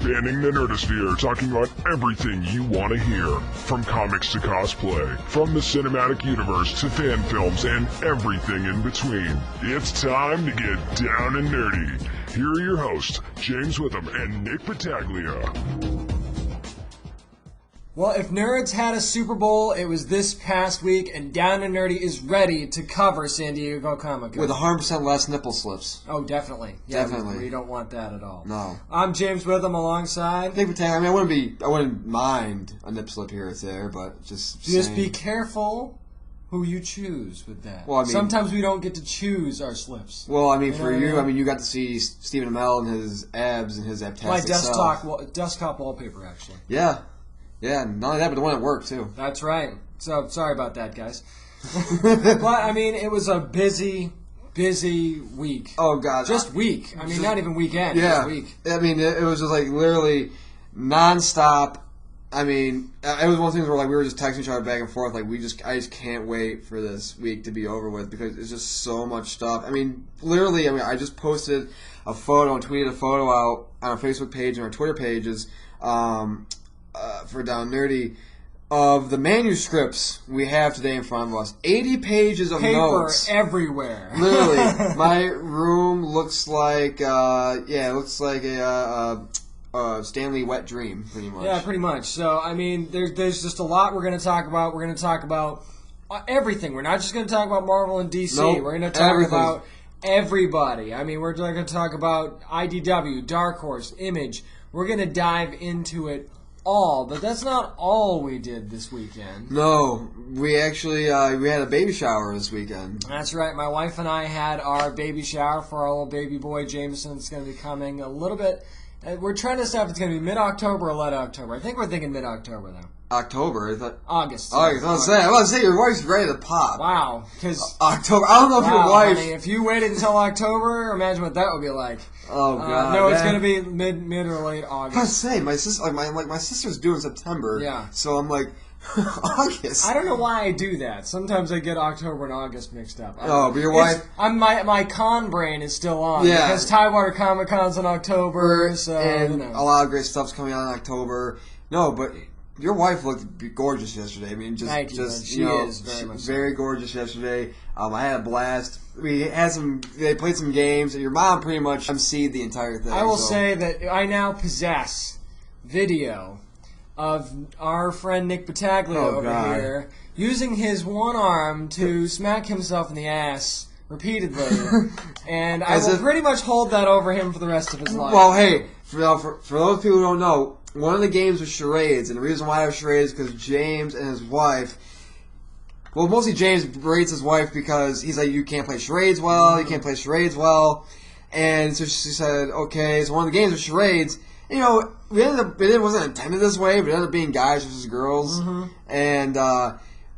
Spanning the nerdosphere, talking about everything you want to hear. From comics to cosplay, from the cinematic universe to fan films and everything in between. It's time to get down and nerdy. Here are your hosts, James Witham and Nick Battaglia. Well, if nerds had a Super Bowl, it was this past week, and Down and Nerdy is ready to cover San Diego Comic-Con. With 100% less nipple slips. Oh, definitely. Yeah, definitely. We don't want that at all. No. I'm James Witham alongside. I mean, I wouldn't mind a nip slip here or there, but just be careful who you choose with that. Well, I mean, sometimes we don't get to choose our slips. Well, I mean, you got to see Stephen Amell and his abs and his abtastic My self. desktop wallpaper, actually. Yeah. Yeah, not only that, but the one at work, too. That's right. So, sorry about that, guys. But, I mean, it was a busy week. Oh, God. Just week. I mean, not even weekend. Yeah. Just week. I mean, it was just, like, literally nonstop. I mean, it was one of the things where, like, we were just texting each other back and forth. Like, I just can't wait for this week to be over with because it's just so much stuff. I mean, literally, I just posted a photo and tweeted a photo out on our Facebook page and our Twitter pages, for Down Nerdy, of the manuscripts we have today in front of us. 80 pages of notes. Paper everywhere. Literally. My room looks like, a Stanley wet dream, pretty much. Yeah, pretty much. So, I mean, there's just a lot we're going to talk about. We're going to talk about everything. We're not just going to talk about Marvel and DC. Nope, we're going to talk about everybody. I mean, we're going to talk about IDW, Dark Horse, Image. We're going to dive into it all, but that's not all we did this weekend. No, we actually we had a baby shower this weekend. That's right. My wife and I had our baby shower for our little baby boy Jameson. It's going to be coming a little bit. We're trying to decide if it's going to be mid-October or late October. I think we're thinking mid-October, though. October? I thought... August. Oh, I was going to say, your wife's ready to pop. Wow. Because October. I don't know if your wife... Honey, if you waited until October, imagine what that would be like. Oh, God. No, it's going to be mid or late August. I was say, my sister's due in September. Yeah. So I'm like... August. I don't know why I do that. Sometimes I get October and August mixed up. Oh, but your wife... My con brain is still on. Yeah. Because Tidewater Comic-Con's in October, so... And a lot of great stuff's coming out in October. No, but your wife looked gorgeous yesterday. I mean, Thank you, she is very much very gorgeous yesterday. I had a blast. They played some games, and your mom pretty much emceed the entire thing. I will say that I now possess video of our friend Nick Battaglia here using his one arm to smack himself in the ass repeatedly, and I will pretty much hold that over him for the rest of his life. Well, hey, for those people who don't know, one of the games was charades, and the reason why I have charades is because James and his wife... Well, mostly James berates his wife because he's like, you can't play charades well, you can't play charades well, and so she said, okay, so one of the games was charades. You know, it wasn't intended this way, but it ended up being guys versus girls. Mm-hmm. And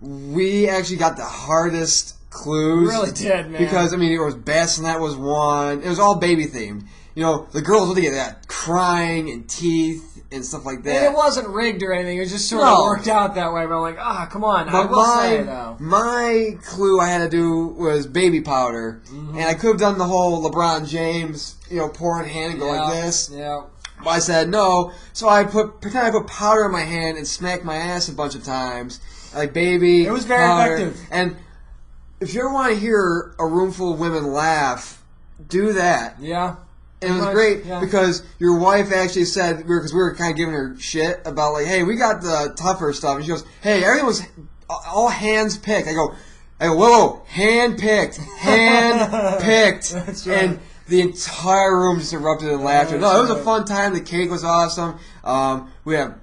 we actually got the hardest clues. We really did, man. Because, I mean, it was Bassinet was one. It was all baby themed. You know, the girls would get that crying and teeth and stuff like that. And it wasn't rigged or anything. It just sort of worked out that way. But I'm like, come on. But I will say, though. My clue I had to do was baby powder. Mm-hmm. And I could have done the whole LeBron James, pouring hand and go like this. Yeah. But I said no, so I pretend I put powder in my hand and smacked my ass a bunch of times, like baby. It was very effective. And if you ever want to hear a room full of women laugh, do that. Yeah. And it was great because your wife actually said, because we were kind of giving her shit about like, hey, we got the tougher stuff, and she goes, hey, everything was all hands picked. I go, whoa, hand picked. That's right. And the entire room just erupted in laughter. No, it was a fun time. The cake was awesome. We had a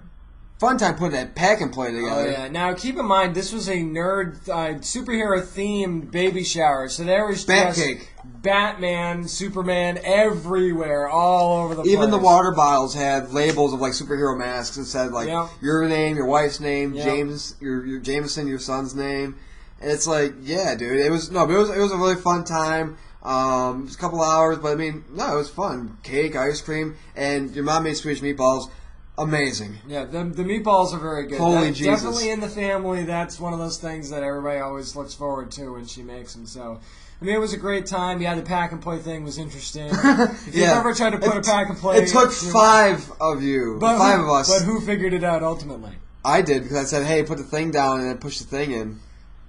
fun time putting that pack and play together. Oh, yeah. Now, keep in mind, this was a nerd, superhero-themed baby shower. So there was cake. Batman, Superman, everywhere, all over the place. Even the water bottles had labels of, like, superhero masks that said, like, your name, your wife's name, James, your Jameson, your son's name. And it's like, yeah, dude. It was a really fun time. It was a couple hours, but I mean, no, it was fun. Cake, ice cream, and your mom made Swedish meatballs. Amazing. Yeah, the meatballs are very good. Holy Jesus. Definitely in the family, that's one of those things that everybody always looks forward to when she makes them. So, I mean, it was a great time. Yeah, the pack and play thing was interesting. If you've ever tried to put a pack and play... It took 5 of you. 5 of us. But who figured it out ultimately? I did, because I said, hey, put the thing down and then push the thing in.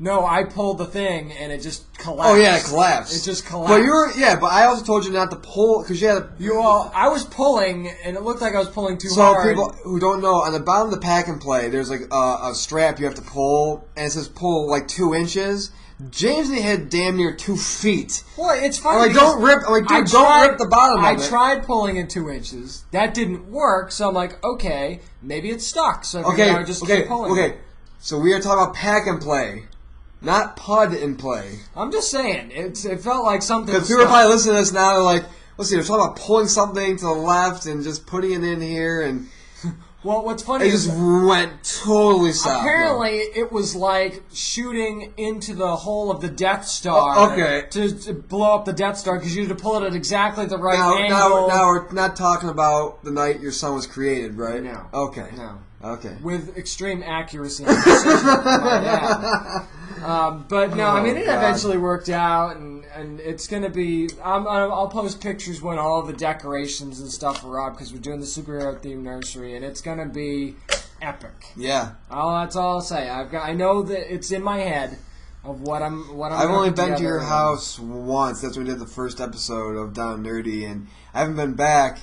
No, I pulled the thing and it just collapsed. Oh yeah, it collapsed. It just collapsed. But I also told you not to pull because you had. I was pulling and it looked like I was pulling too hard. So people who don't know, on the bottom of the pack and play, there's like a strap you have to pull, and it says pull like 2 inches. James and he had damn near 2 feet. Well, it's funny. I'm like, don't rip the bottom of it. I tried pulling it 2 inches. That didn't work, so I'm like, okay, maybe it's stuck. So I just keep pulling. Okay, so we are talking about pack and play. Not PUD in play. I'm just saying, it felt like something. Because people are probably listening to this now, they're like, let's see, they're talking about pulling something to the left and just putting it in here, and well, what's funny it just went totally south. Apparently, it was like shooting into the hole of the Death Star to blow up the Death Star because you had to pull it at exactly the right angle. Now we're not talking about the night your son was created, right? No. Okay. No. Okay. With extreme accuracy and precision, but no, I mean, it eventually worked out, and it's going to be... I'll post pictures when all the decorations and stuff are up, because we're doing the superhero-themed nursery, and it's going to be epic. Yeah. That's all I'll say. I know that it's in my head of what I'm I've only been to your house once. That's when we did the first episode of Down Nerdy, and I haven't been back,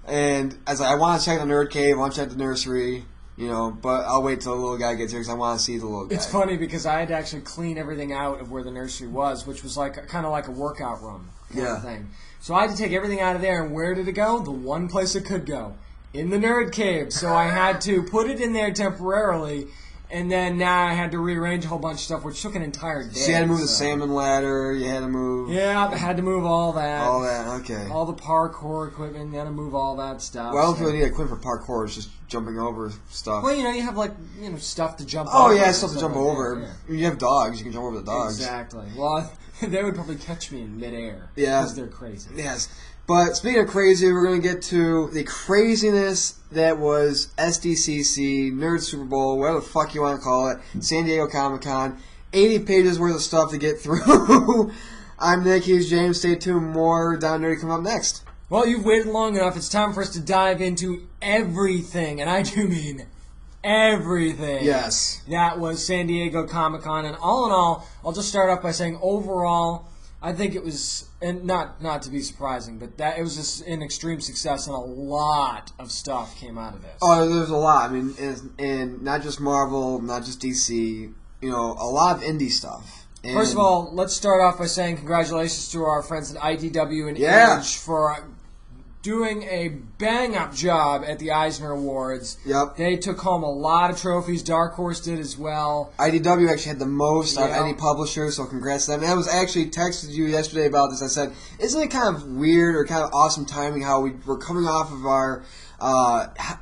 and I want to check the Nerd Cave, I want to check the nursery... but I'll wait till the little guy gets here because I want to see the little guy. It's funny because I had to actually clean everything out of where the nursery was, which was kind of like a workout room kind of thing. So I had to take everything out of there, and where did it go? The one place it could go, in the Nerd Cave. So I had to put it in there temporarily, and then now I had to rearrange a whole bunch of stuff, which took an entire day. So you had to move the salmon ladder, you had to move... Yeah, I had to move all that. All that, okay. All the parkour equipment, you had to move all that stuff. Well, I don't feel need equipment for parkour, it's just jumping over stuff. Well, you have, stuff to jump over. Oh, yeah, stuff to jump over. Yeah. You have dogs, you can jump over the dogs. Exactly. Well, they would probably catch me in midair. Yeah. Because they're crazy. Yes. But speaking of crazy, we're going to get to the craziness that was SDCC, Nerd Super Bowl, whatever the fuck you want to call it, San Diego Comic-Con. 80 pages worth of stuff to get through. I'm Nick, he's James. Stay tuned. More Down Nerdy coming up next. Well, you've waited long enough. It's time for us to dive into everything, and I do mean everything. Yes. That was San Diego Comic-Con, and all in all, I'll just start off by saying overall, I think it was, and not to be surprising, but that it was just an extreme success, and a lot of stuff came out of this. Oh, there's a lot. I mean, and not just Marvel, not just DC. A lot of indie stuff. And first of all, let's start off by saying congratulations to our friends at IDW and Image for doing a bang-up job at the Eisner Awards. Yep. They took home a lot of trophies. Dark Horse did as well. IDW actually had the most out of any publisher, so congrats to them. And I was actually texted you yesterday about this. I said, isn't it kind of weird or kind of awesome timing how we're coming off of our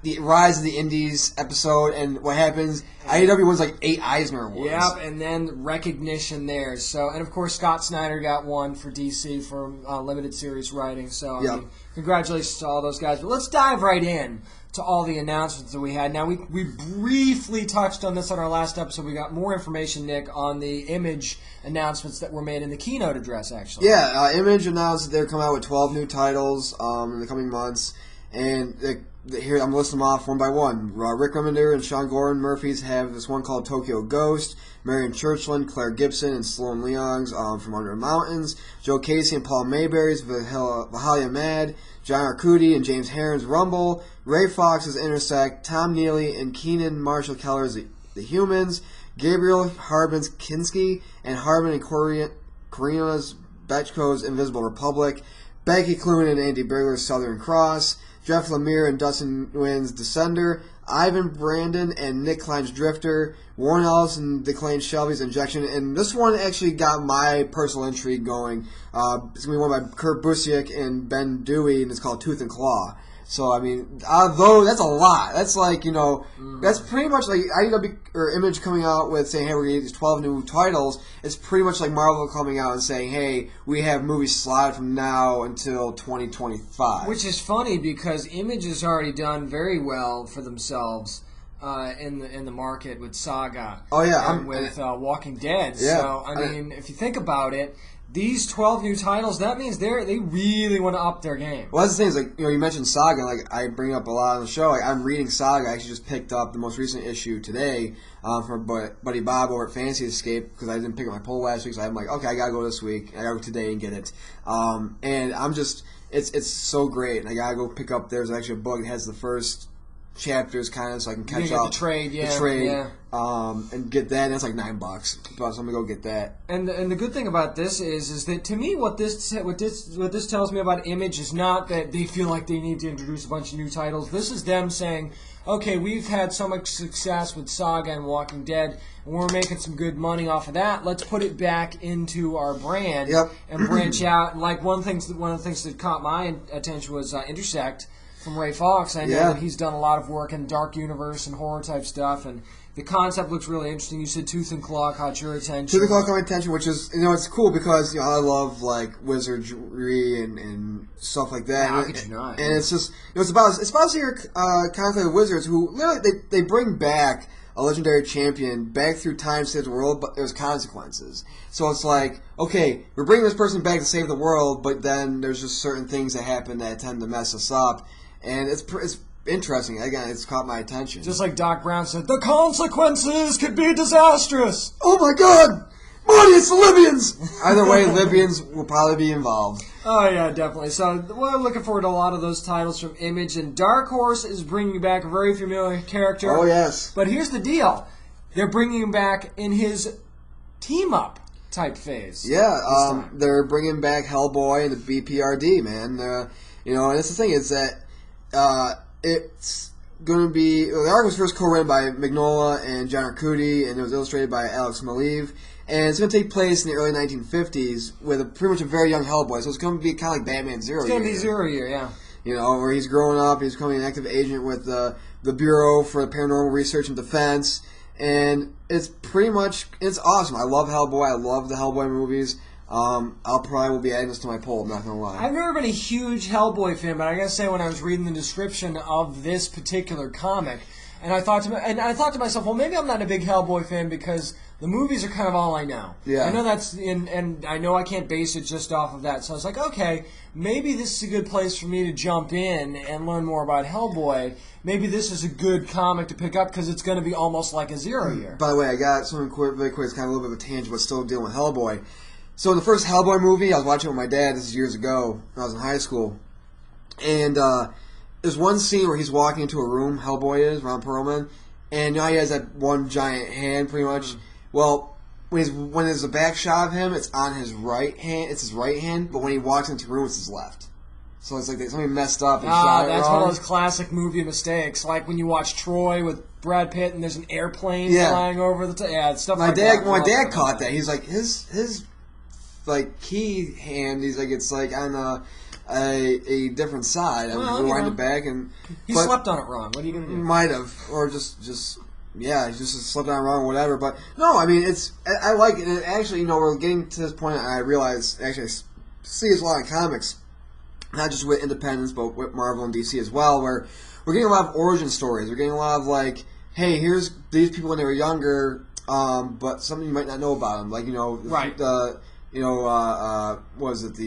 the Rise of the Indies episode, and what happens? IDW wins like 8 Eisner Awards. Yep, and then recognition there. So, and of course, Scott Snyder got one for DC for limited series writing. So, I mean, congratulations to all those guys. But let's dive right in to all the announcements that we had. Now, we briefly touched on this on our last episode. We got more information, Nick, on the Image announcements that were made in the keynote address, actually. Yeah, Image announced that they're coming out with 12 new titles in the coming months. And here, I'm listing them off one by one. Rick Remender and Sean Gordon Murphys have this one called Tokyo Ghost. Marion Churchland, Claire Gibson, and Sloan Leong's From Under the Mountains. Joe Casey and Paul Mayberry's Valhalla Mad. John Arcudi and James Herron's Rumble. Ray Fox's Intersect. Tom Neely and Keenan Marshall Keller's The Humans. Gabriel Harbin's Kinski. And Harbin and Karina's Betchko's Invisible Republic. Becky Cloonan and Andy Bergler's Southern Cross. Jeff Lemire and Dustin Nguyen's Descender, Ivan Brandon and Nick Klein's Drifter, Warren Ellis and Declan Shelby's Injection, and this one actually got my personal intrigue going. It's going to be one by Kurt Busiek and Ben Dewey, and it's called Tooth and Claw. So, I mean, though that's a lot. That's like, that's pretty much like IDW or Image coming out with saying, hey, we're going to get these 12 new titles. It's pretty much like Marvel coming out and saying, hey, we have movies slotted from now until 2025. Which is funny because Image has already done very well for themselves in the market with Saga. Oh, yeah. And with Walking Dead. Yeah, So, I mean, if you think about it, these 12 new titles, that means they really want to up their game. Well, that's the thing is, like, you mentioned Saga, like, I bring up a lot on the show. Like, I'm reading Saga. I actually just picked up the most recent issue today from Buddy Bob over at Fantasy Escape because I didn't pick up my poll last week, so I'm like, okay, I gotta go this week. I gotta go today and get it. And I'm just, it's so great. And I gotta go pick up, there's actually a book that has the first chapters kind of so I can catch up. The trade, and get that. And that's like $9, so I'm gonna go get that. And the good thing about this is that to me, what this tells me about Image is not that they feel like they need to introduce a bunch of new titles. This is them saying, okay, we've had so much success with Saga and Walking Dead, and we're making some good money off of that. Let's put it back into our brand and branch out. And like one of the things that caught my attention was Intersect from Ray Fox. I know that he's done a lot of work in dark universe and horror type stuff, and the concept looks really interesting. You said Tooth and Claw caught your attention. Tooth and Claw caught my attention, which is, it's cool because, I love, like, wizardry and stuff like that. How could you not? And it's just, it's about your conflict with wizards who, literally, they bring back a legendary champion back through time to save the world, but there's consequences. So it's like, okay, we're bringing this person back to save the world, but then there's just certain things that happen that tend to mess us up. And it's interesting. Again, it's caught my attention. Just like Doc Brown said, the consequences could be disastrous. Oh my God! Marty, it's the Libyans! Either way, Libyans will probably be involved. Oh yeah, definitely. So we're looking forward to a lot of those titles from Image. And Dark Horse is bringing back a very familiar character. Oh yes. But here's the deal. They're bringing him back in his team-up type phase. Yeah, they're bringing back Hellboy and the BPRD, man. And that's the thing is that it's going to be... The arc was first co-written by Mignola and John Arcudi, and it was illustrated by Alex Maleev. And it's going to take place in the early 1950s with pretty much a very young Hellboy. So it's going to be kind of like Batman Zero Year. It's going to be Zero Year, yeah. Where he's growing up, he's becoming an active agent with the Bureau for Paranormal Research and Defense. And it's awesome. I love Hellboy. I love the Hellboy movies. I'll probably will be adding this to my poll, I'm not going to lie. I've never been a huge Hellboy fan, but I got to say when I was reading the description of this particular comic, and I thought to myself, well, maybe I'm not a big Hellboy fan because the movies are kind of all I know. Yeah. I know and I know I can't base it just off of that. So I was like, okay, maybe this is a good place for me to jump in and learn more about Hellboy. Maybe this is a good comic to pick up because it's going to be almost like a Zero Year. By the way, I got something really quick. It's kind of a little bit of a tangent, but still dealing with Hellboy. So in the first Hellboy movie, I was watching it with my dad. This is years ago when I was in high school. And there's one scene where he's walking into a room, Hellboy is, Ron Perlman, and he has that one giant hand pretty much. Mm-hmm. Well, when there's a back shot of him, it's on his right hand. It's his right hand, but when he walks into the room, it's his left. So it's like something messed up and shot it that's wrong. one of those classic movie mistakes. Like when you watch Troy with Brad Pitt and there's an airplane flying over the stuff like that. My dad caught that. He's like, his like key hand, he's like, it's like on a different side. I rewind it back and he slept on it wrong. What are you gonna do? Might have, or just he just slept on it wrong, or whatever. But no, I mean, I like it. And actually, we're getting to this point. I realize actually I see it's a lot of comics, not just with independents, but with Marvel and DC as well, where we're getting a lot of origin stories. We're getting a lot of like, hey, here's these people when they were younger, but something you might not know about them, like right. What was it,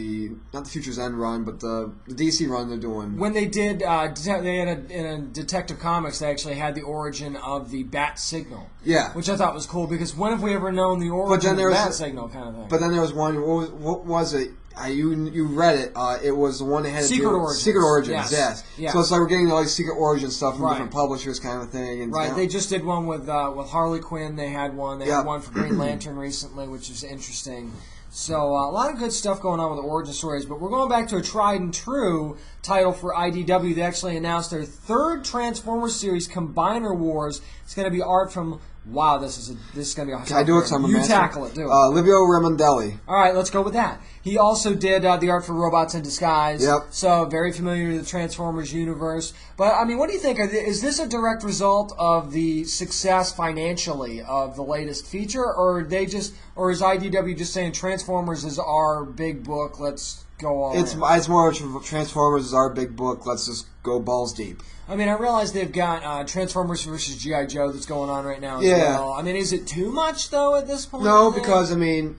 not the Future's End run, but the DC run they're doing. When they did, they had in a Detective Comics, they actually had the origin of the bat signal. Yeah. Which I thought was cool, because when have we ever known the origin of the bat signal kind of thing? But then there was one, what was it? You read it. It was the one that had Secret Origins. Secret Origins, yes. Yeah. So it's like we're getting all these Secret Origin stuff from different publishers kind of thing. And right, they just did one with Harley Quinn. They had one. They had one for Green Lantern recently, which is interesting. So a lot of good stuff going on with the origin stories, but we're going back to a tried and true title for IDW. They actually announced their third Transformers series, Combiner Wars. It's going to be art from this is going to be a. Can I do it? You tackle it. Do it. Livio Ramondelli. All right, let's go with that. He also did the art for Robots in Disguise. Yep. So very familiar to the Transformers universe. But I mean, what do you think? Is this a direct result of the success financially of the latest feature, or is IDW just saying Transformers is our big book? Let's go all in. It's more Transformers is our big book. Let's just go balls deep. I mean, I realize they've got Transformers versus G.I. Joe that's going on right now as well. I mean, is it too much, though, at this point? No, because, I mean,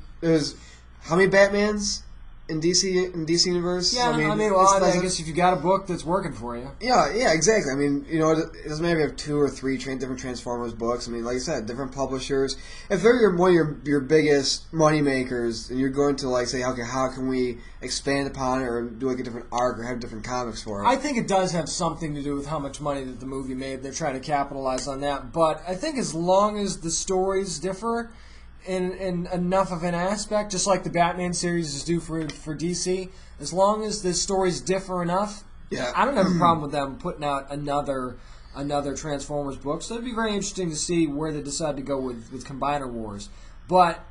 how many Batmans in DC universe? Yeah, I guess if you got a book that's working for you. Yeah, exactly. I mean, it doesn't matter if you have 2 or 3 different Transformers books. I mean, like you said, different publishers. If they're one of your biggest money makers, and you're going to say, okay, how can we expand upon it, or do a different arc, or have different comics for it? I think it does have something to do with how much money that the movie made. They're trying to capitalize on that. But I think as long as the stories differ in enough of an aspect, just like the Batman series is due for DC, as long as the stories differ enough, I don't have a problem with them putting out another Transformers book. So it'd be very interesting to see where they decide to go with Combiner Wars. But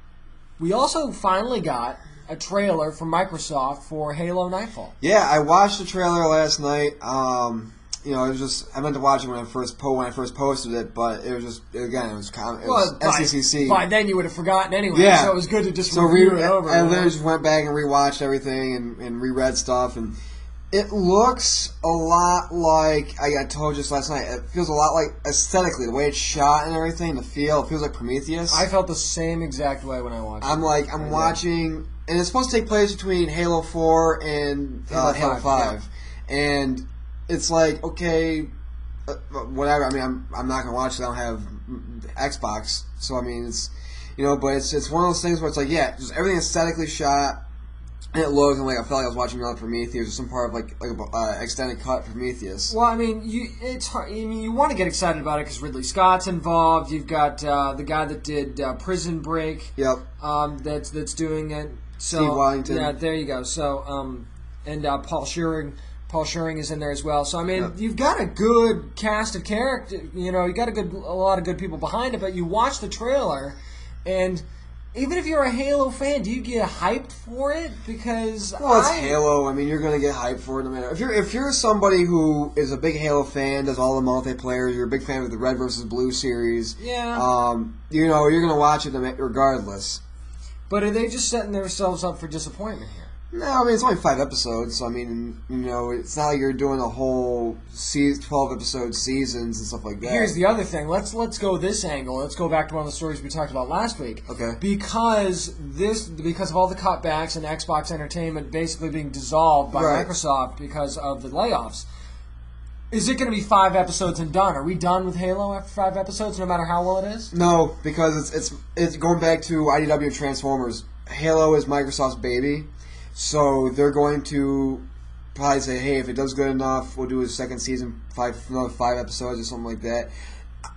we also finally got a trailer from Microsoft for Halo Nightfall. Yeah, I watched the trailer last night. It was just, I meant to watch it when I first posted it, but it was just, again, it was SDCC. By then you would have forgotten anyway, so it was good to just review it over. I literally just went back and rewatched everything and reread stuff, and it looks a lot like, I told you just last night, it feels a lot like, aesthetically, the way it's shot and everything, the feel, it feels like Prometheus. I felt the same exact way when I watched it. I'm watching, and it's supposed to take place between Halo 4 and Halo 5. Yeah. And it's like, okay, whatever. I mean, I'm not gonna watch it. I don't have Xbox, so I mean, it's but it's one of those things where it's like, yeah, just everything aesthetically shot, and it looks and I felt like I was watching another Prometheus or some part of like a extended cut Prometheus. Well, I mean, it's hard. I mean, you want to get excited about it because Ridley Scott's involved. You've got the guy that did Prison Break. Yep. That's doing it. So, Steve Waddington. Yeah, there you go. So, and Paul Shearing. Paul Shearing is in there as well. So, I mean, You've got a good cast of characters. You got a lot of good people behind it. But you watch the trailer, and even if you're a Halo fan, do you get hyped for it? Because it's Halo. I mean, you're going to get hyped for it no matter. If you're somebody who is a big Halo fan, does all the multiplayer, you're a big fan of the Red vs. Blue series. Yeah. You're going to watch it regardless. But are they just setting themselves up for disappointment here? No, I mean, it's only 5 episodes, so I mean, it's not like you're doing a whole 12-episode seasons and stuff like that. Here's the other thing. Let's go this angle. Let's go back to one of the stories we talked about last week. Okay. Because of all the cutbacks and Xbox Entertainment basically being dissolved by Microsoft because of the layoffs, is it going to be 5 episodes and done? Are we done with Halo after 5 episodes, no matter how well it is? No, because it's going back to IDW and Transformers. Halo is Microsoft's baby. So they're going to probably say, hey, if it does good enough, we'll do a second season, another 5 episodes or something like that.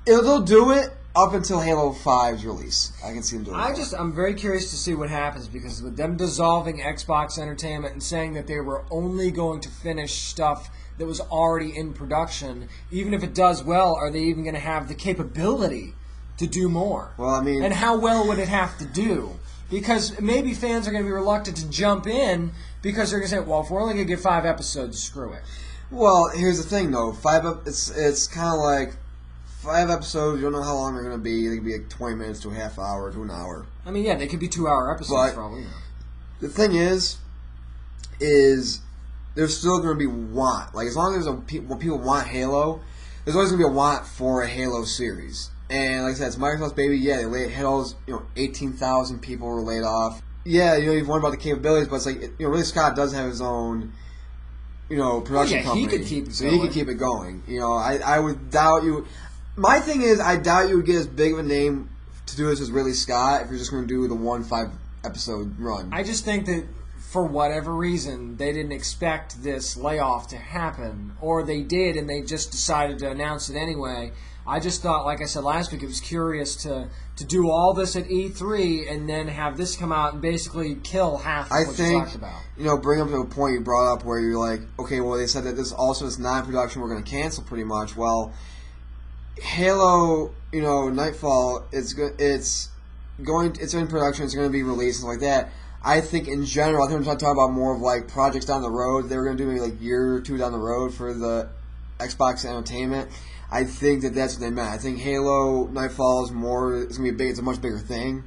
They'll do it up until Halo 5's release. I can see them doing it. I'm very curious to see what happens, because with them dissolving Xbox Entertainment and saying that they were only going to finish stuff that was already in production, even if it does well, are they even going to have the capability to do more? Well, I mean... And how well would it have to do? Because maybe fans are going to be reluctant to jump in because they're going to say, well, if we're only going to get 5 episodes, screw it. Well, here's the thing, though. It's kind of like 5 episodes, you don't know how long they're going to be. They could be like 20 minutes to a half hour to an hour. I mean, yeah, they could be 2-hour episodes for all we know. The thing is there's still going to be want. Like, as long as when people want Halo, there's always going to be a want for a Halo series. And like I said, it's Microsoft's baby. Yeah, they had all those, 18,000 people were laid off. Yeah, you've wondered about the capabilities, but it's like, Ridley Scott does have his own, production company. He could keep it going. He could keep it going. I would doubt you. My thing is, I doubt you would get as big of a name to do this as Ridley Scott if you're just going to do the 1 5-episode run. I just think that for whatever reason, they didn't expect this layoff to happen, or they did and they just decided to announce it anyway. I just thought, like I said last week, it was curious to do all this at E3 and then have this come out and basically kill half of what you talked about. Bring up to a point you brought up where you're like, okay, well, they said that this also is non-production, we're going to cancel pretty much. Well, Halo, Nightfall, it's in production, it's going to be released and like that. I think in general, I think I'm talking about more of like projects down the road. They were going to do maybe like a year or 2 down the road for the Xbox Entertainment. I think that's what they meant. I think Halo Nightfall is more. It's gonna be big. It's a much bigger thing.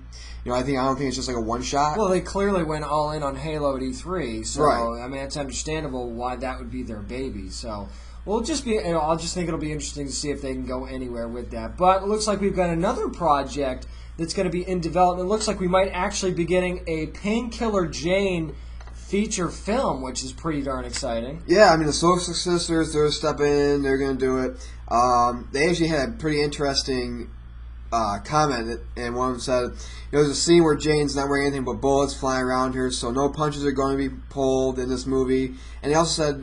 I don't think it's just like a one shot. Well, they clearly went all in on Halo at E3, so right. I mean, it's understandable why that would be their baby. So I'll just think it'll be interesting to see if they can go anywhere with that. But it looks like we've got another project that's going to be in development. It looks like we might actually be getting a Painkiller Jane feature film, which is pretty darn exciting. Yeah, I mean, the Social Sisters, they're stepping in, they're going to do it. They actually had a pretty interesting comment, and one of them said, there's a scene where Jane's not wearing anything but bullets flying around her, so no punches are going to be pulled in this movie. And he also said,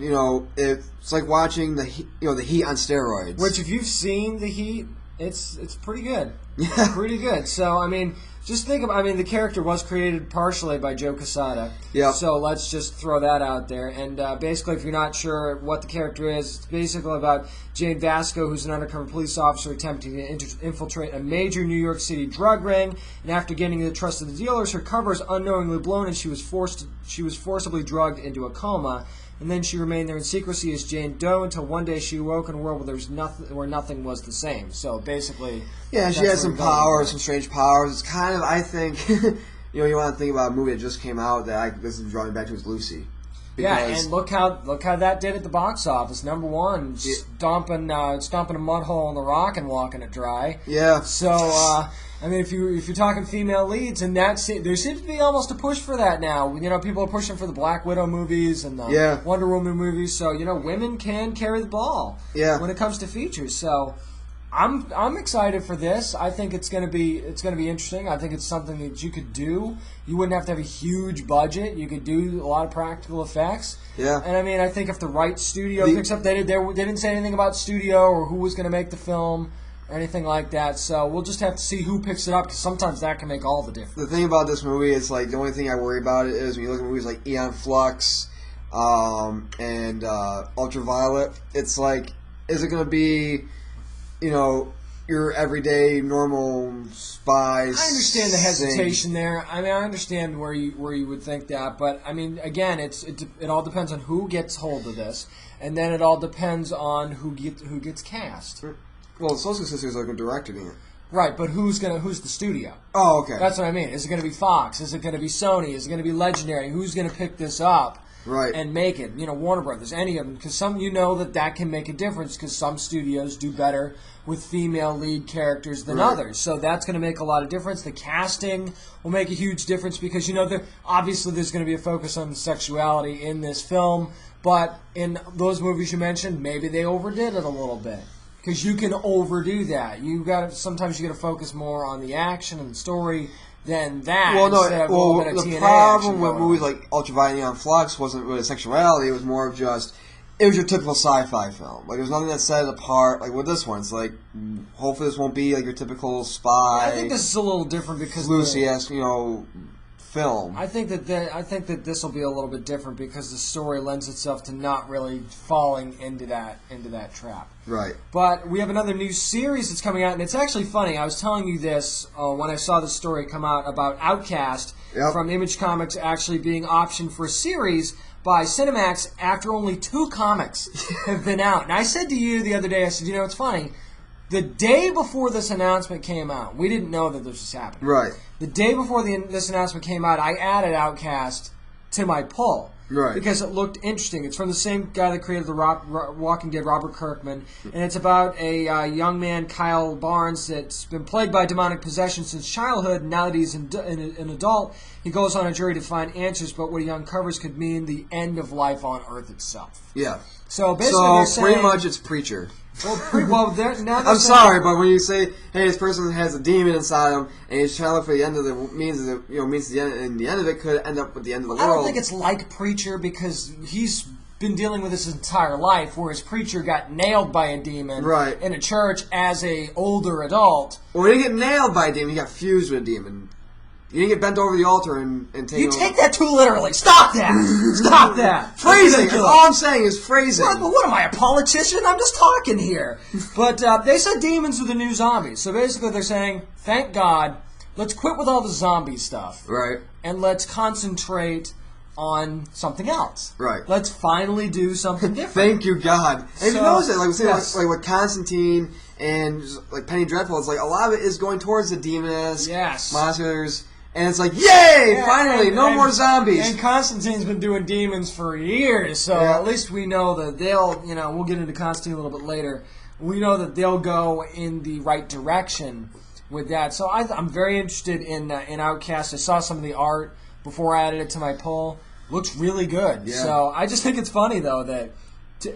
it's like watching the Heat on steroids. Which, if you've seen The Heat, it's pretty good. Yeah. Pretty good. So, I mean, just think about, the character was created partially by Joe Quesada. Yeah. So let's just throw that out there. And basically, if you're not sure what the character is, it's basically about Jane Vasco, who's an undercover police officer attempting to infiltrate a major New York City drug ring. And after gaining the trust of the dealers, her cover is unknowingly blown, and she was forcibly drugged into a coma. And then she remained there in secrecy as Jane Doe until one day she awoke in a world where nothing was the same. So basically, yeah, she had some powers, some strange powers. It's kind of, I think, you want to think about a movie that just came out that this is drawing back to is Lucy. Yeah, and look how that did at the box office. Number one, stomping a mud hole in the rock and walking it dry. Yeah. So. If you're talking female leads, and there seems to be almost a push for that now. People are pushing for the Black Widow movies and the Wonder Woman movies. So women can carry the ball when it comes to features. So I'm excited for this. I think it's gonna be interesting. I think it's something that you could do. You wouldn't have to have a huge budget. You could do a lot of practical effects. Yeah. And I think if the right studio picks up, they didn't say anything about studio or who was gonna make the film or anything like that, so we'll just have to see who picks it up, because sometimes that can make all the difference. The thing about this movie is, the only thing I worry about it is when you look at movies like Aeon Flux and Ultraviolet, it's like, is it going to be, your everyday, normal spies? I understand the hesitation there. I understand where you would think that, but, again, it all depends on who gets hold of this, and then it all depends on who gets cast. Well, the Social Sisters are directing it. Right, but who's the studio? Oh, okay. That's what I mean. Is it going to be Fox? Is it going to be Sony? Is it going to be Legendary? Who's going to pick this up and make it? Warner Brothers, any of them. Because that can make a difference, because some studios do better with female lead characters than others. So that's going to make a lot of difference. The casting will make a huge difference, because, obviously there's going to be a focus on sexuality in this film. But in those movies you mentioned, maybe they overdid it a little bit. Because you can overdo that. Sometimes you got to focus more on the action and the story than that. The problem with movies like Ultraviolet and Neon Flux wasn't really sexuality. It was more of just, it was your typical sci-fi film. There's nothing that set it apart. With this one, it's hopefully this won't be your typical spy. I think this is a little different because Lucy-esque, film. I think that this will be a little bit different because the story lends itself to not really falling into that trap. Right. But we have another new series that's coming out, and it's actually funny. I was telling you this when I saw the story come out about Outcast from Image Comics actually being optioned for a series by Cinemax after only 2 comics have been out. And I said to you the other day, I said, it's funny. The day before this announcement came out, we didn't know that this was happening. Right. The day before this announcement came out, I added Outcast to my pull. Right. Because it looked interesting. It's from the same guy that created the Walking Dead, Robert Kirkman. And it's about a young man, Kyle Barnes, that's been plagued by demonic possession since childhood. Now that he's an adult, he goes on a journey to find answers, but what he uncovers could mean the end of life on Earth itself. Yeah. So basically, pretty much it's Preacher. I'm sorry, but when you say, "Hey, this person has a demon inside him, and he's trying to look for the end of the means the end, and the end of it could end up with the end of the world." I don't think it's like Preacher because he's been dealing with this his entire life, whereas Preacher got nailed by a demon in a church as a older adult. Well, he didn't get nailed by a demon; he got fused with a demon. You didn't get bent over the altar and take. You take that too literally. Stop that! Stop that! Phrasing. That's all I'm saying is phrasing. What am I, a politician? I'm just talking here. But they said demons are the new zombies. So basically, they're saying, "Thank God, let's quit with all the zombie stuff, right? And let's concentrate on something else, right? Let's finally do something different." Thank you, God. And you notice it, like with Constantine and Penny Dreadful, it's like a lot of it is going towards the demoness, monsters. And it's like, yay! Finally, no more zombies. And Constantine's been doing demons for years, so at least we know that they'll, we'll get into Constantine a little bit later. We know that they'll go in the right direction with that. So I'm very interested in Outcast. I saw some of the art before I added it to my poll. Looks really good. Yeah. So I just think it's funny, though, that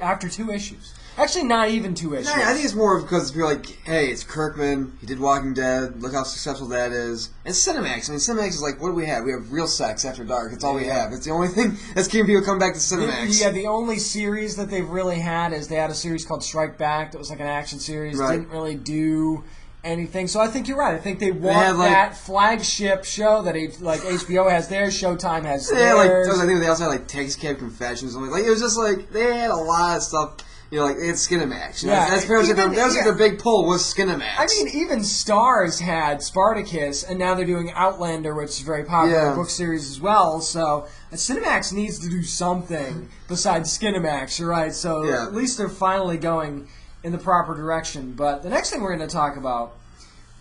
after 2 issues. Actually, not even 2 issues. No, I think it's more because people are like, hey, it's Kirkman. He did Walking Dead. Look how successful that is. And Cinemax. I mean, Cinemax is like, what do we have? We have Real Sex After Dark. That's all we have. It's the only thing that's keeping people come back to Cinemax. Yeah, the only series that they've really had is they had a series called Strike Back that was like an action series. Right. Didn't really do anything. So I think you're right. I think they want that flagship show that HBO has theirs, Showtime has theirs. I think they also had like Taxi Cab Confessions. Like it was just like they had a lot of stuff. It's Skinamax. That's pretty much their big pull was Skinamax. I mean, even Stars had Spartacus, and now they're doing Outlander, which is a very popular book series as well. So Cinemax needs to do something besides Skinamax, right? So at least they're finally going in the proper direction. But the next thing we're going to talk about,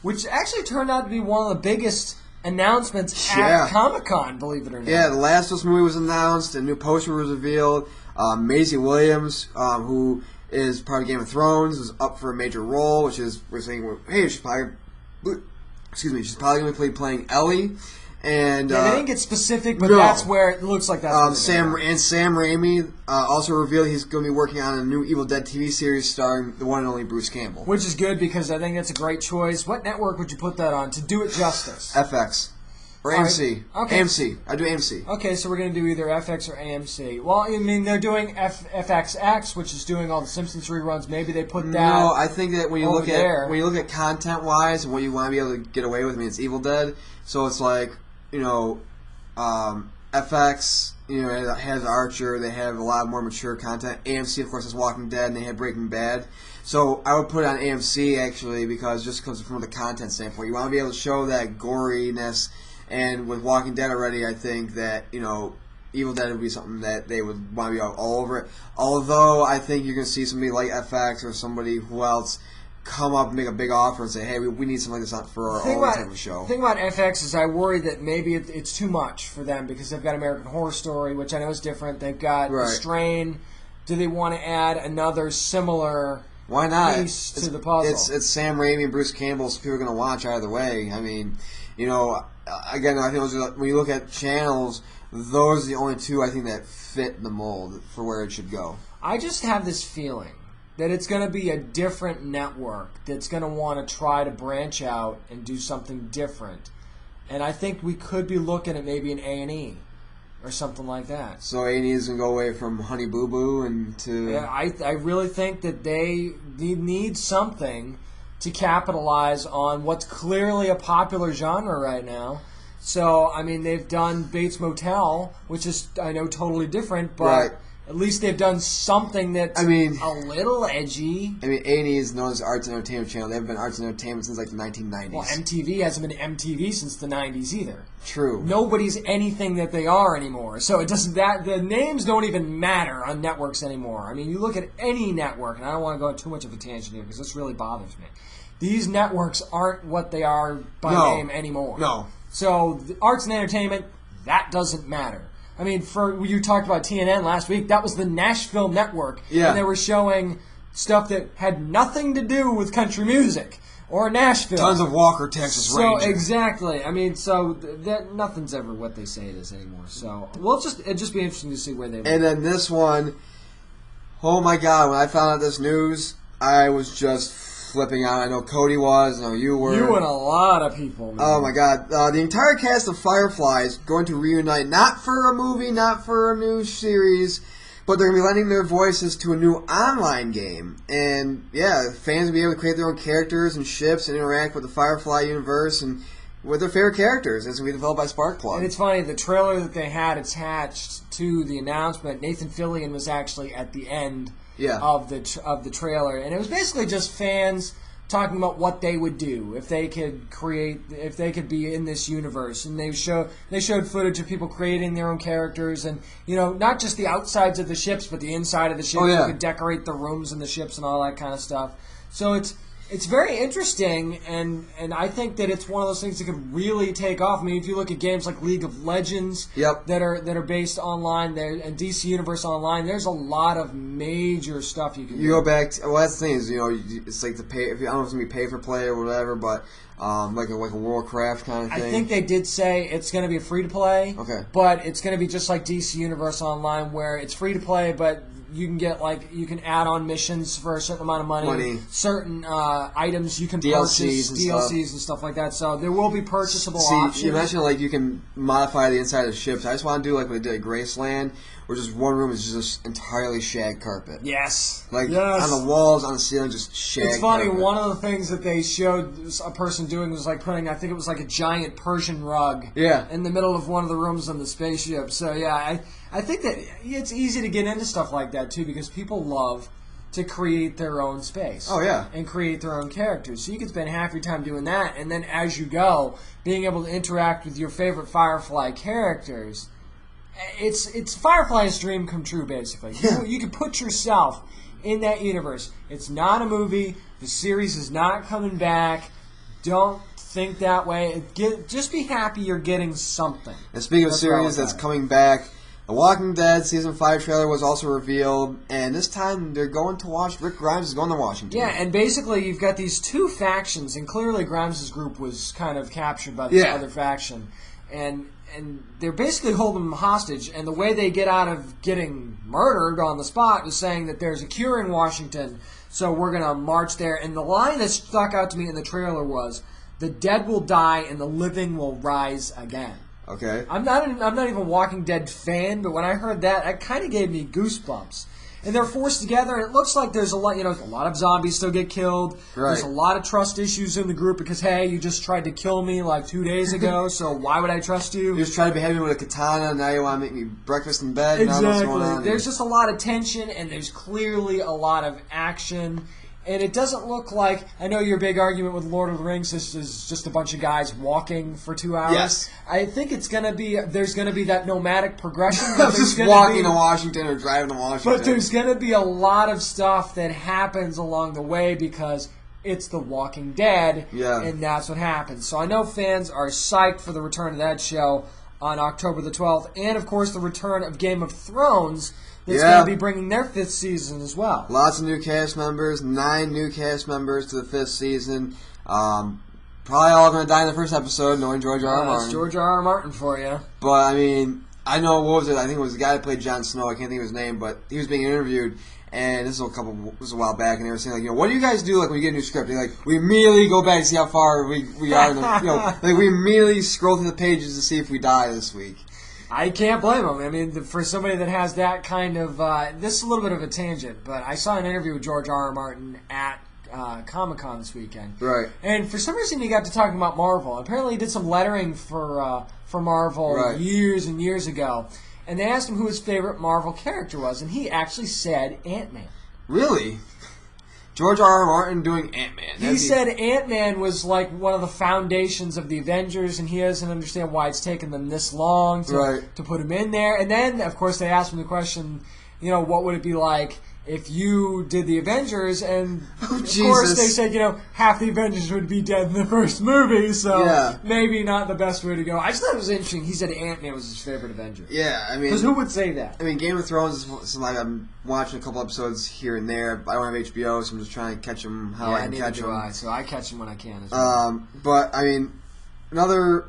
which actually turned out to be one of the biggest announcements at Comic-Con, believe it or not. Yeah, the Last of Us movie was announced, a new poster was revealed. Maisie Williams, who is part of Game of Thrones, is up for a major role, which is, we're saying, hey, she's probably going to be playing Ellie. And they didn't get specific, but that's where it looks like that's Sam Raimi also revealed he's going to be working on a new Evil Dead TV series starring the one and only Bruce Campbell. Which is good because I think that's a great choice. What network would you put that on to do it justice? FX. Or AMC. Right. Okay. AMC. I do AMC. Okay, so we're going to do either FX or AMC. Well, I mean, they're doing FXX, which is doing all the Simpsons reruns. Maybe they put that. No, I think that when you look at content wise and what you want to be able to get away with, I mean, it's Evil Dead, so it's like FX. It has Archer. They have a lot more mature content. AMC, of course, has Walking Dead, and they have Breaking Bad. So I would put it on AMC actually because from the content standpoint, you want to be able to show that goriness. And with Walking Dead already, I think that, Evil Dead would be something that they would want to be all over it. Although, I think you're going to see somebody like FX or somebody who else come up and make a big offer and say, hey, we need something like this for our own type of show. The thing about FX is I worry that maybe it's too much for them because they've got American Horror Story, which I know is different. They've got The Strain. Do they want to add another similar piece to the puzzle? It's Sam Raimi and Bruce Campbell, so people are going to watch either way. I mean, again, I think when you look at channels, those are the only two I think that fit the mold for where it should go. I just have this feeling that it's going to be a different network that's going to want to try to branch out and do something different. And I think we could be looking at maybe an A&E or something like that. So A&E is going to go away from Honey Boo Boo and to... Yeah, I really think that they need something to capitalize on what's clearly a popular genre right now. So, I mean, they've done Bates Motel, which is, I know, totally different, but at least they've done something that's a little edgy. I mean, A&E is known as Arts and Entertainment Channel. They haven't been Arts and Entertainment since, like, the 1990s. Well, MTV hasn't been MTV since the 90s either. True. Nobody's anything that they are anymore. So it doesn't the names don't even matter on networks anymore. I mean, you look at any network, and I don't want to go on too much of a tangent here because this really bothers me. These networks aren't what they are by name anymore. No. So, the arts and entertainment, that doesn't matter. I mean, you talked about TNN last week. That was the Nashville network. Yeah. And they were showing stuff that had nothing to do with country music or Nashville. Tons of Walker, Texas Ranger. So, exactly. I mean, nothing's ever what they say it is anymore. So, it'd just be interesting to see where they And then this one, oh my God, when I found out this news, I was just flipping out. I know Cody was. I know you were. You and a lot of people, man. Oh, my God. The entire cast of Firefly is going to reunite, not for a movie, not for a new series, but they're going to be lending their voices to a new online game. And, fans will be able to create their own characters and ships and interact with the Firefly universe and with their favorite characters. It's going to be developed by Sparkplug. And it's funny, the trailer that they had attached to the announcement, Nathan Fillion was actually at the end of the trailer, and it was basically just fans talking about what they would do if they could be in this universe. And they showed footage of people creating their own characters, and not just the outsides of the ships, but the inside of the ships. You could decorate the rooms in the ships and all that kind of stuff. So it's It's very interesting, and I think that it's one of those things that could really take off. I mean, if you look at games like League of Legends that are based online, there and DC Universe Online, there's a lot of major stuff you can do. You go back to, well, that's the thing is, it's like the pay. I don't know if it's gonna be pay for play or whatever, but like a Warcraft kind of thing. I think they did say it's going to be free to play. Okay. But it's going to be just like DC Universe Online, where it's free to play, but you can get you can add on missions for a certain amount of money. Certain items you can purchase, DLCs and stuff like that. So there will be purchasable options. You mentioned you can modify the inside of ships. I just want to do like what they did at Graceland, where just one room is just entirely shag carpet. Yes. On the walls, on the ceiling, just shag carpet. It's funny, one of the things that they showed a person doing was putting, I think it was a giant Persian rug in the middle of one of the rooms on the spaceship. So yeah, I think that it's easy to get into stuff like that too, because people love to create their own space. Oh, yeah. And create their own characters. So you can spend half your time doing that, and then as you go, being able to interact with your favorite Firefly characters. It's Firefly's dream come true, basically. Yeah. You can put yourself in that universe. It's not a movie. The series is not coming back. Don't think that way. Just be happy you're getting something. And speaking of series that's coming back, The Walking Dead Season 5 trailer was also revealed, and this time they're going to Rick Grimes is going to Washington. Yeah, and basically you've got these two factions, and clearly Grimes' group was kind of captured by this other faction. And they're basically holding him hostage, and the way they get out of getting murdered on the spot is saying that there's a cure in Washington, so we're going to march there. And the line that stuck out to me in the trailer was, "The dead will die and the living will rise again." Okay. I'm not even a Walking Dead fan, but when I heard that, that kind of gave me goosebumps. And they're forced together, and it looks like there's a lot of zombies still get killed. Right. There's a lot of trust issues in the group because, hey, you just tried to kill me 2 days ago, so why would I trust you? You just tried to behead me with a katana, now you want to make me breakfast in bed? Exactly. There's just a lot of tension, and there's clearly a lot of action. And it doesn't look like, I know your big argument with Lord of the Rings is just a bunch of guys walking for 2 hours. Yes. I think there's going to be that nomadic progression. Just walking to Washington or driving to Washington. But there's going to be a lot of stuff that happens along the way because it's The Walking Dead, and that's what happens. So I know fans are psyched for the return of that show on October the 12th, and of course the return of Game of Thrones. That's going to be bringing their 5th season as well. Lots of new cast members, 9 new cast members to the 5th season. Probably all going to die in the first episode, knowing George R. R. Martin. That's George R. R. Martin for you. But, I mean, I know, what was it? I think it was the guy that played Jon Snow. I can't think of his name, but he was being interviewed, and this was a while back, and they were saying, what do you guys do when you get a new script? And we immediately go back to see how far we are. We immediately scroll through the pages to see if we die this week. I can't blame him. I mean, for somebody that has that kind of... this is a little bit of a tangent, but I saw an interview with George R. R. Martin at Comic-Con this weekend. Right. And for some reason he got to talking about Marvel. Apparently he did some lettering for Marvel years and years ago. And they asked him who his favorite Marvel character was, and he actually said Ant-Man. Really? George R. R. Martin doing Ant-Man. He said Ant-Man was one of the foundations of the Avengers, and he doesn't understand why it's taken them this long to put him in there. And then, of course, they asked him the question, what would it be like if you did the Avengers? And, of course, they said, half the Avengers would be dead in the first movie, so maybe not the best way to go. I just thought it was interesting. He said Ant-Man was his favorite Avenger. Yeah, I mean... Because who would say that? I mean, Game of Thrones is I'm watching a couple episodes here and there. I don't have HBO, so I'm just trying to catch them how I can catch them. So I catch them when I can as well. But, I mean, another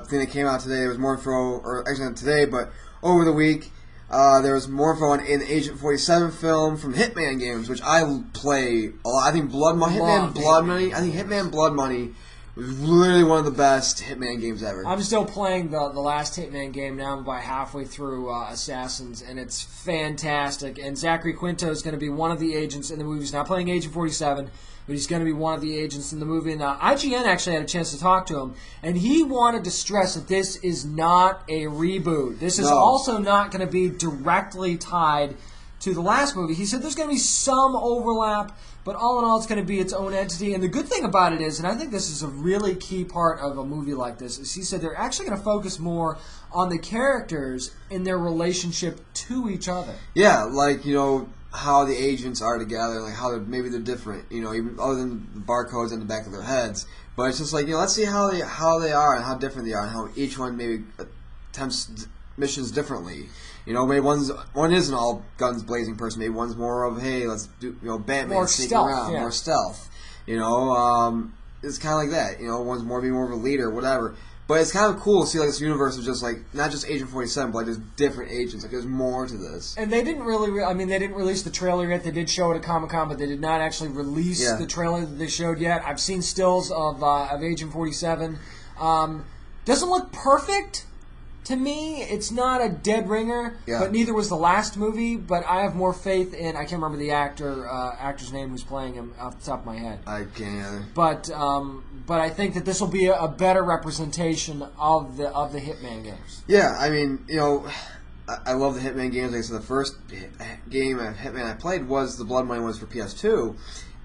thing that came out today was more info, or actually not today, but over the week, there was more info on an Agent 47 film from Hitman games, which I play a lot. I think Hitman Blood Money was literally one of the best Hitman games ever. I'm still playing the last Hitman game now. I'm about halfway through Assassins, and it's fantastic. And Zachary Quinto is going to be one of the agents in the movie. He's not playing Agent 47, but he's going to be one of the agents in the movie. And IGN actually had a chance to talk to him, and he wanted to stress that this is not a reboot. This is also not going to be directly tied to the last movie. He said there's going to be some overlap, but all in all, it's going to be its own entity. And the good thing about it is, and I think this is a really key part of a movie like this, is he said they're actually going to focus more on the characters in their relationship to each other. Yeah, how the agents are together, like how maybe they're different, even other than the barcodes on the back of their heads. But it's just like, let's see how they are and how different they are, and how each one maybe attempts missions differently. Maybe one is an all guns blazing person. Maybe one's more of, hey, let's do Batman more sneaking stealth, around, yeah. more stealth. It's kind of like that. One's more of a leader, whatever. But it's kind of cool to see like this universe of just like not just Agent 47, but like there's different agents. Like there's more to this. And they didn't really. They didn't release the trailer yet. They did show it at Comic-Con, but they did not actually release the trailer that they showed yet. I've seen stills of Agent 47. Doesn't look perfect to me. It's not a dead ringer, but neither was the last movie. But I have more faith in. I can't remember the actor's name who's playing him off the top of my head. I can't either. But I think that this will be a better representation of the Hitman games. Yeah, I love the Hitman games. Like, so the first game of Hitman I played was the Blood Money ones for PS2,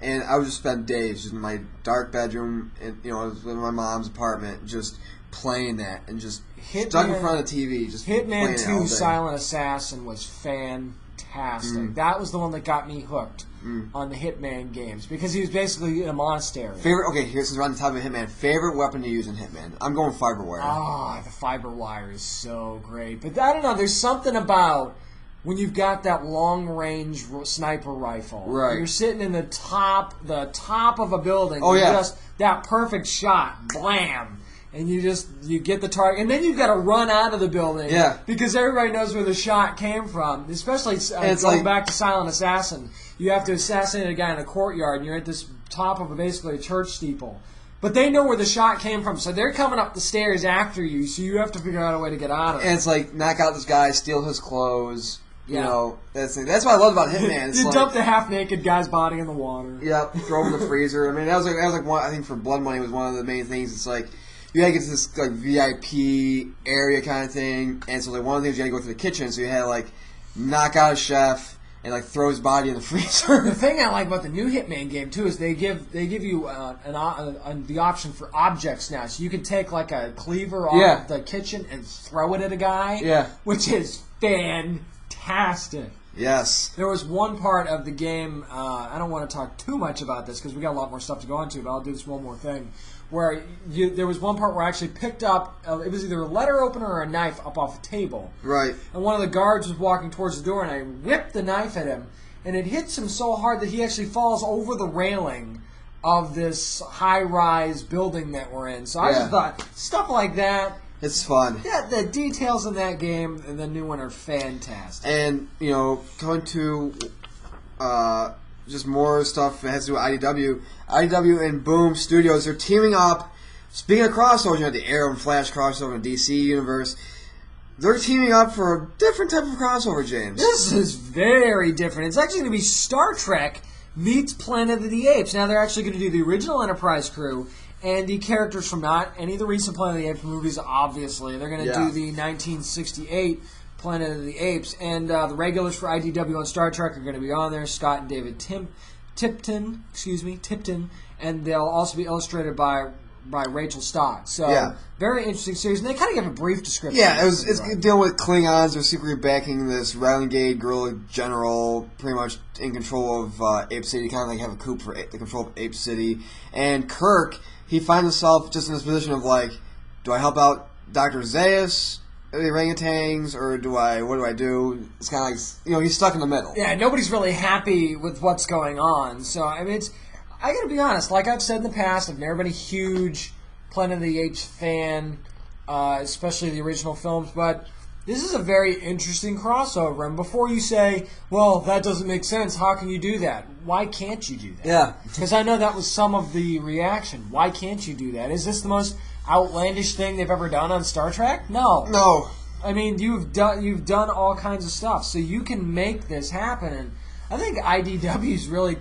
and I would just spend days just in my dark bedroom, and I was in my mom's apartment, just playing that and just stuck in front of the TV. Just Hitman 2: Silent Assassin was fantastic. That was the one that got me hooked on the Hitman games because he was basically in a monastery. Since we're on the topic of Hitman, favorite weapon to use in Hitman? I'm going fiber wire. The fiber wire is so great. But I don't know, there's something about when you've got that long-range sniper rifle. Right. You're sitting in the top of a building. Oh, yeah. Just that perfect shot. Blam. And you get the target, and then you've got to run out of the building, because everybody knows where the shot came from. Especially going back to Silent Assassin, you have to assassinate a guy in a courtyard, and you're at this top of basically a church steeple. But they know where the shot came from, so they're coming up the stairs after you. So you have to figure out a way to get out of it. And it's like knock out this guy, steal his clothes. That's what I love about Hitman. It's you dump the half-naked guy's body in the water. Yep, throw him in the freezer. That was like one. I think for Blood Money was one of the main things. It's like you gotta get to this like VIP area kind of thing, and so like one of the things you gotta go to the kitchen. So you had to like knock out a chef and like throw his body in the freezer. The thing I like about the new Hitman game too is they give you the option for objects now, so you can take like a cleaver off of the kitchen and throw it at a guy. Which is fantastic. Yes. There was one part of the game. I don't want to talk too much about this because we got a lot more stuff to go into, but I'll do this one more thing. Where there was one part where I actually picked up, it was either a letter opener or a knife up off a table. Right. And one of the guards was walking towards the door, and I whipped the knife at him, and it hits him so hard that he actually falls over the railing of this high-rise building that we're in. So I just thought, stuff like that. It's fun. Yeah, the details in that game and the new one are fantastic. And, going to just more stuff that has to do with IDW and Boom Studios, they're teaming up. Speaking of crossovers, the Arrow and Flash crossover in the DC universe, they're teaming up for a different type of crossover, James. This is very different. It's actually going to be Star Trek meets Planet of the Apes. Now they're actually going to do the original Enterprise crew and the characters from not any of the recent Planet of the Apes movies, obviously. They're going to do the 1968 Planet of the Apes, and the regulars for IDW and Star Trek are going to be on there. Scott and David Tipton, and they'll also be illustrated by Rachel Stott. So very interesting series, and they kind of give a brief description. Yeah, it's dealing with Klingons. They're secretly backing this renegade guerrilla general, pretty much in control of Ape City. Kind of like have a coup for the control of Ape City. And Kirk, he finds himself just in this position of like, do I help out Dr. Zaius, the orangutans, or what do I do? It's kind of like, he's stuck in the middle. Yeah, nobody's really happy with what's going on. So, I mean, I gotta be honest, like I've said in the past, I've never been a huge Planet of the Apes fan, especially the original films, but this is a very interesting crossover. And before you say, well, that doesn't make sense, how can you do that? Why can't you do that? Yeah. Because I know that was some of the reaction. Why can't you do that? Is this the most outlandish thing they've ever done on Star Trek? No. I mean, you've done all kinds of stuff, so you can make this happen. And I think IDW's really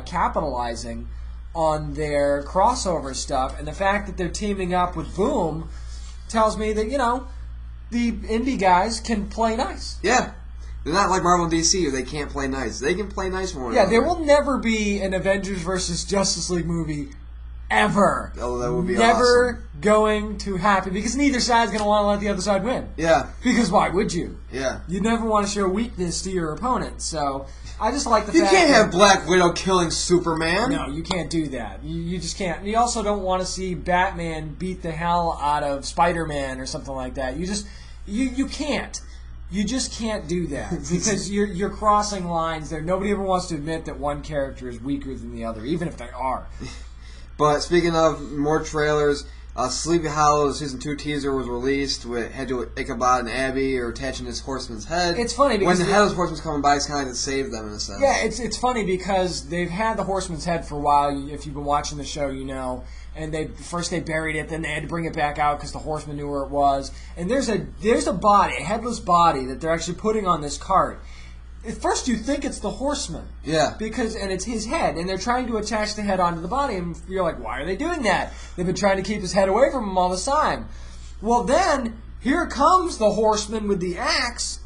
capitalizing on their crossover stuff, and the fact that they're teaming up with Boom tells me that the indie guys can play nice. Yeah. They're not like Marvel and DC, where they can't play nice. They can play nice for one another. There will never be an Avengers versus Justice League movie ever. Oh, that would be Never awesome. going to happen because neither side's going to want to let the other side win. Yeah. Because why would you? Yeah. You never want to show weakness to your opponent. So I just like the You fact can't that... have Black Widow killing Superman. No, you can't do that. You just can't. And you also don't want to see Batman beat the hell out of Spider-Man or something like that. You can't. You just can't do that because you're crossing lines there. Nobody ever wants to admit that one character is weaker than the other, even if they are. But speaking of more trailers, Sleepy Hollow, the Season 2 teaser was released. Had to Ichabod and Abby are attaching his horseman's head. It's funny because... when the headless horseman's coming by, it's kind of to save them in a sense. Yeah, it's funny because they've had the horseman's head for a while. If you've been watching the show, you know. And they buried it, then they had to bring it back out because the horseman knew where it was. And there's a body, a headless body that they're actually putting on this cart. At first, you think it's the horseman. Yeah. And it's his head, and they're trying to attach the head onto the body, and you're like, why are they doing that? They've been trying to keep his head away from him all this time. Well, then, here comes the horseman with the axe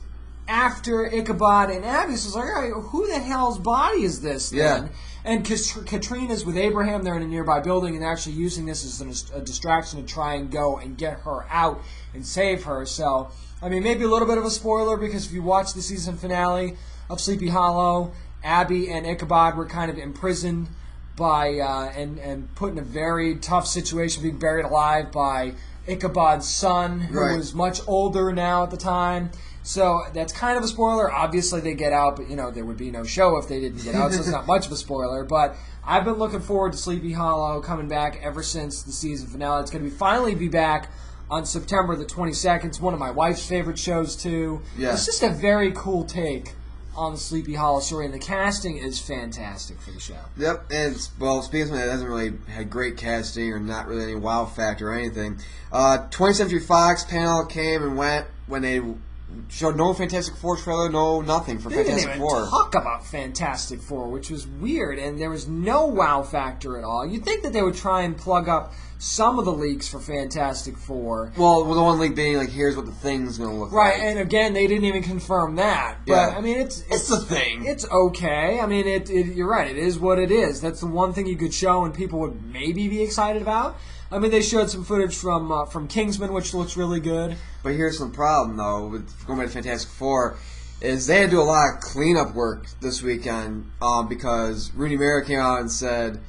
after Ichabod and Abby. So it's like, all right, who the hell's body is this then? Yeah. And Katrina's with Abraham. They're in a nearby building, and they're actually using this as a distraction to try and go and get her out and save her. So, I mean, maybe a little bit of a spoiler, because if you watch the season finale of Sleepy Hollow, Abby and Ichabod were kind of imprisoned by and put in a very tough situation, being buried alive by Ichabod's son, who was much older now at the time. So that's kind of a spoiler. Obviously they get out, but there would be no show if they didn't get out, so it's not much of a spoiler. But I've been looking forward to Sleepy Hollow coming back ever since the season finale. It's going to finally be back on September the 22nd. It's one of my wife's favorite shows, too. Yeah. It's just a very cool take on the Sleepy Hollow story, and the casting is fantastic for the show. Yep, and speaking of something that hasn't really had great casting or not really any wow factor or anything, 20th Century Fox panel came and went when they showed no Fantastic Four trailer, no nothing for Fantastic Four. They didn't even talk about Fantastic Four, which was weird, and there was no wow factor at all. You'd think that they would try and plug up some of the leaks for Fantastic Four. Well, the one leak being like, here's what the thing's going to look like. Right, and again, they didn't even confirm that. But, Yeah. I mean, it's the thing. It's okay. I mean, you're right. It is what it is. That's the one thing you could show and people would maybe be excited about. I mean, they showed some footage from Kingsman, which looks really good. But here's some problem, though, with going back to Fantastic Four, is they had to do a lot of cleanup work this weekend because Rooney Mara came out and said,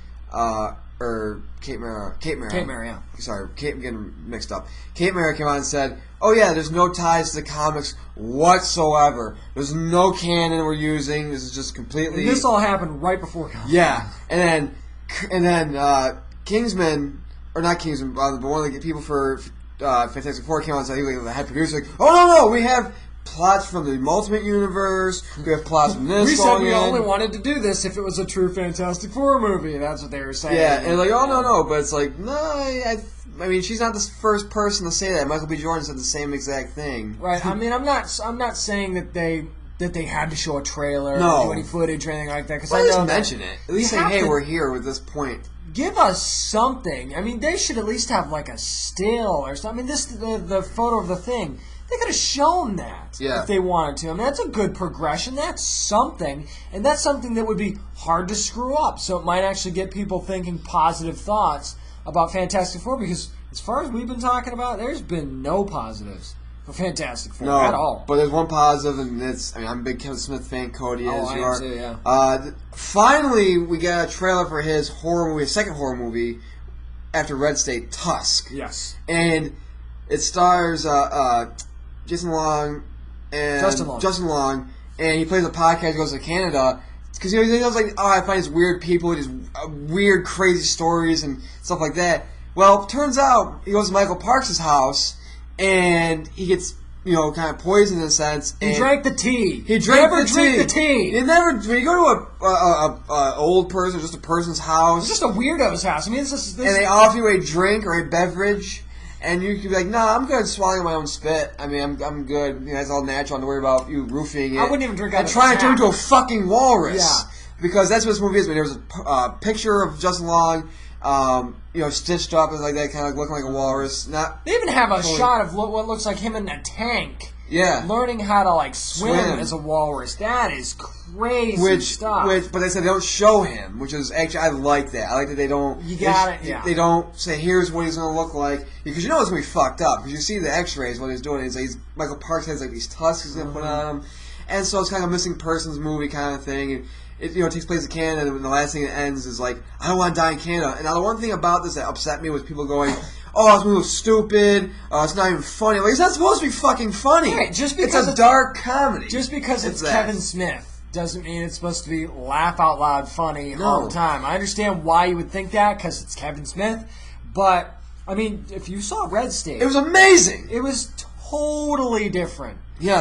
or Kate Mara, yeah. Sorry, I'm getting mixed up. Kate Mara came out and said, oh yeah, there's no ties to the comics whatsoever. There's no canon we're using. This is just completely... And this all happened right before Comic-Con. Yeah, and then Kingsman... Or not Kingsman, but one of the people for Fantastic Four came out and said he was like the head producer. Like, oh no, we have plots from the Ultimate Universe. We have plots from this. We said we only wanted to do this if it was a true Fantastic Four movie. That's what they were saying. Yeah, and like, oh no, but it's like, no, I mean, she's not the first person to say that. Michael B. Jordan said the same exact thing. Right. I mean, I'm not saying that they had to show a trailer or do any footage or anything like that. Because Well, I know at least mention it. At least say, hey, we're here with this point. Give us something. I mean, they should at least have like a still or something. I mean, the photo of the thing. They could have shown that if they wanted to. I mean, that's a good progression. That's something, and that's something that would be hard to screw up. So it might actually get people thinking positive thoughts about Fantastic Four. Because as far as we've been talking about, there's been no positives for Fantastic Four at all. But there's one positive, and I'm a big Kevin Smith fan. Cody is. I am too, yeah. Finally, we got a trailer for his horror movie, his second horror movie, after Red State, Tusk. Yes. And it stars Justin Long, and he plays a podcast. He goes to Canada because he knows like, I find these weird people with these weird, crazy stories and stuff like that. Well, it turns out he goes to Michael Parks' house. And he gets, kind of poisoned in a sense. He drank the tea. He drank never the drink tea. the tea. You never. When you go to a old person, just a person's house, it's just a weirdo's house. I mean, this and they offer you a drink or a beverage, and you can be like, "Nah, I'm good swallowing my own spit. I mean, I'm good. It's all natural. Don't worry about you roofing it." I wouldn't even drink out of and try and turn tap. into a fucking walrus. Yeah. Because that's what this movie is. I mean, there was a picture of Justin Long. Stitched up and like that, kind of looking like a walrus. They even have a shot of what looks like him in a tank Yeah. Learning how to, like, swim as a walrus. That is crazy stuff. But they said they don't show him, which is actually, I like that. I like that they don't... You got it, yeah. They don't say, here's what he's going to look like. Because you know it's going to be fucked up. Because you see the x-rays, what he's doing. It's like Michael Parks has, like, these tusks he's going to put on him. And so it's kind of a missing persons movie kind of thing. And it takes place in Canada, and the last thing that ends is like, I don't want to die in Canada. And now the one thing about this that upset me was people going, oh, this movie was stupid, it's not even funny. Like, it's not supposed to be fucking funny. Right, just because it's a dark comedy. Just because it's Kevin Smith doesn't mean it's supposed to be laugh out loud funny all the time. I understand why you would think that, because it's Kevin Smith, but, I mean, if you saw Red State... It was amazing! It was totally different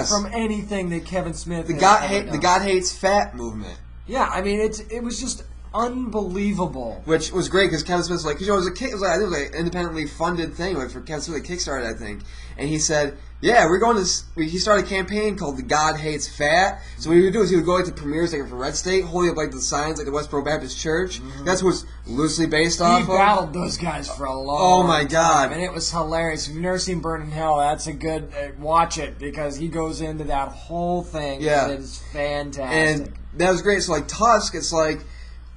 from anything that Kevin Smith The God Hates Fat movement. Yeah, I mean, it was just unbelievable. Which was great because Kevin Smith's like, it was like an independently funded thing, like for Kevin Smith, like Kickstarter, I think. And he said, yeah, we're going to. He started a campaign called the God Hates Fat. So what he would do is he would go like to premieres like for Red State, holding up like the signs like the Westboro Baptist Church. Mm-hmm. That's what's loosely based off of. He battled those guys for a long my God. time, and it was hilarious. If you've never seen Burning Hell, that's a good watch it because he goes into that whole thing. Yeah, it is fantastic. And that was great. So like Tusk, it's like,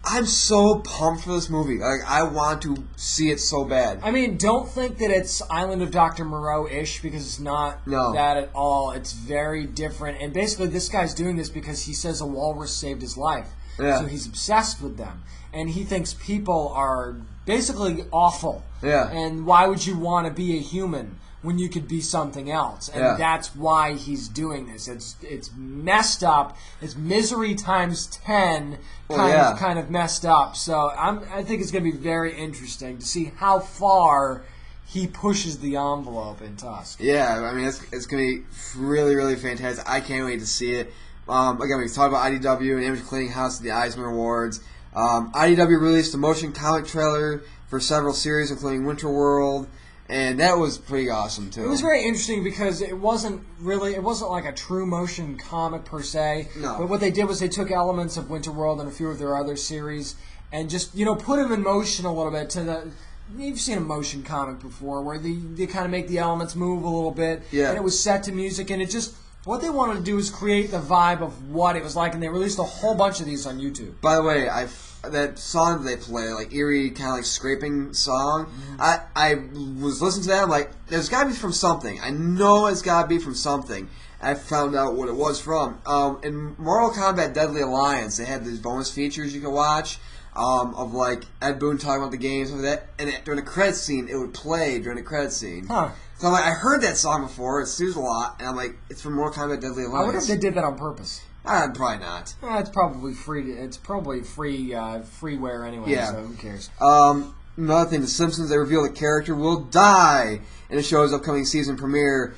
I'm so pumped for this movie. Like, I want to see it so bad. I mean, don't think that it's Island of Dr. Moreau-ish, because it's not that at all. It's very different. And basically, this guy's doing this because he says a walrus saved his life. Yeah. So he's obsessed with them. And he thinks people are basically awful. Yeah. And why would you want to be a human when you could be something else? And that's why he's doing this. It's messed up. It's misery times 10 kind of messed up. So I think it's going to be very interesting to see how far he pushes the envelope in Tusk. Yeah, I mean, it's going to be really, really fantastic. I can't wait to see it. Again, we've talked about IDW and Amateur Cleaning House at the Eisner Awards. IDW released a motion comic trailer for several series, including Winter World. And that was pretty awesome, too. It was very interesting because it wasn't like a true motion comic per se. No. But what they did was they took elements of Winterworld and a few of their other series and just, put them in motion a little bit you've seen a motion comic before where they kind of make the elements move a little bit. Yeah. And it was set to music, and it just, what they wanted to do is create the vibe of what it was like, and they released a whole bunch of these on YouTube. By the way, that song that they play, like eerie, kind of like scraping song, I was listening to that, I'm like, there's got to be from something. I know it's got to be from something. I found out what it was from. In Mortal Kombat Deadly Alliance, they had these bonus features you can watch of like Ed Boon talking about the games and that, and during the credits scene, it would play during the credits scene. Huh. So I'm like, I heard that song before, it's used a lot, and I'm like, it's from Mortal Kombat Deadly Alliance. I wonder if they did that on purpose. Probably not. It's probably free. It's probably freeware anyway. Yeah. So who cares? Another thing, The Simpsons, they reveal the character will die in the show's upcoming season premiere.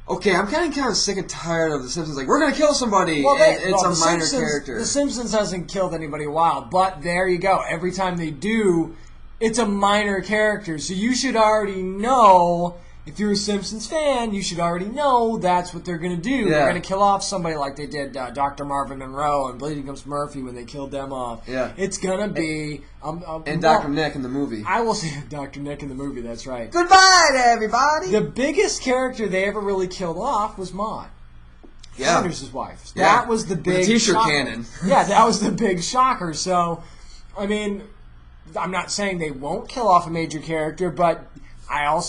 Okay, I'm kind of sick and tired of The Simpsons. Like, we're gonna kill somebody, and it's a minor character. The Simpsons hasn't killed anybody in a while, but there you go. Every time they do, it's a minor character. So you should already know. If you're a Simpsons fan, you should already know that's what they're going to do. Yeah. They're going to kill off somebody like they did Dr. Marvin Monroe and Bleeding Gums Murphy when they killed them off. Yeah. It's going to be... and Dr. Nick in the movie. I will say Dr. Nick in the movie, that's right. Goodbye to everybody! The biggest character they ever really killed off was Maude. Yeah. Sanders' wife. Yeah. That was the big the t-shirt shocker. cannon. Yeah, that was the big shocker. So, I mean, I'm not saying they won't kill off a major character, but...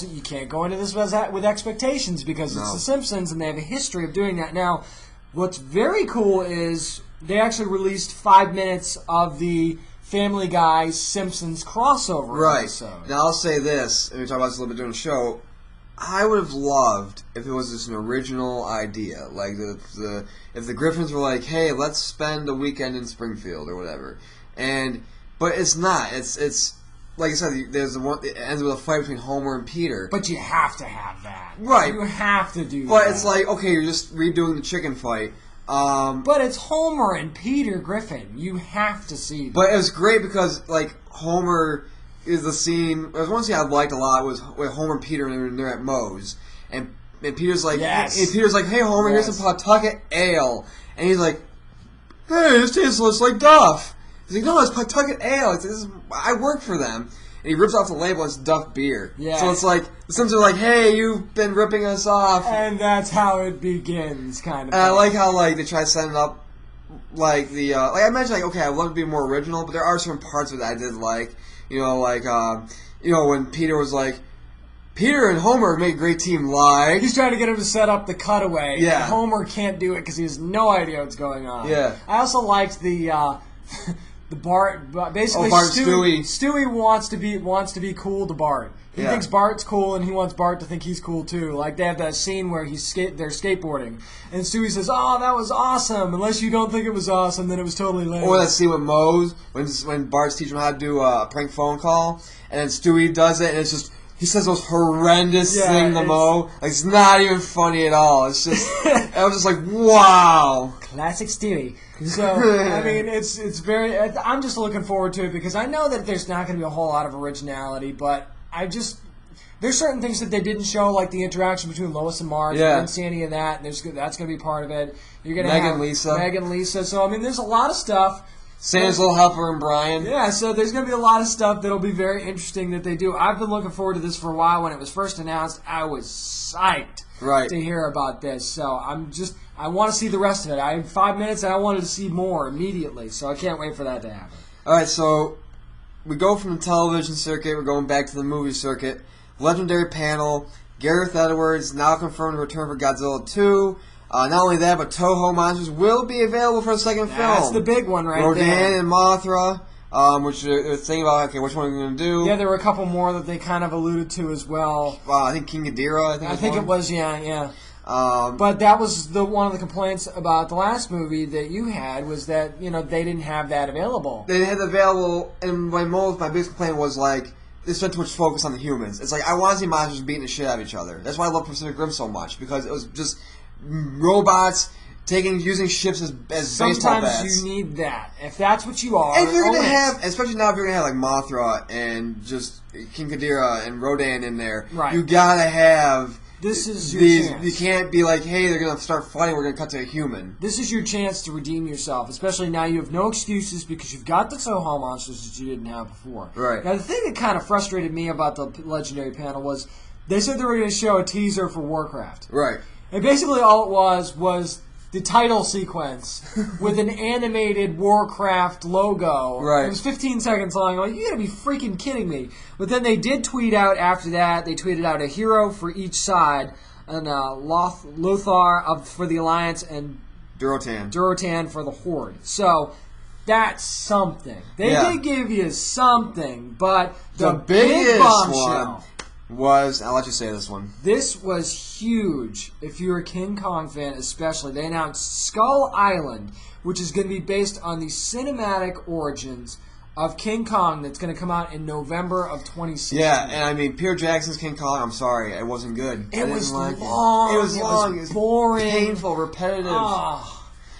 you can't go into this with expectations because it's The Simpsons and they have a history of doing that. Now, what's very cool is they actually released 5 minutes of the Family Guy Simpsons crossover episode. Now, I'll say this, and we talked about this a little bit during the show. I would have loved if it was just an original idea. Like, if the Griffins were like, hey, let's spend a weekend in Springfield or whatever. But it's not. It's like I said, there's the one. It ends with a fight between Homer and Peter. But you have to have that, right? You have to do. But that. It's like, okay, you're just redoing the chicken fight. But it's Homer and Peter Griffin. You have to see that. But it was great because like Homer is the scene. There's one scene I liked a lot was with Homer and Peter and they're at Moe's and Peter's like, hey Homer, here's some Pawtucket ale, and he's like, hey, this tastes less like Duff. He's like, no, it's Pawtucket Ale. I work for them. and he rips off the label, and it's Duff Beer. Yeah. So it's like, the Simpsons are like, hey, you've been ripping us off. And that's how it begins, kind of. And I like how, like, they try setting up, like, the, like, I mentioned, like, okay, I'd love to be more original, but there are certain parts of it that I did like. You know, like, when Peter was like, Peter and Homer make a great team, like... He's trying to get him to set up the cutaway. Yeah. And Homer can't do it because he has no idea what's going on. Yeah. I also liked the Bart... Basically, Bart and Stewie. Stewie wants to be cool to Bart. He thinks Bart's cool, and he wants Bart to think he's cool, too. Like, they have that scene where they're skateboarding. And Stewie says, oh, that was awesome. Unless you don't think it was awesome, then it was totally lame. Or that scene with Mose, when Bart's teaching him how to do a prank phone call, and then Stewie does it, and it's just... He says the most horrendous thing to Mo. Like, it's not even funny at all. It's just... I was just like, wow. Classic Stewie. So, I mean, it's very... I'm just looking forward to it because I know that there's not going to be a whole lot of originality, but I just... There's certain things that they didn't show, like the interaction between Lois and Marge. Yeah. I didn't see any of that. That's going to be part of it. You're going to have Meg and Lisa. So, I mean, there's a lot of stuff... Santa's little helper and Brian. Yeah, so there's going to be a lot of stuff that'll be very interesting that they do. I've been looking forward to this for a while. When it was first announced, I was psyched to hear about this. So I want to see the rest of it. I had 5 minutes and I wanted to see more immediately. So I can't wait for that to happen. All right, so we go from the television circuit. We're going back to the movie circuit. Legendary panel. Gareth Edwards now confirmed to return for Godzilla 2. Not only that, but Toho Monsters will be available for a second film. That's the big one right there. Rodan and Mothra, which they're thinking about, okay, which one are we going to do? Yeah, there were a couple more that they kind of alluded to as well. I think King Ghidorah, I think it was, yeah. But that was one of the complaints about the last movie that you had was that, they didn't have that available. They had it available, and my biggest complaint was, like, they spent too much focus on the humans. It's like, I want to see monsters beating the shit out of each other. That's why I love Pacific Rim so much, because it was just... robots using ships as baseball bats. Sometimes you need that. If that's what you are. And if you're gonna have, especially now, if you're gonna have like Mothra and just King Ghidorah and Rodan in there, you gotta have. This is your chance. You can't be like, hey, they're gonna start fighting. We're gonna cut to a human. This is your chance to redeem yourself, especially now. You have no excuses because you've got the Toho monsters that you didn't have before. Right. Now the thing that kind of frustrated me about the Legendary panel was they said they were going to show a teaser for Warcraft. Right. And basically all it was the title sequence with an animated Warcraft logo. Right. It was 15 seconds long. I'm like, you gotta be freaking kidding me. But then they did tweet out after that, they tweeted out a hero for each side, and Lothar for the Alliance, and Durotan for the Horde. So, that's something. They did give you something, but the big bombshell was, I'll let you say this one. This was huge. If you're a King Kong fan, especially, they announced Skull Island, which is going to be based on the cinematic origins of King Kong that's going to come out in November of 2016. Yeah, and I mean, Peter Jackson's King Kong, I'm sorry, it wasn't good. It was long. It was long. It was boring. Painful, repetitive.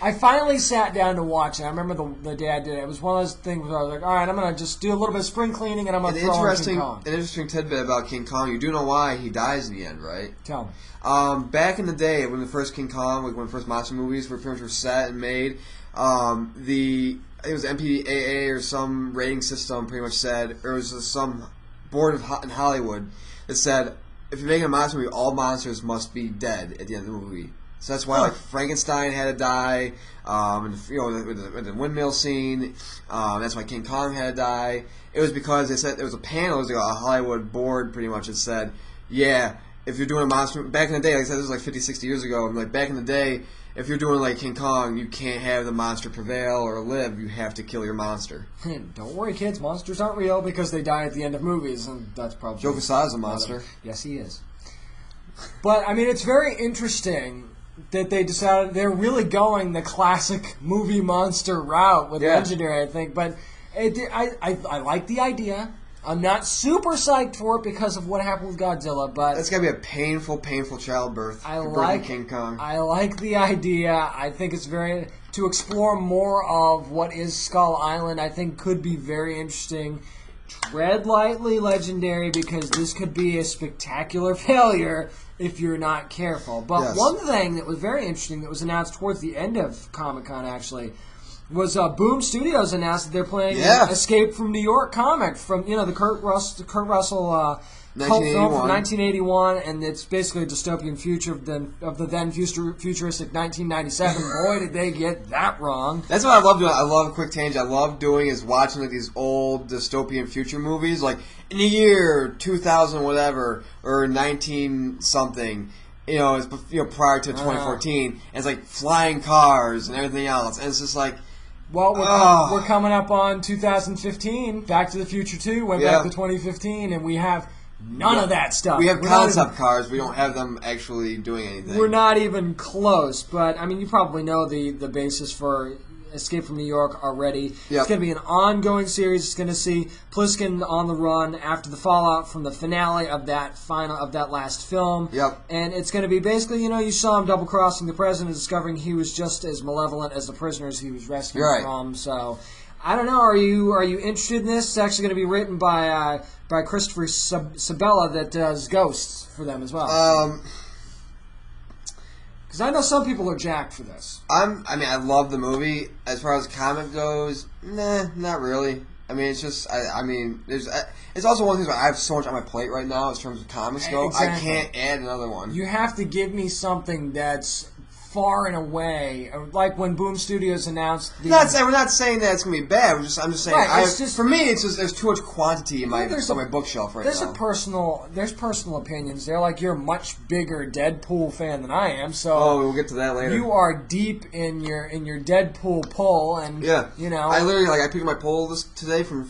I finally sat down to watch it. I remember the dad did it. It was one of those things where I was like, all right, I'm going to just do a little bit of spring cleaning and I'm going to throw on King Kong. An interesting tidbit about King Kong. You do know why he dies in the end, right? Tell me. Back in the day, when the first King Kong, like when the first monster movies were set and made, I think it was MPAA or some rating system pretty much said, or it was some board in Hollywood that said, if you're making a monster movie, all monsters must be dead at the end of the movie. So that's why, like, Frankenstein had to die, and, with the windmill scene. That's why King Kong had to die. It was because they said there was a panel, it was like a Hollywood board, pretty much, that said, yeah, if you're doing a monster, back in the day, like I said, this was like 50, 60 years ago, and like back in the day, if you're doing like King Kong, you can't have the monster prevail or live. You have to kill your monster. Don't worry, kids. Monsters aren't real because they die at the end of movies, and that's probably Joe Quesada's a monster. Yes, he is. But I mean, it's very interesting that they decided they're really going the classic movie monster route with Legendary, I think. But I like the idea. I'm not super psyched for it because of what happened with Godzilla, but that's gotta be a painful childbirth. King Kong. I like the idea. I think it's to explore more of what is Skull Island. I think could be very interesting. Tread lightly, Legendary, because this could be a spectacular failure if you're not careful. But one thing that was very interesting that was announced towards the end of Comic-Con, actually, was Boom Studios announced that they're playing Escape from New York comic from the Kurt Russell cult film from 1981, and it's basically a dystopian future of the then futuristic 1997. Boy, did they get that wrong. That's what I love doing. I love a quick tangent. I love doing is watching like these old dystopian future movies, like in the year 2000 whatever or 19 something. It's prior to 2014. And it's like flying cars and everything else, and it's just like. Well, we're coming up on 2015. Back to the Future 2 went back to 2015, and we have none of that stuff. We have concept cars. We don't have them actually doing anything. We're not even close. But, I mean, you probably know the basis for Escape from New York already. Yep. It's going to be an ongoing series. It's going to see Pliskin on the run after the fallout from the finale of that last film. Yep. And it's going to be basically, you saw him double-crossing the president, discovering he was just as malevolent as the prisoners he was rescuing from. So, I don't know. Are you interested in this? It's actually going to be written by Christopher Sabella that does Ghosts for them as well. Because I know some people are jacked for this. I love the movie. As far as comic goes, nah, not really. I mean, it's just, it's also one of the things where I have so much on my plate right now in terms of comics go. Exactly. I can't add another one. You have to give me something that's far and away, like when Boom Studios announced the... We're not saying that it's going to be bad. I'm just saying, for me, it's just there's too much quantity in my bookshelf right now. There's personal opinions. They're like, you're a much bigger Deadpool fan than I am, so... Oh, we'll get to that later. You are deep in your Deadpool pull, and, I literally, I picked my poll today from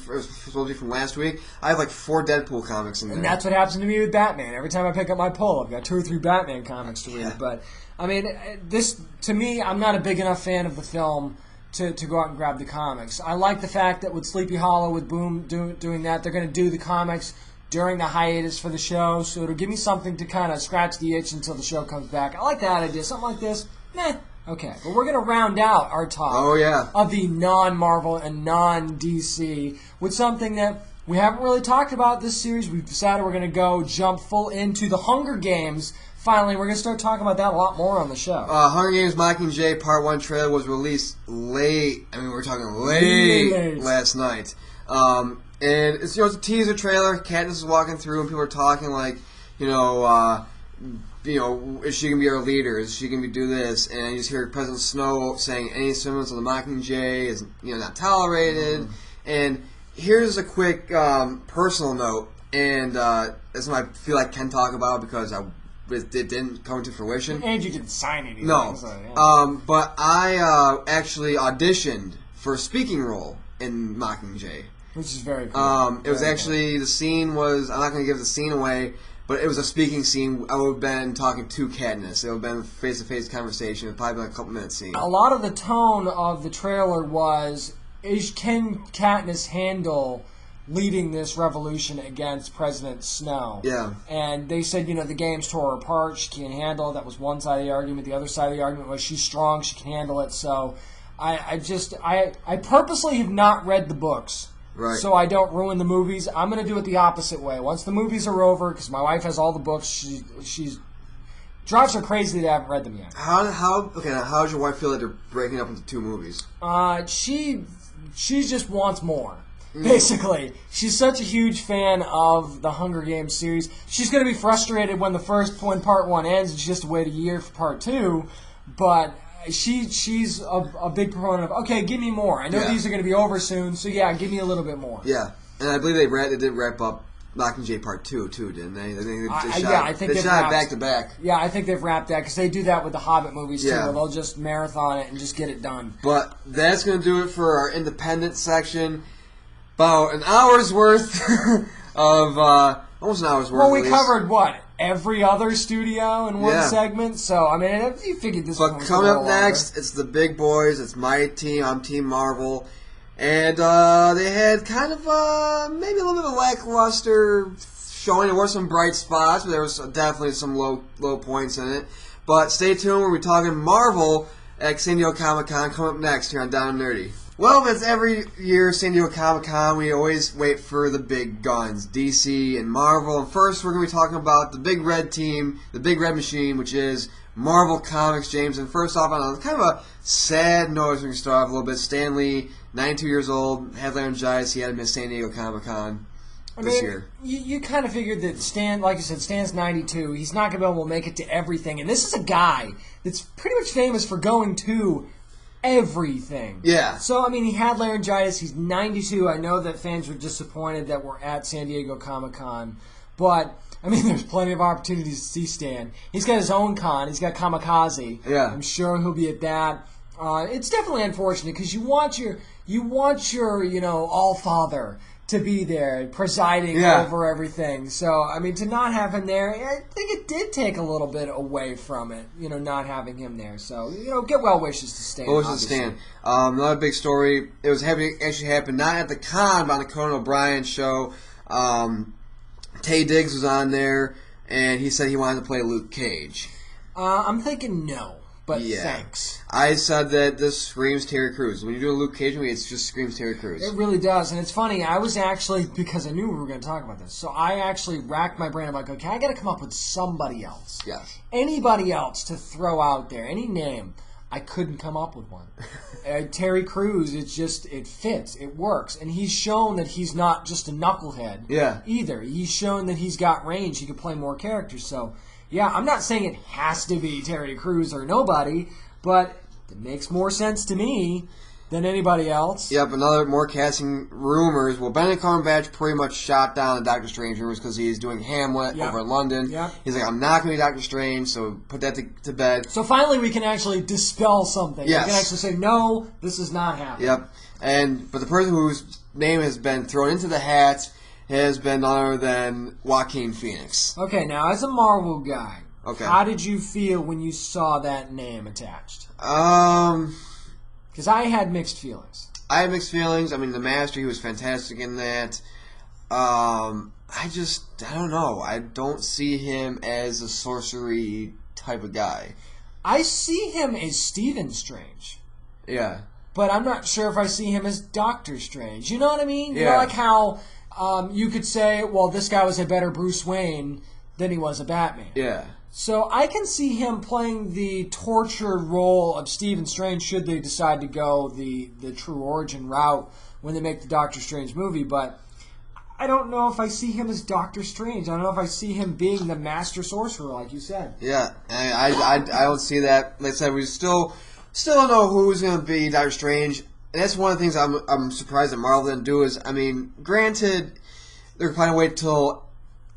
last week. I have, 4 Deadpool comics in there. And that's what happens to me with Batman. Every time I pick up my poll, I've got 2 or 3 Batman comics to read, but... I mean, to me, I'm not a big enough fan of the film to go out and grab the comics. I like the fact that with Sleepy Hollow, with Boom doing that, they're going to do the comics during the hiatus for the show, so it'll give me something to kind of scratch the itch until the show comes back. I like that idea. Something like this, okay. But we're going to round out our talk of the non-Marvel and non-DC with something that we haven't really talked about this series. We've decided we're going to jump full into the Hunger Games. Finally, we're going to start talking about that a lot more on the show. Hunger Games Mockingjay Part 1 trailer was released late. I mean, we're talking late last night. And it's a teaser trailer. Katniss is walking through, and people are talking is she going to be our leader? Is she going to do this? And you just hear President Snow saying any semblance of the Mockingjay is not tolerated. Mm-hmm. And here's a quick personal note, and this one I feel like I can talk about because it didn't come to fruition. And you didn't sign anything. No. So, but I actually auditioned for a speaking role in Mockingjay. Which is very cool. It was actually, the scene was, I'm not going to give the scene away, but it was a speaking scene. I would have been talking to Katniss. It would have been a face-to-face conversation. It would probably been a couple-minute scene. A lot of the tone of the trailer was, can Katniss handle leading this revolution against President Snow? Yeah. And they said, the games tore her apart. She can't handle it. That was one side of the argument. The other side of the argument was she's strong. She can handle it. So I purposely have not read the books. Right. So I don't ruin the movies. I'm going to do it the opposite way. Once the movies are over, because my wife has all the books, she's drives her crazy that I haven't read them yet. How does your wife feel that they're breaking up into 2 movies? She just wants more. Basically, she's such a huge fan of the Hunger Games series. She's going to be frustrated when Part 1 ends and she has to wait a year for Part 2. But she's a big proponent of, okay, give me more. I know these are going to be over soon, so give me a little bit more. Yeah, and I believe they did wrap up Mockingjay Part 2 too, didn't they? I think they shot it back to back. Yeah, I think they've wrapped that because they do that with the Hobbit movies too. Where they'll just marathon it and just get it done. But that's going to do it for our independent section. About an hour's worth of almost an hour's worth. Well, we covered every other studio in one segment. So I mean, you figured this. But coming up next, it's the big boys. It's my team. I'm Team Marvel, and they had kind of maybe a little bit of a lackluster showing. There were some bright spots, but there was definitely some low points in it. But stay tuned. We'll be talking Marvel at San Diego Comic-Con coming up next here on Down and Nerdy. Well, that's every year San Diego Comic-Con. We always wait for the big guns, DC and Marvel. And first, we're going to be talking about the big red team, the big red machine, which is Marvel Comics, James. And first off, on a kind of a sad note, we can start off a little bit. Stan Lee, 92 years old, had laryngitis. He had to miss San Diego Comic-Con this year. You kind of figured that Stan, like you said, Stan's 92. He's not going to be able to make it to everything. And this is a guy that's pretty much famous for going to everything. Yeah. So, I mean, he had laryngitis. He's 92. I know that fans were disappointed that we're at San Diego Comic-Con. But, I mean, there's plenty of opportunities to see Stan. He's got his own con. He's got Kamikaze. Yeah. I'm sure he'll be at that. It's definitely unfortunate because you want your all-father to be there, presiding over everything. So, I mean, to not have him there, I think it did take a little bit away from it, not having him there. So, get well wishes to Stan. Well wishes to Stan. Another big story, it was actually happened not at the con, but on the Conan O'Brien show. Taye Diggs was on there, and he said he wanted to play Luke Cage. I'm thinking no. But thanks. I said that this screams Terry Crews. When you do a Luke Cage movie, it just screams Terry Crews. It really does. And it's funny, I was actually, because I knew we were going to talk about this, so I actually racked my brain. I'm like, okay, I got to come up with somebody else. Yes. Anybody else to throw out there, any name. I couldn't come up with one. Terry Crews, it fits, it works. And he's shown that he's not just a knucklehead either. He's shown that he's got range. He can play more characters. So, yeah, I'm not saying it has to be Terry Crews or nobody, but it makes more sense to me than anybody else. Yep, more casting rumors. Well, Benedict Cumberbatch pretty much shot down the Doctor Strange rumors because he's doing Hamlet over in London. Yep. He's like, I'm not going to be Doctor Strange, so put that to bed. So finally we can actually dispel something. Yes. We can actually say, no, this is not happening. Yep. But the person whose name has been thrown into the hat has been none other than Joaquin Phoenix. Okay, now as a Marvel guy, okay, how did you feel when you saw that name attached? Because I had mixed feelings. I had mixed feelings. I mean, the Master, he was fantastic in that. I don't know. I don't see him as a sorcery type of guy. I see him as Stephen Strange. Yeah. But I'm not sure if I see him as Doctor Strange. You know what I mean? Yeah. You know, like how you could say, well, this guy was a better Bruce Wayne than he was a Batman. Yeah. So I can see him playing the tortured role of Stephen Strange should they decide to go the true origin route when they make the Doctor Strange movie, but I don't know if I see him as Doctor Strange. I don't know if I see him being the master sorcerer, like you said. Yeah, I don't see that. Like I said, we still don't know who's going to be Doctor Strange. And that's one of the things I'm surprised that Marvel didn't do is, I mean, granted, they're planning to wait till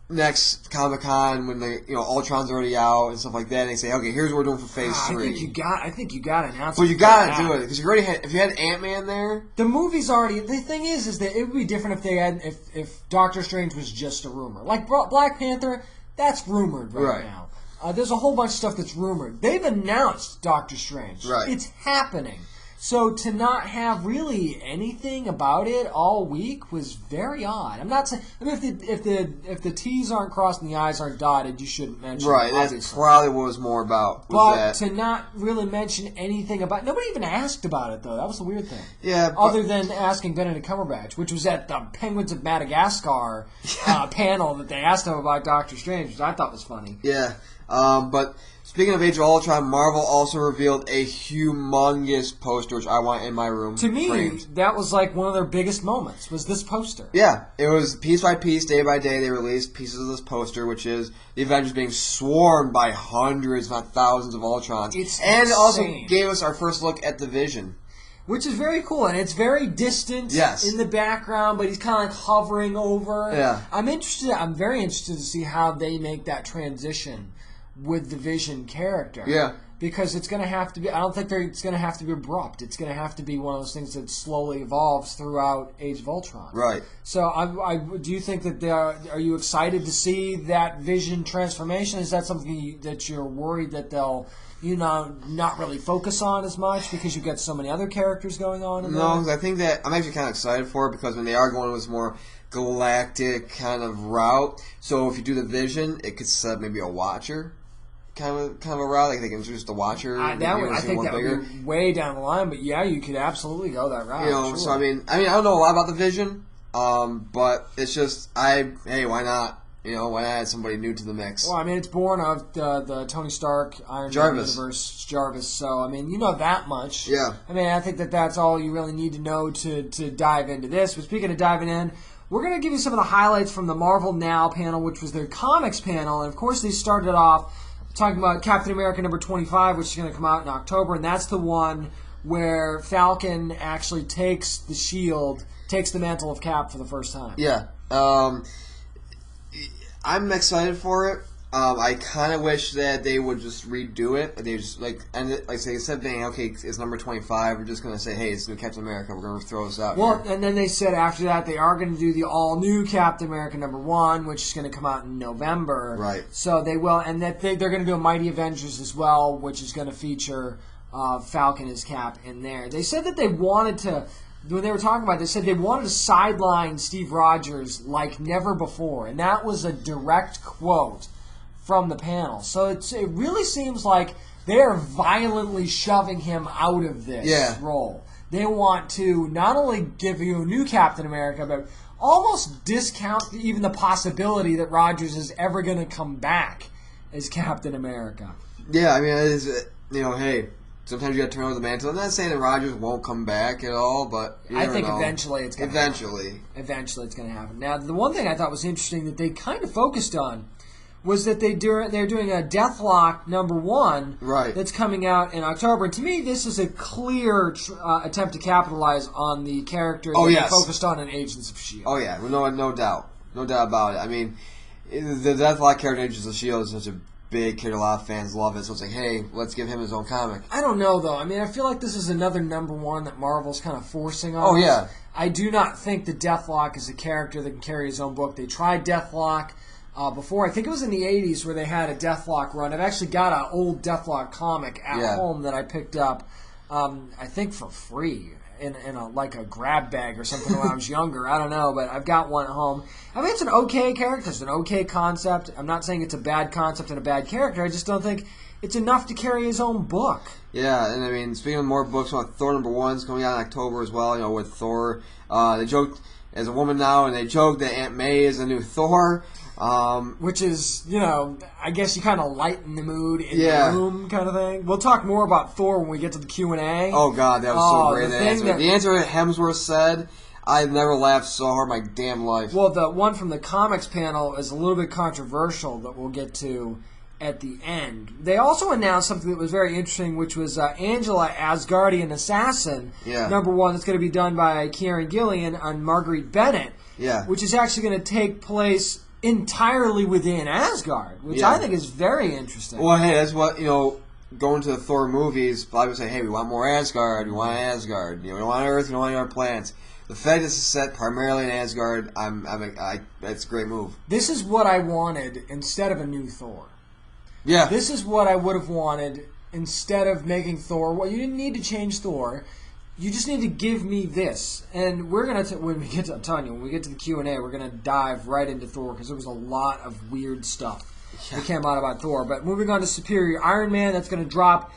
next Comic-Con when Ultron's already out and stuff like that, and they say, okay, here's what we're doing for Phase 3. I think you got to announce. Well, you got to do it because you already had. If you had Ant-Man there, the movie's already. The thing is that it would be different if they had if Doctor Strange was just a rumor. Like Black Panther, that's rumored right now. There's a whole bunch of stuff that's rumored. They've announced Doctor Strange. Right. It's happening. So to not have really anything about it all week was very odd. I'm not saying. I mean, if the T's aren't crossed and the I's aren't dotted, you shouldn't mention. Right. It, That's probably what it was more about. But to not really mention anything about, nobody even asked about it though. That was the weird thing. Yeah. Other than asking Benedict Cumberbatch, which was at the Penguins of Madagascar panel that they asked him about Doctor Strange, which I thought was funny. Yeah. But speaking of Age of Ultron, Marvel also revealed a humongous poster, which I want in my room. To me, framed. that was like one of their biggest moments, was this poster. Yeah, it was piece by piece, day by day, they released pieces of this poster, which is the Avengers being swarmed by hundreds, if not thousands of Ultrons. And it also gave us our first look at the Vision. Which is very cool, and it's very distant in the background, but he's kind of like hovering over. Yeah. I'm very interested to see how they make that transition with the Vision character. Yeah. Because it's going to have to be, I don't think it's going to have to be abrupt. It's going to have to be one of those things that slowly evolves throughout Age of Ultron. Right. So do you think that are you excited to see that Vision transformation? Is that something that you're worried that they'll, not really focus on as much because you've got so many other characters going on in there? No, I think that I'm actually kind of excited for it because when they are going with this more galactic kind of route, so if you do the Vision, it could set maybe a Watcher kind of a route. Like they can introduce the Watcher. I think that would be way down the line, but yeah, you could absolutely go that route. Sure. So I mean, I don't know a lot about the Vision, but it's just why not? why not add somebody new to the mix? Well, I mean, it's born of the Tony Stark Iron Man universe, Jarvis. So, I mean, you know that much. Yeah. I mean, I think that's all you really need to know to dive into this. But speaking of diving in, we're going to give you some of the highlights from the Marvel Now panel, which was their comics panel. And, of course, they started off talking about Captain America number 25, which is going to come out in October. And that's the one where Falcon actually takes the shield, takes the mantle of Cap for the first time. Yeah. I'm excited for it. I kind of wish that they would just redo it. They just instead of saying, okay, it's number 25, we're just going to say, hey, it's new Captain America. We're going to throw this out. Well, and then they said after that they are going to do the all new Captain America number 1, which is going to come out in November. Right. So they will, and that they're going to do a Mighty Avengers as well, which is going to feature Falcon as Cap in there. They said that they wanted to. When they were talking about it, they said they wanted to sideline Steve Rogers like never before. And that was a direct quote from the panel. So it really seems like they are violently shoving him out of this role. They want to not only give you a new Captain America, but almost discount even the possibility that Rogers is ever going to come back as Captain America. Yeah, I mean, hey... Sometimes you got to turn over the mantle. I'm not saying that Rogers won't come back at all, but I think eventually it's going to happen. Eventually it's going to happen. Now, the one thing I thought was interesting that they kind of focused on was that they're doing a Deathlock number 1 that's coming out in October. And to me, this is a clear attempt to capitalize on the character that they focused on in Agents of S.H.I.E.L.D. Oh, yeah. No doubt. No doubt about it. I mean, the Deathlock character in Agents of S.H.I.E.L.D. is such a big character. A lot of fans love it. So it's like, hey, let's give him his own comic. I don't know, though. I mean, I feel like this is another number 1 that Marvel's kind of forcing on. Oh, yeah. I do not think that Deathlock is a character that can carry his own book. They tried Deathlock before. I think it was in the 80s where they had a Deathlock run. I've actually got an old Deathlock comic at home that I picked up, I think for free. In a grab bag or something when I was younger. I don't know, but I've got one at home. I mean, it's an okay character. It's an okay concept. I'm not saying it's a bad concept and a bad character. I just don't think it's enough to carry his own book. Yeah, and I mean, speaking of more books, Thor number 1's coming out in October as well, with Thor. They joked as a woman now, and they joked that Aunt May is the new Thor. Which is, I guess you kind of lighten the mood in the room kind of thing. We'll talk more about Thor when we get to the Q&A. Oh, God, that was so great. The answer that Hemsworth said, I've never laughed so hard in my damn life. Well, the one from the comics panel is a little bit controversial that we'll get to at the end. They also announced something that was very interesting, which was Angela, Asgardian Assassin, number 1, that's going to be done by Kieran Gillian on Marguerite Bennett, which is actually going to take place entirely within Asgard, which I think is very interesting. Well, hey, that's what, going to the Thor movies, I would say, hey, we want more Asgard, we want Asgard. We don't want Earth, we don't want any other planets. The fact that this is set primarily in Asgard, that's a great move. This is what I wanted instead of a new Thor. Yeah. This is what I would have wanted instead of making Thor. Well, you didn't need to change Thor. You just need to give me this. And we're going to, when we get to the Q&A, we're going to dive right into Thor because there was a lot of weird stuff that came out about Thor. But moving on to Superior Iron Man, that's going to drop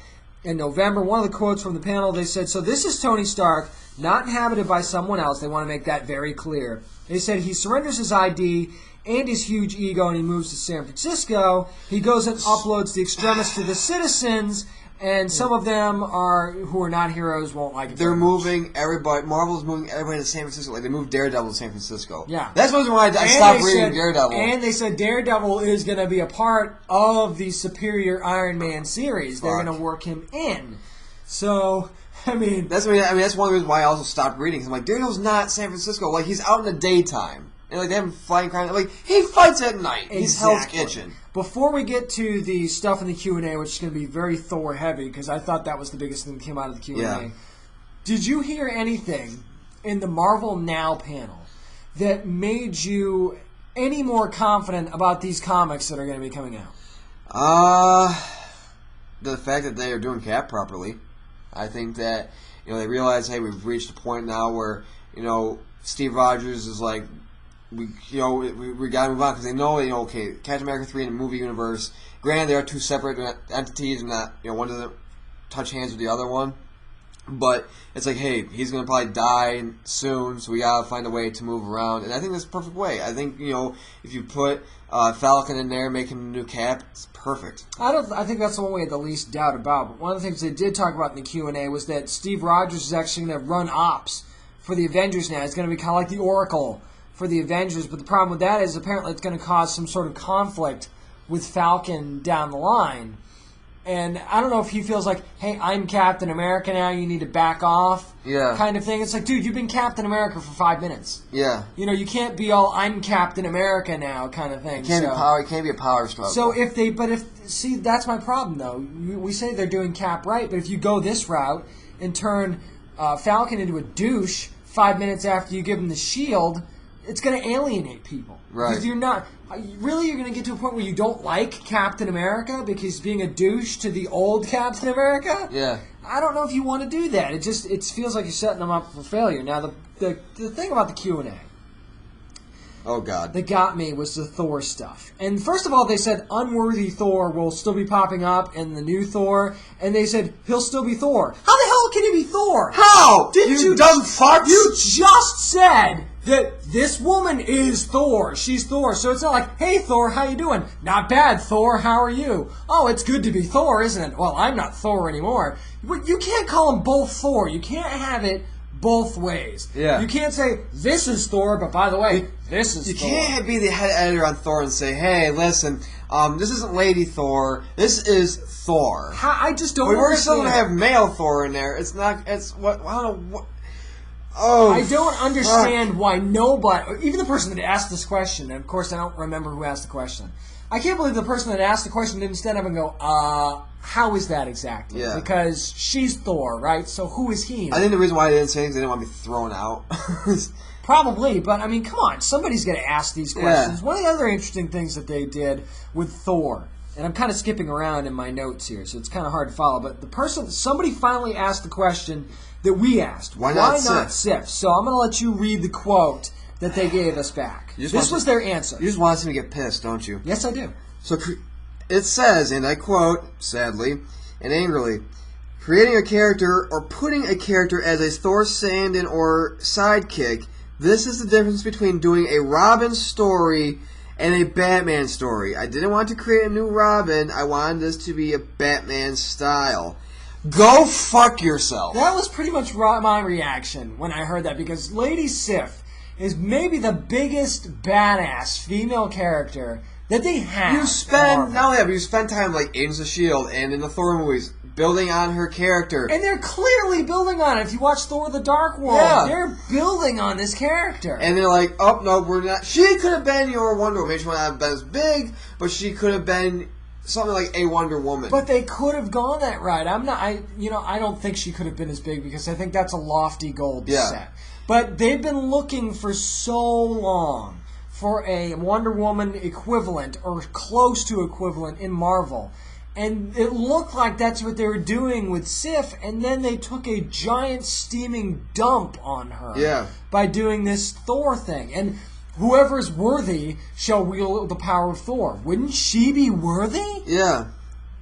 in November. One of the quotes from the panel, they said, so this is Tony Stark, not inhabited by someone else. They want to make that very clear. They said he surrenders his ID and his huge ego and he moves to San Francisco. He goes and uploads the extremists to the citizens. And some of them who are not heroes won't like it. They're moving everybody. Marvel's moving everybody to San Francisco. Like they moved Daredevil to San Francisco. Yeah, that's the reason why I stopped reading Daredevil. And they said Daredevil is going to be a part of the Superior Iron Man series. They're going to work him in. So I mean, that's one of the reasons why I also stopped reading. Cause I'm like, Daredevil's not San Francisco. Like he's out in the daytime. And like they have him fighting crime. Like he fights at night. Exactly. He's Hell's Kitchen. Before we get to the stuff in the Q&A, which is going to be very Thor heavy, because I thought that was the biggest thing that came out of the Q&A, did you hear anything in the Marvel Now panel that made you any more confident about these comics that are going to be coming out? The fact that they are doing Cap properly. I think that they realize, hey, we've reached a point now where Steve Rogers is like, we got to move on because they know okay, Captain America 3 in the movie universe. Granted, they are two separate entities, and that one doesn't touch hands with the other one. But it's like, hey, he's going to probably die soon, so we got to find a way to move around. And I think that's the perfect way. I think, if you put Falcon in there, make him a new Cap, it's perfect. I think that's the one we had the least doubt about. But one of the things they did talk about in the Q&A was that Steve Rogers is actually going to run ops for the Avengers now. It's going to be kind of like the Oracle for the Avengers. But the problem with that is apparently it's going to cause some sort of conflict with Falcon down the line. And I don't know if he feels like, hey, I'm Captain America now, you need to back off kind of thing. It's like, dude, you've been Captain America for 5 minutes. Yeah. You can't be all, I'm Captain America now kind of thing. It can't be a power struggle. So see, that's my problem, though. We say they're doing Cap right, but if you go this route and turn Falcon into a douche 5 minutes after you give him the shield, it's going to alienate people. Right. Because you're going to get to a point where you don't like Captain America because he's being a douche to the old Captain America? Yeah. I don't know if you want to do that. It feels like you're setting them up for failure. Now, the thing about the Q&A, oh, God, that got me was the Thor stuff. And first of all, they said unworthy Thor will still be popping up in the new Thor, and they said he'll still be Thor. How the hell can he be Thor? How? You dumb fucks! You just said that this woman is Thor. She's Thor. So it's not like, hey, Thor, how you doing? Not bad, Thor. How are you? Oh, it's good to be Thor, isn't it? Well, I'm not Thor anymore. You can't call them both Thor. You can't have it both ways. Yeah. You can't say, this is Thor, but by the way, this is Thor. You can't be the head editor on Thor and say, hey, listen, this isn't Lady Thor. This is Thor. I just don't We're still going to understand. have male Thor in there. It's not, it's what, I don't know what. Oh, I don't understand why nobody, even the person that asked this question, and of course I don't remember who asked the question. I can't believe the person that asked the question didn't stand up and go, how is that exactly? Yeah. Because she's Thor, right? So who is he? I think the reason why I didn't say anything is they didn't want to be thrown out. Probably, but I mean, come on, somebody's going to ask these questions. Yeah. One of the other interesting things that they did with Thor, and I'm kind of skipping around in my notes here, so it's kind of hard to follow, but somebody finally asked the question that we asked. Why not Sif? So I'm going to let you read the quote that they gave us back. This was their answer. You just want us to get pissed, don't you? Yes, I do. So it says, and I quote, sadly and angrily, creating a character or putting a character as a Thor stand-in or sidekick, this is the difference between doing a Robin story and a Batman story. I didn't want to create a new Robin. I wanted this to be a Batman style. Go fuck yourself. That was pretty much my reaction when I heard that, because Lady Sif is maybe the biggest badass female character that they have. You spend time like Agents of S.H.I.E.L.D. and in the Thor movies building on her character. And they're clearly building on it. If you watch Thor the Dark World, they're building on this character. And they're like, oh, no, we're not. She could have been your Wonder Woman. She might not have been as big, but she could have been something like a Wonder Woman. But they could have gone that route. I don't think she could have been as big, because I think that's a lofty goal to set. But they've been looking for so long for a Wonder Woman equivalent, or close to equivalent, in Marvel. And it looked like that's what they were doing with Sif, and then they took a giant steaming dump on her by doing this Thor thing. And whoever is worthy shall wield the power of Thor. Wouldn't she be worthy? Yeah.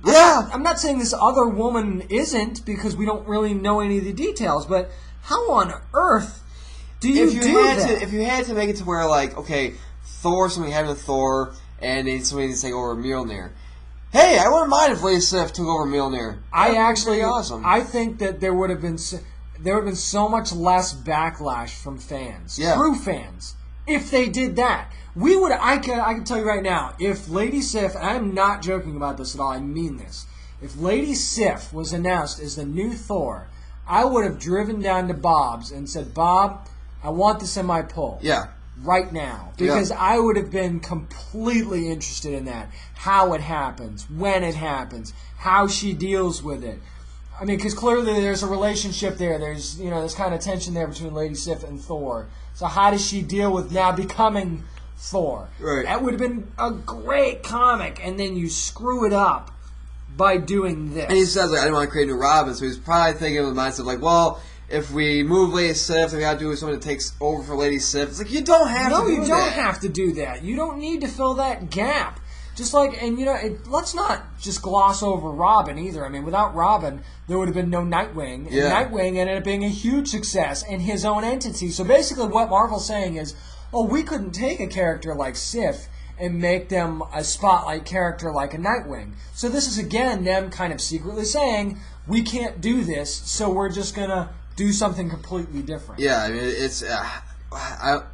I'm not saying this other woman isn't, because we don't really know any of the details, but how on earth do you do that? If you had to make it to where, like, okay, Thor, somebody having a Thor, and somebody needs to take over Mjolnir. Hey, I wouldn't mind if Lady Sif took over Mjolnir. That'd be awesome. I think that there would have been so much less backlash from fans, true fans, if they did that. I can tell you right now, if Lady Sif, and I'm not joking about this at all, I mean this, if Lady Sif was announced as the new Thor, I would have driven down to Bob's and said, Bob, I want this in my pull. Yeah. Right now. Because I would have been completely interested in that. How it happens, when it happens, how she deals with it. I mean, because clearly there's a relationship there. There's kind of tension there between Lady Sif and Thor. So how does she deal with now becoming Thor? Right. That would have been a great comic, and then you screw it up by doing this. And he says, like, I didn't want to create a new Robin, so he's probably thinking of the mindset, like, well, if we move Lady Sif, then we got to do something that takes over for Lady Sif. It's like, you don't have to do that. No, you don't have to do that. You don't need to fill that gap. Just like, and let's not just gloss over Robin either. I mean, without Robin, there would have been no Nightwing. And Nightwing ended up being a huge success in his own entity. So basically what Marvel's saying is, we couldn't take a character like Sif and make them a spotlight character like a Nightwing. So this is, again, them kind of secretly saying, we can't do this, so we're just going to do something completely different. Yeah, I mean, it's...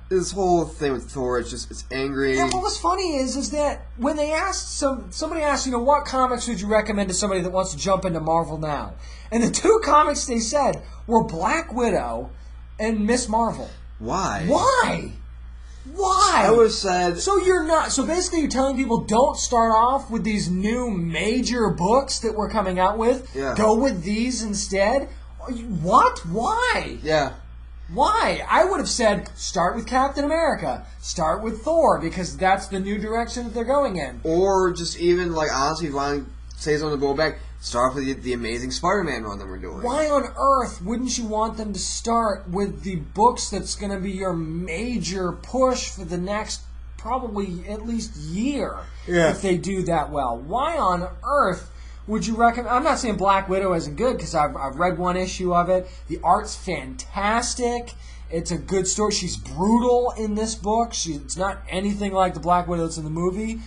this whole thing with Thor, it's angry. Yeah, but what's funny is that when they asked, somebody asked, what comics would you recommend to somebody that wants to jump into Marvel now? And the two comics they said were Black Widow and Miss Marvel. Why? Why? I would have said... So basically you're telling people don't start off with these new major books that we're coming out with. Yeah. Go with these instead? What? Why? Yeah. Why? I would have said, start with Captain America. Start with Thor, because that's the new direction that they're going in. Or just even, honestly, if you want to say something to go back, start off with the Amazing Spider-Man run that we're doing. Why on earth wouldn't you want them to start with the books that's going to be your major push for the next probably at least year if they do that well? Why on earth would you recommend... I'm not saying Black Widow isn't good, because I've read one issue of it. The art's fantastic. It's a good story. She's brutal in this book. It's not anything like the Black Widow that's in the movie.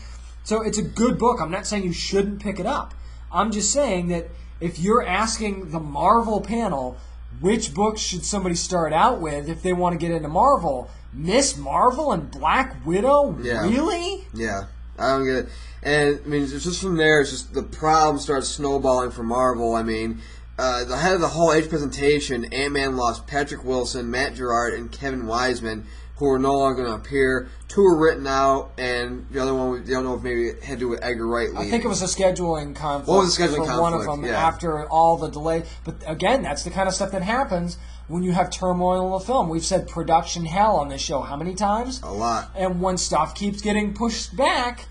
So it's a good book. I'm not saying you shouldn't pick it up. I'm just saying that if you're asking the Marvel panel, which books should somebody start out with if they want to get into Marvel? Miss Marvel and Black Widow? Yeah. Really? Yeah. I don't get it. And, I mean, it's just from there, it's just the problem starts snowballing for Marvel. I mean, the head of the whole Age presentation, Ant-Man lost Patrick Wilson, Matt Gerard, and Kevin Wiseman, who are no longer going to appear. Two were written out, and the other one, we don't know if maybe it had to do with Edgar Wright leaving. I think it was a scheduling conflict. What was the scheduling for conflict? One of them after all the delay. But again, that's the kind of stuff that happens when you have turmoil in the film. We've said production hell on this show how many times? A lot. And when stuff keeps getting pushed back,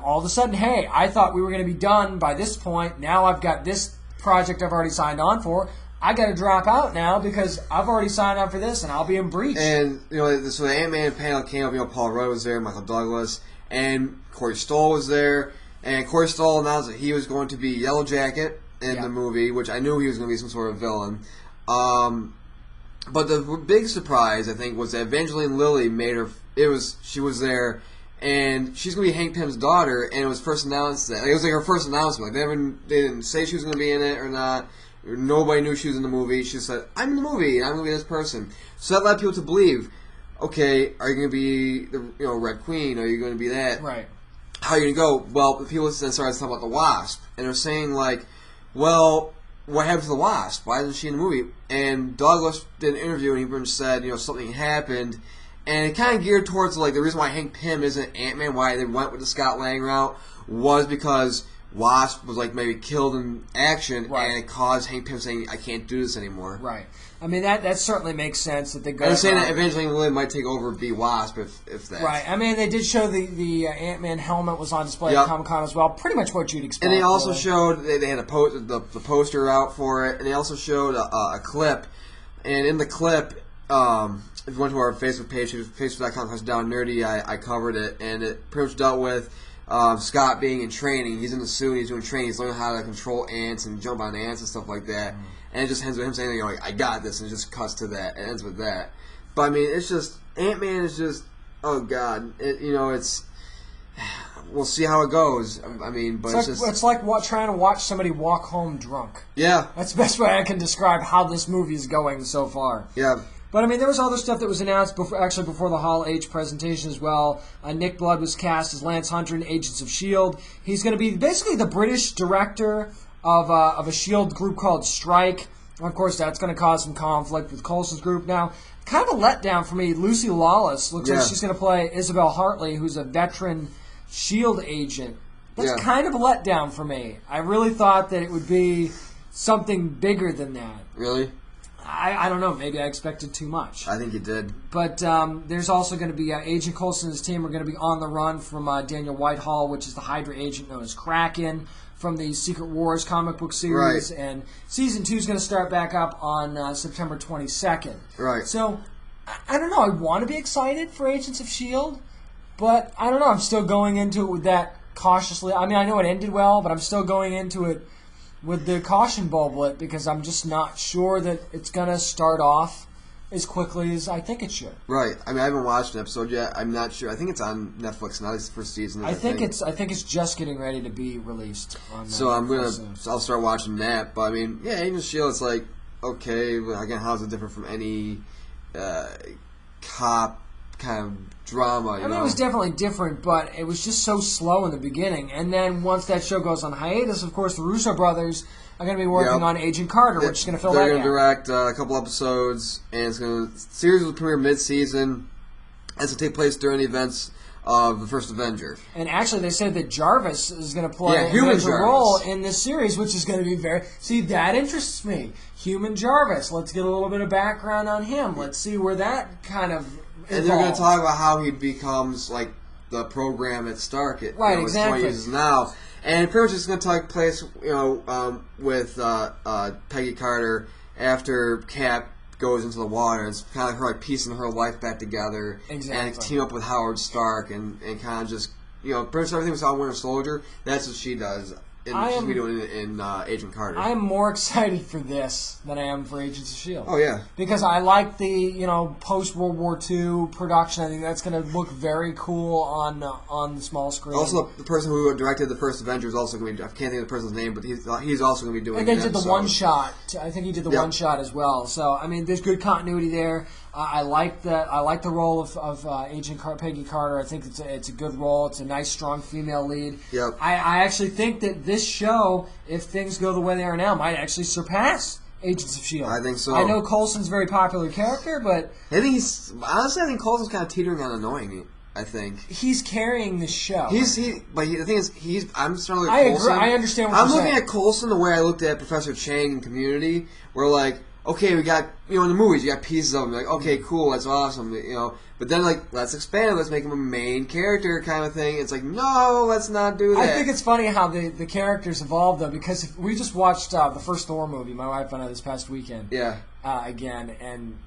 all of a sudden, hey, I thought we were going to be done by this point. Now I've got this project I've already signed on for. I got to drop out now because I've already signed on for this, and I'll be in breach. And so the Ant-Man panel came up. Paul Rudd was there, Michael Douglas, and Corey Stoll was there. And Corey Stoll announced that he was going to be Yellow Jacket in the movie, which I knew he was going to be some sort of villain. But the big surprise, I think, was that Evangeline Lilly made her. She was there. And she's going to be Hank Pym's daughter, and it was first announced that. It was her first announcement. They didn't say she was going to be in it or not. Nobody knew she was in the movie. She said, I'm in the movie, and I'm going to be this person. So that led people to believe, okay, are you going to be the Red Queen? Are you going to be that? Right. How are you going to go? Well, the people then started talking about the Wasp, and they're saying, well, what happened to the Wasp? Why isn't she in the movie? And Douglas did an interview, and he pretty much said, something happened. And it kind of geared towards, the reason why Hank Pym isn't Ant-Man, why they went with the Scott Lang route, was because Wasp was, maybe killed in action, and it caused Hank Pym saying, I can't do this anymore. Right. I mean, that certainly makes sense that they go... I'm saying that eventually Lily might take over and be Wasp, if that... Right. I mean, they did show the Ant-Man helmet was on display at Comic-Con as well. Pretty much what you'd expect. And they also showed, they had the poster out for it, and they also showed a clip. And in the clip... if you went to our Facebook page, facebook.com/downnerdy, I covered it, and it pretty much dealt with Scott being in training. He's in the suit, he's doing training, he's learning how to control ants and jump on ants and stuff like that. And it just ends with him saying, I got this, and it just cuts to that. It ends with that. But, I mean, it's just, Ant-Man is just, oh, God. It's, we'll see how it goes. I mean, but it's like trying to watch somebody walk home drunk. Yeah. That's the best way I can describe how this movie is going so far. Yeah. But, I mean, there was other stuff that was announced before the Hall H presentation as well. Nick Blood was cast as Lance Hunter in Agents of S.H.I.E.L.D. He's going to be basically the British director of a S.H.I.E.L.D. group called Strike. Of course, that's going to cause some conflict with Coulson's group. Now, kind of a letdown for me, Lucy Lawless looks like she's going to play Isabel Hartley, who's a veteran S.H.I.E.L.D. agent. That's kind of a letdown for me. I really thought that it would be something bigger than that. Really? I don't know. Maybe I expected too much. I think you did. But there's also going to be Agent Coulson and his team are going to be on the run from Daniel Whitehall, which is the Hydra agent known as Kraken from the Secret Wars comic book series. Right. And Season 2 is going to start back up on September 22nd. Right. So, I don't know. I want to be excited for Agents of S.H.I.E.L.D., but I don't know. I'm still going into it with that cautiously. I mean, I know it ended well, but I'm still going into it with the caution bullet because I'm just not sure that it's going to start off as quickly as I think it should. Right. I mean, I haven't watched an episode yet. I'm not sure. I think it's on Netflix now. It's the first season. I think it's just getting ready to be released. So I'll start watching that. But I mean, yeah, Agents of S.H.I.E.L.D. It's like, okay, again, how is it different from any cop kind of drama? I mean, it was definitely different, but it was just so slow in the beginning. And then once that show goes on hiatus, of course, the Russo brothers are going to be working on Agent Carter, which is going to fill that gap. They're going to direct a couple episodes, and the series will premiere mid-season, and it's going to take place during the events of the first Avenger. And actually, they said that Jarvis is going to play a major role in this series, which is going to be very... See, that interests me. Human Jarvis. Let's get a little bit of background on him. Let's see where that kind of evolves. And they're going to talk about how he becomes, like, the program at Stark. Right, exactly. It's 20 years now. And pretty much it's going to take place, with Peggy Carter after Cap goes into the water. It's kind of her piecing her life back together. Exactly. And team up with Howard Stark and kind of just, pretty much everything we saw in Winter Soldier, that's what she does. And she's going to be doing it in Agent Carter. I am more excited for this than I am for Agents of S.H.I.E.L.D. Oh, yeah. Because I like the, post-World War II production. I think that's going to look very cool on the small screen. Also, the person who directed the first Avenger is also going to be... I can't think of the person's name, but he's also going to be doing it. And they did the one-shot. I think he did the one-shot as well. So, I mean, there's good continuity there. I like the role of Agent Peggy Carter. I think it's a good role. It's a nice, strong female lead. Yep. I actually think that this show, if things go the way they are now, might actually surpass Agents of S.H.I.E.L.D. I think so. I know Coulson's a very popular character, but... I think Coulson's kind of teetering on annoying me. I think he's carrying the show. The thing is, I'm starting to look at Coulson. I understand what you're saying. I'm looking at Coulson the way I looked at Professor Chang in Community, where like, okay, we got, in the movies, you got pieces of him, like, okay, cool, that's awesome, but then, like, let's expand it, let's make him a main character kind of thing. It's like, no, let's not do that. I think it's funny how the characters evolve, though, because if we just watched the first Thor movie, my wife and I, this past weekend, again, and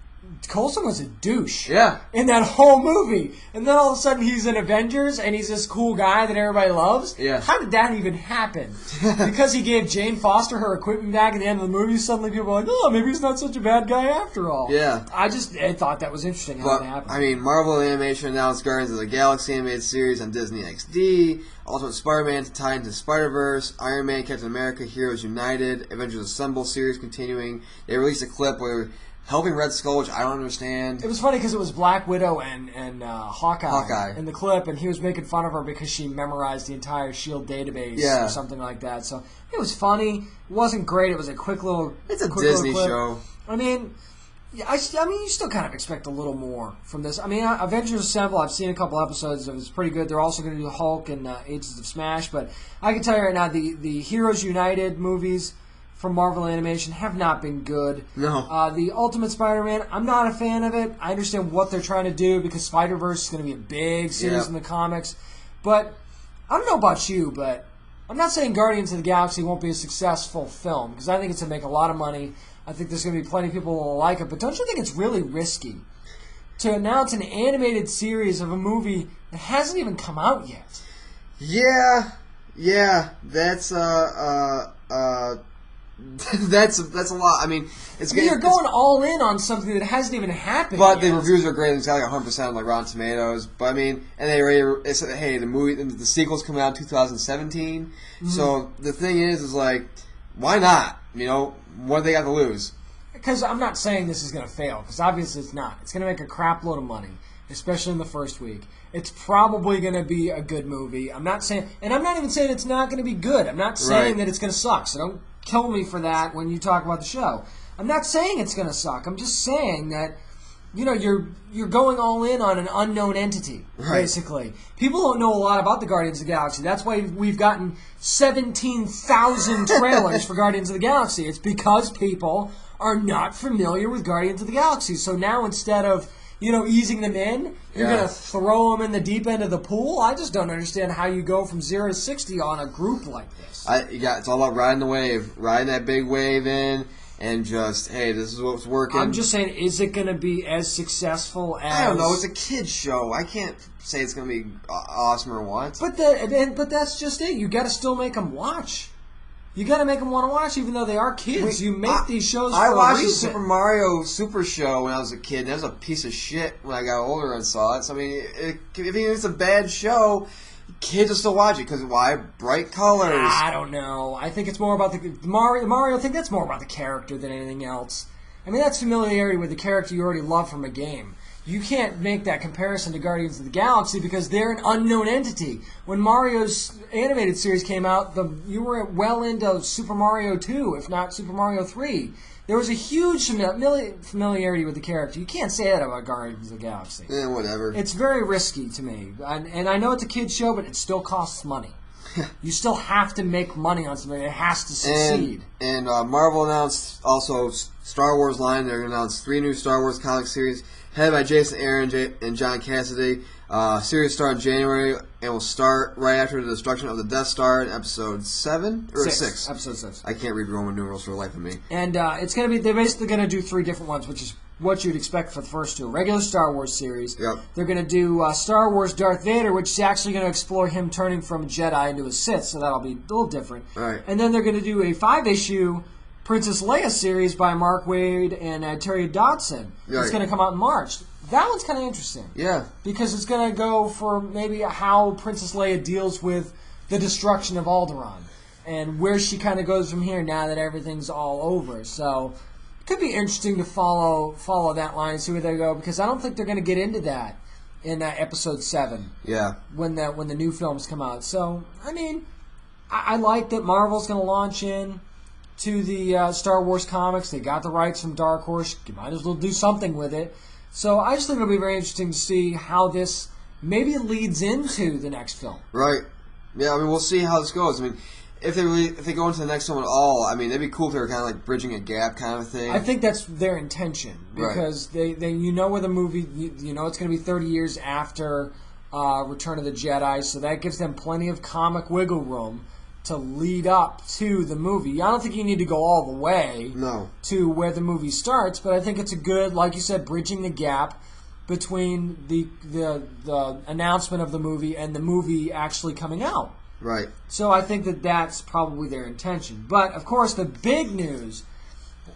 Coulson was a douche in that whole movie. And then all of a sudden he's in Avengers and he's this cool guy that everybody loves. Yeah. How did that even happen? Because he gave Jane Foster her equipment back at the end of the movie, suddenly people are like, oh, maybe he's not such a bad guy after all. Yeah. I thought that was interesting how that happened. I mean, Marvel Animation announced Guardians of the Galaxy animated series on Disney XD, Ultimate Spider-Man to tie into Spider-Verse, Iron Man, Captain America, Heroes United, Avengers Assemble series continuing. They released a clip where helping Red Skull, which I don't understand. It was funny because it was Black Widow and Hawkeye in the clip, and he was making fun of her because she memorized the entire S.H.I.E.L.D. database or something like that. So it was funny. It wasn't great. It was a quick little... It's a Disney show. I mean, you still kind of expect a little more from this. I mean, Avengers Assemble, I've seen a couple episodes. It was pretty good. They're also going to do Hulk and Agents of Smash. But I can tell you right now, the Heroes United movies from Marvel Animation have not been good. No. The Ultimate Spider-Man, I'm not a fan of it. I understand what they're trying to do because Spider-Verse is going to be a big series in the comics. But I don't know about you, but I'm not saying Guardians of the Galaxy won't be a successful film because I think it's going to make a lot of money. I think there's going to be plenty of people who will like it. But don't you think it's really risky to announce an animated series of a movie that hasn't even come out yet? Yeah. That's that's a lot. I mean, you're going all in on something that hasn't even happened. But yet. the reviews are great. It's got like 100% on like Rotten Tomatoes. But I mean, and they said, hey, the sequel's coming out in 2017. Mm-hmm. So the thing is like, why not? What do they got to lose? Because I'm not saying this is going to fail. Because obviously it's not. It's going to make a crap load of money, especially in the first week. It's probably going to be a good movie. I'm not saying, and I'm not even saying it's not going to be good. I'm not saying that it's going to suck. So don't kill me for that when you talk about the show. I'm not saying it's going to suck. I'm just saying that, you're going all in on an unknown entity, basically. People don't know a lot about the Guardians of the Galaxy. That's why we've gotten 17,000 trailers for Guardians of the Galaxy. It's because people are not familiar with Guardians of the Galaxy. So now instead of, easing them in, you're going to throw them in the deep end of the pool? I just don't understand how you go from 0 to 60 on a group like this. It's all about riding the wave, riding that big wave in. and just, hey, this is what's working. I'm just saying, is it going to be as successful as... I don't know. It's a kid's show. I can't say it's going to be awesome or what. But that's just it. You got to still make them watch. You got to make them want to watch, even though they are kids. You make these shows for a reason. I watched the Super Mario Super Show when I was a kid. And that was a piece of shit when I got older and saw it. So, I mean, if it's a bad show, kids will still watch it. Because why? Bright colors. I don't know. I think it's more about the Mario. I think that's more about the character than anything else. I mean, that's familiarity with the character you already love from a game. You can't make that comparison to Guardians of the Galaxy because they're an unknown entity. When Mario's animated series came out, you were well into Super Mario 2, if not Super Mario 3. There was a huge familiarity with the character. You can't say that about Guardians of the Galaxy. Yeah, whatever. It's very risky to me. And I know it's a kid's show, but it still costs money. You still have to make money on something. It has to succeed. And Marvel announced also Star Wars line. They're going to announce 3 new Star Wars comic series headed by Jason Aaron and John Cassidy. Series start in January and will start right after the destruction of the Death Star in episode 7 or 6. Episode 6. I can't read Roman numerals for the life of me. And it's going to be, they're basically going to do 3 different ones, which is what you'd expect for the first 2. Regular Star Wars series. Yep. They're going to do Star Wars Darth Vader, which is actually going to explore him turning from a Jedi into a Sith, so that'll be a little different. Right. And then they're going to do a 5-issue Princess Leia series by Mark Waid and Terry Dodson. Right. It's going to come out in March. That one's kind of interesting. Yeah. Because it's going to go for maybe how Princess Leia deals with the destruction of Alderaan and where she kind of goes from here now that everything's all over. So it could be interesting to follow that line and see where they go, because I don't think they're going to get into that in episode 7. Yeah. When the new films come out. So, I mean, I like that Marvel's going to launch in to the Star Wars comics. They got the rights from Dark Horse. You might as well do something with it. So I just think it'll be very interesting to see how this maybe leads into the next film. Right. Yeah, I mean, we'll see how this goes. I mean, if they go into the next film at all, I mean, it'd be cool if they were kind of like bridging a gap kind of thing. I think that's their intention, because right. they you know where the movie, you know it's going to be 30 years after Return of the Jedi, so that gives them plenty of comic wiggle room to lead up to the movie. I don't think you need to go all the way to where the movie starts, but I think it's a good, like you said, bridging the gap between the announcement of the movie and the movie actually coming out. Right. So I think that's probably their intention. But, of course, the big news,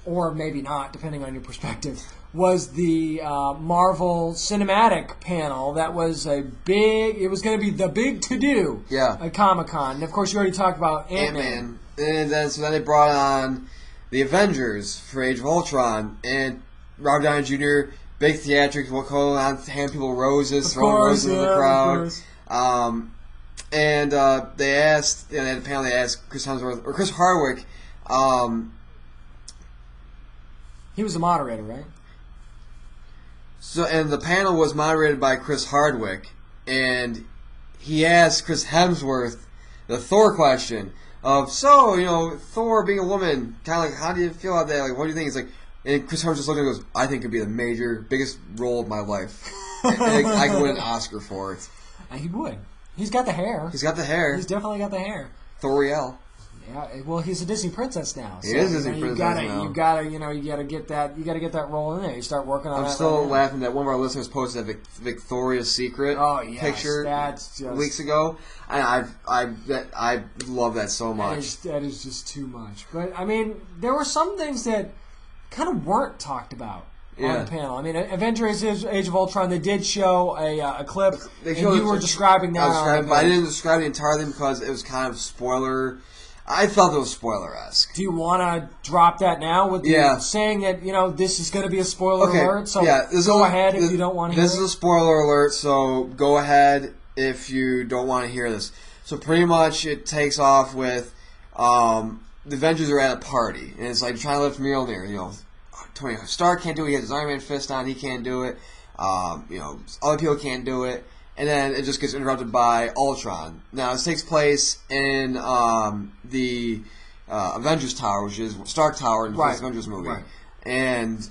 or maybe not, depending on your perspective, was the Marvel Cinematic panel. That was it was going to be the big to-do at Comic-Con. And, of course, you already talked about Ant-Man. And then they brought on the Avengers for Age of Ultron. And Robert Downey Jr., big theatrics, will go on, hand people roses, throwing roses in the crowd. And they asked, and at the panel they asked Chris Hemsworth, or Chris Hardwick. He was the moderator, right? So, and the panel was moderated by Chris Hardwick, and he asked Chris Hemsworth the Thor question of, so, you know, Thor being a woman, kind of like, how do you feel about that? Like, what do you think? It's like, and Chris Hemsworth just looked and goes, I think it'd be the biggest role of my life. And I could win an Oscar for it. He would. He's got the hair. He's got the hair. He's definitely got the hair. Thoriel. Yeah, well, he's a Disney princess now. So, he is Disney princess now. You gotta get that role in there. You start working on that. I'm still laughing that one of our listeners posted that Victoria's Secret picture weeks ago. And I love that so much. That is just too much. But I mean, there were some things that kind of weren't talked about on the panel. I mean, Avengers Age of Ultron, they did show a clip, and you were describing that. But I didn't describe it entirely because it was kind of spoiler. I felt it was spoiler-esque. Do you want to drop that now with saying that, you know, this is going to be a spoiler alert? So go ahead if you don't want to hear it. This is a spoiler alert, so go ahead if you don't want to hear this. So pretty much it takes off with the Avengers are at a party, and it's like trying to lift Mjolnir. You know, Tony Stark can't do it. He has his Iron Man fist on. He can't do it. You know, other people can't do it. And then it just gets interrupted by Ultron. Now, this takes place in the Avengers Tower, which is Stark Tower in the first Avengers movie. Right. And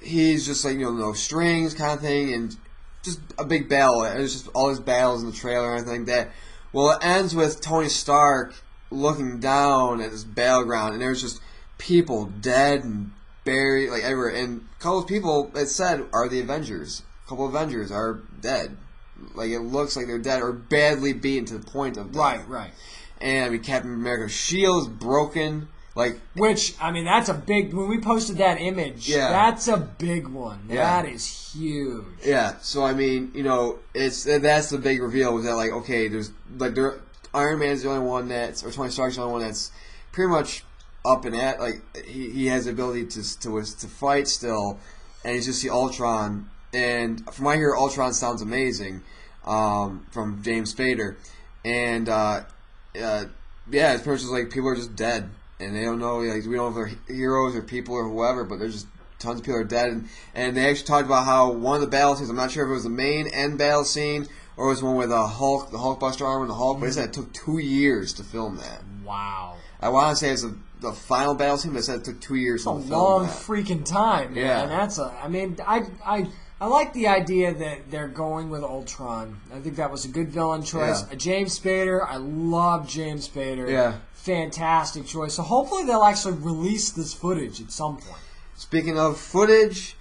he's just like, you know, no strings kind of thing, and just a big battle. It's just all his battles in the trailer and everything like that. Well, it ends with Tony Stark looking down at this battleground, and there's just people dead and buried, like, everywhere. And a couple of people, it said, are the Avengers. A couple of Avengers are dead. Like, it looks like they're dead or badly beaten to the point of death. Right. And, I mean, Captain America's shield is broken. Like, which, I mean, that's a big... When we posted that image, that's a big one. Yeah. That is huge. Yeah, so, I mean, you know, that's the big reveal was that, like, okay, there's... Like, Iron Man's the only one that's... Or Tony Stark's the only one that's pretty much up and at... Like, he has the ability to fight still. And he's just the Ultron. And from what I hear, Ultron sounds amazing. From James Spader. And, yeah, it's pretty much just like people are just dead. And they don't know, like, we don't know if they're heroes or people or whoever, but there's just tons of people are dead. And they actually talked about how one of the battle scenes, I'm not sure if it was the main end battle scene or it was one with the Hulkbuster armor and the Hulk, but they said it took 2 years to film that. Wow. I want to say it's the final battle scene, but it said it took 2 years to film that. That's a long freaking time, man. Yeah. And that's I mean, I like the idea that they're going with Ultron. I think that was a good villain choice. Yeah. James Spader, I love James Spader. Yeah. Fantastic choice. So hopefully they'll actually release this footage at some point. Speaking of footage,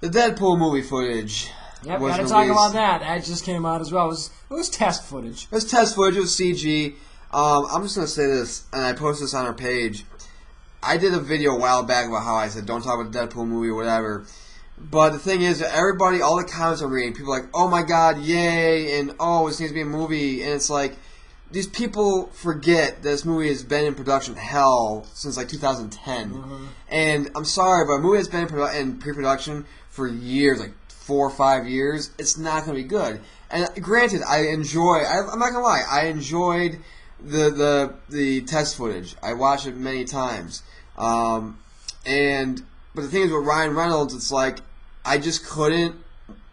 the Deadpool movie footage. Yep, gotta talk about that. That just came out as well. It was test footage. It was test footage. It was CG. I'm just gonna say this, and I posted this on our page. I did a video a while back about how I said don't talk about the Deadpool movie or whatever. But the thing is, everybody, all the comments I'm reading, people are like, oh my god, yay, and oh, this needs to be a movie, and it's like, these people forget that this movie has been in production hell since like 2010. Mm-hmm. And I'm sorry, but a movie that's been in pre-production for years, like 4 or 5 years, it's not going to be good. And granted, I'm not going to lie, I enjoyed the test footage. I watched it many times. But the thing is with Ryan Reynolds, it's like, I just couldn't,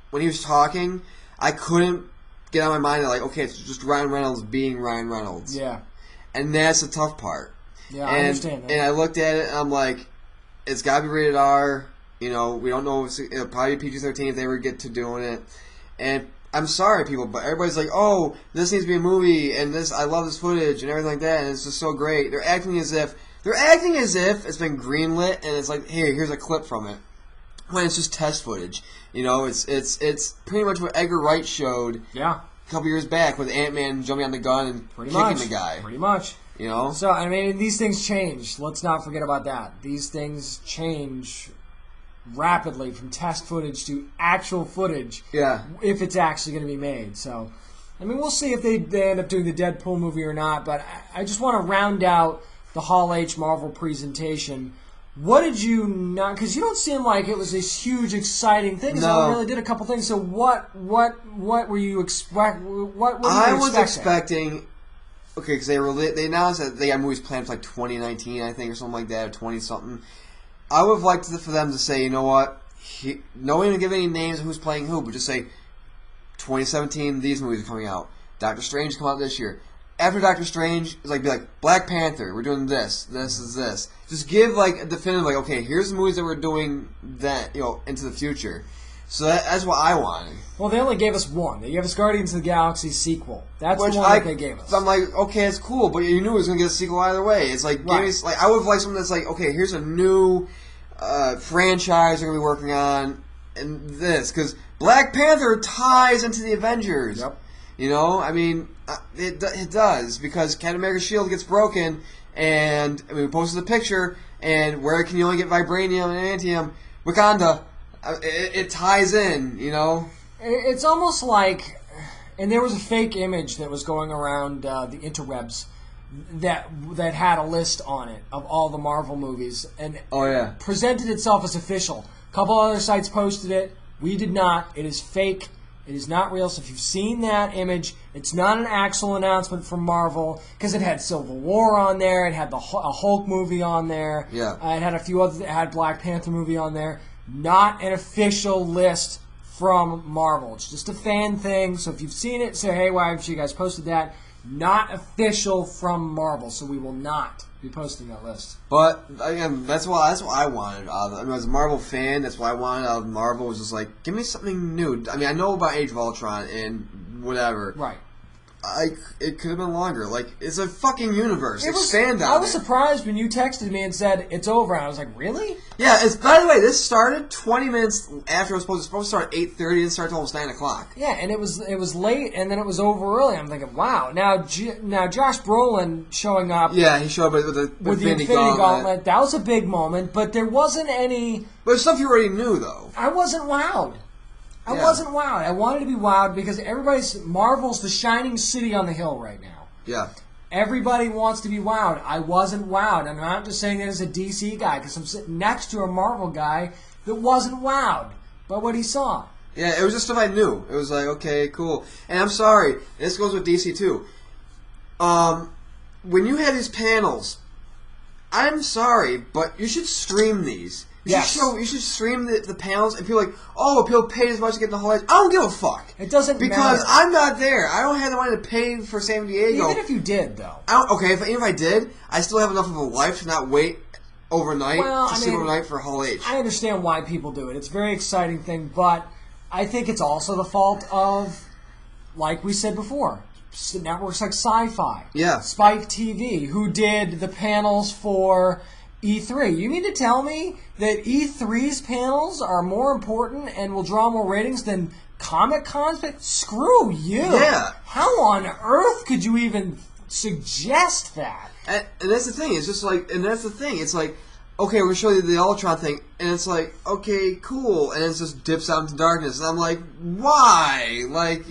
when he was talking, I couldn't get out of my mind that, like, okay, it's just Ryan Reynolds being Ryan Reynolds. Yeah. And that's the tough part. Yeah, I understand that. And I looked at it, and I'm like, it's got to be rated R. You know, we don't know if it'll probably be PG-13 if they ever get to doing it. And I'm sorry, people, but everybody's like, oh, this needs to be a movie, and I love this footage, and everything like that, and it's just so great. They're acting as if it's been greenlit, and it's like, here's a clip from it. When it's just test footage. You know, it's pretty much what Edgar Wright showed a couple years back with Ant-Man jumping on the gun and kicking the guy. Pretty much. You know? So, I mean, these things change. Let's not forget about that. These things change rapidly from test footage to actual footage. Yeah. If it's actually going to be made. So, I mean, we'll see if they end up doing the Deadpool movie or not. But I just want to round out the Hall H Marvel presentation. What did you not? Because you don't seem like it was this huge, exciting thing. No, I really did a couple things. So what were you expect? What were you was expecting? Okay, because they announced that they got movies planned for like 2019, I think, or something like that, or 20 something. I would have liked for them to say, you know what? No one to give any names of who's playing who, but just say 2017. These movies are coming out. Doctor Strange come out this year. After Doctor Strange, be like Black Panther. We're doing this. This is this. Just give like a definitive, like, okay, here's the movies that we're doing that, you know, into the future. So that's what I wanted. Well, they only gave us one. They gave us Guardians of the Galaxy sequel. That's the one that they gave us. I'm like, okay, it's cool, but you knew it was going to get a sequel either way. It's like, I would have liked something that's like, okay, here's a new franchise they're going to be working on, and this, because Black Panther ties into the Avengers. Yep. You know, I mean, it does, because Captain America's shield gets broken, and I mean, we posted the picture, and where can you only get vibranium and antium? Wakanda. It ties in, you know? It's almost like, and there was a fake image that was going around the interwebs that had a list on it of all the Marvel movies, and presented itself as official. A couple other sites posted it. We did not. It is fake. It is not real. So if you've seen that image, it's not an actual announcement from Marvel, because it had Civil War on there. It had a Hulk movie on there. Yeah. It had a few others. It had Black Panther movie on there. Not an official list from Marvel. It's just a fan thing. So if you've seen it, say, hey, why haven't you guys posted that? Not official from Marvel. So we will not be posting that list. But again, that's what I wanted. I mean, as a Marvel fan, that's what I wanted out of Marvel. Was just like, give me something new. I mean, I know about Age of Ultron and whatever. Right. it could have been longer. Like, it's a fucking universe. Expand on it. I was surprised when you texted me and said, it's over. And I was like, really? Yeah, by the way, this started 20 minutes after it was supposed to start at 8:30 and start till almost 9 o'clock. Yeah, and it was late, and then it was over early. I'm thinking, wow. Now Josh Brolin showing up. Yeah, he showed up with the Infinity Gauntlet. That was a big moment, but there wasn't any... But it's stuff you already knew, though. I wasn't wowed. I wasn't wowed. I wanted to be wowed because Marvel's the shining city on the hill right now. Yeah. Everybody wants to be wowed. I wasn't wowed. And I'm not just saying that as a DC guy because I'm sitting next to a Marvel guy that wasn't wowed by what he saw. Yeah, it was just stuff I knew. It was like, okay, cool. And I'm sorry, this goes with DC too. When you have these panels, I'm sorry, but you should stream these. You should stream the panels, and people are like, oh, people paid as much to get in the Hall H. I don't give a fuck. It doesn't matter. Because I'm not there. I don't have the money to pay for San Diego. Even if you did, though. Even if I did, I still have enough of a life to not wait overnight sleep overnight for Hall H. I understand why people do it. It's a very exciting thing, but I think it's also the fault of, like we said before, networks like Sci-Fi, Spike TV, who did the panels for E3. You mean to tell me that E3's panels are more important and will draw more ratings than Comic-Con's? Screw you! Yeah. How on earth could you even suggest that? And that's the thing. It's just like, and that's the thing. It's like, okay, we're going to show you the Ultron thing, and it's like, okay, cool, and it just dips out into darkness, and I'm like, why? Like,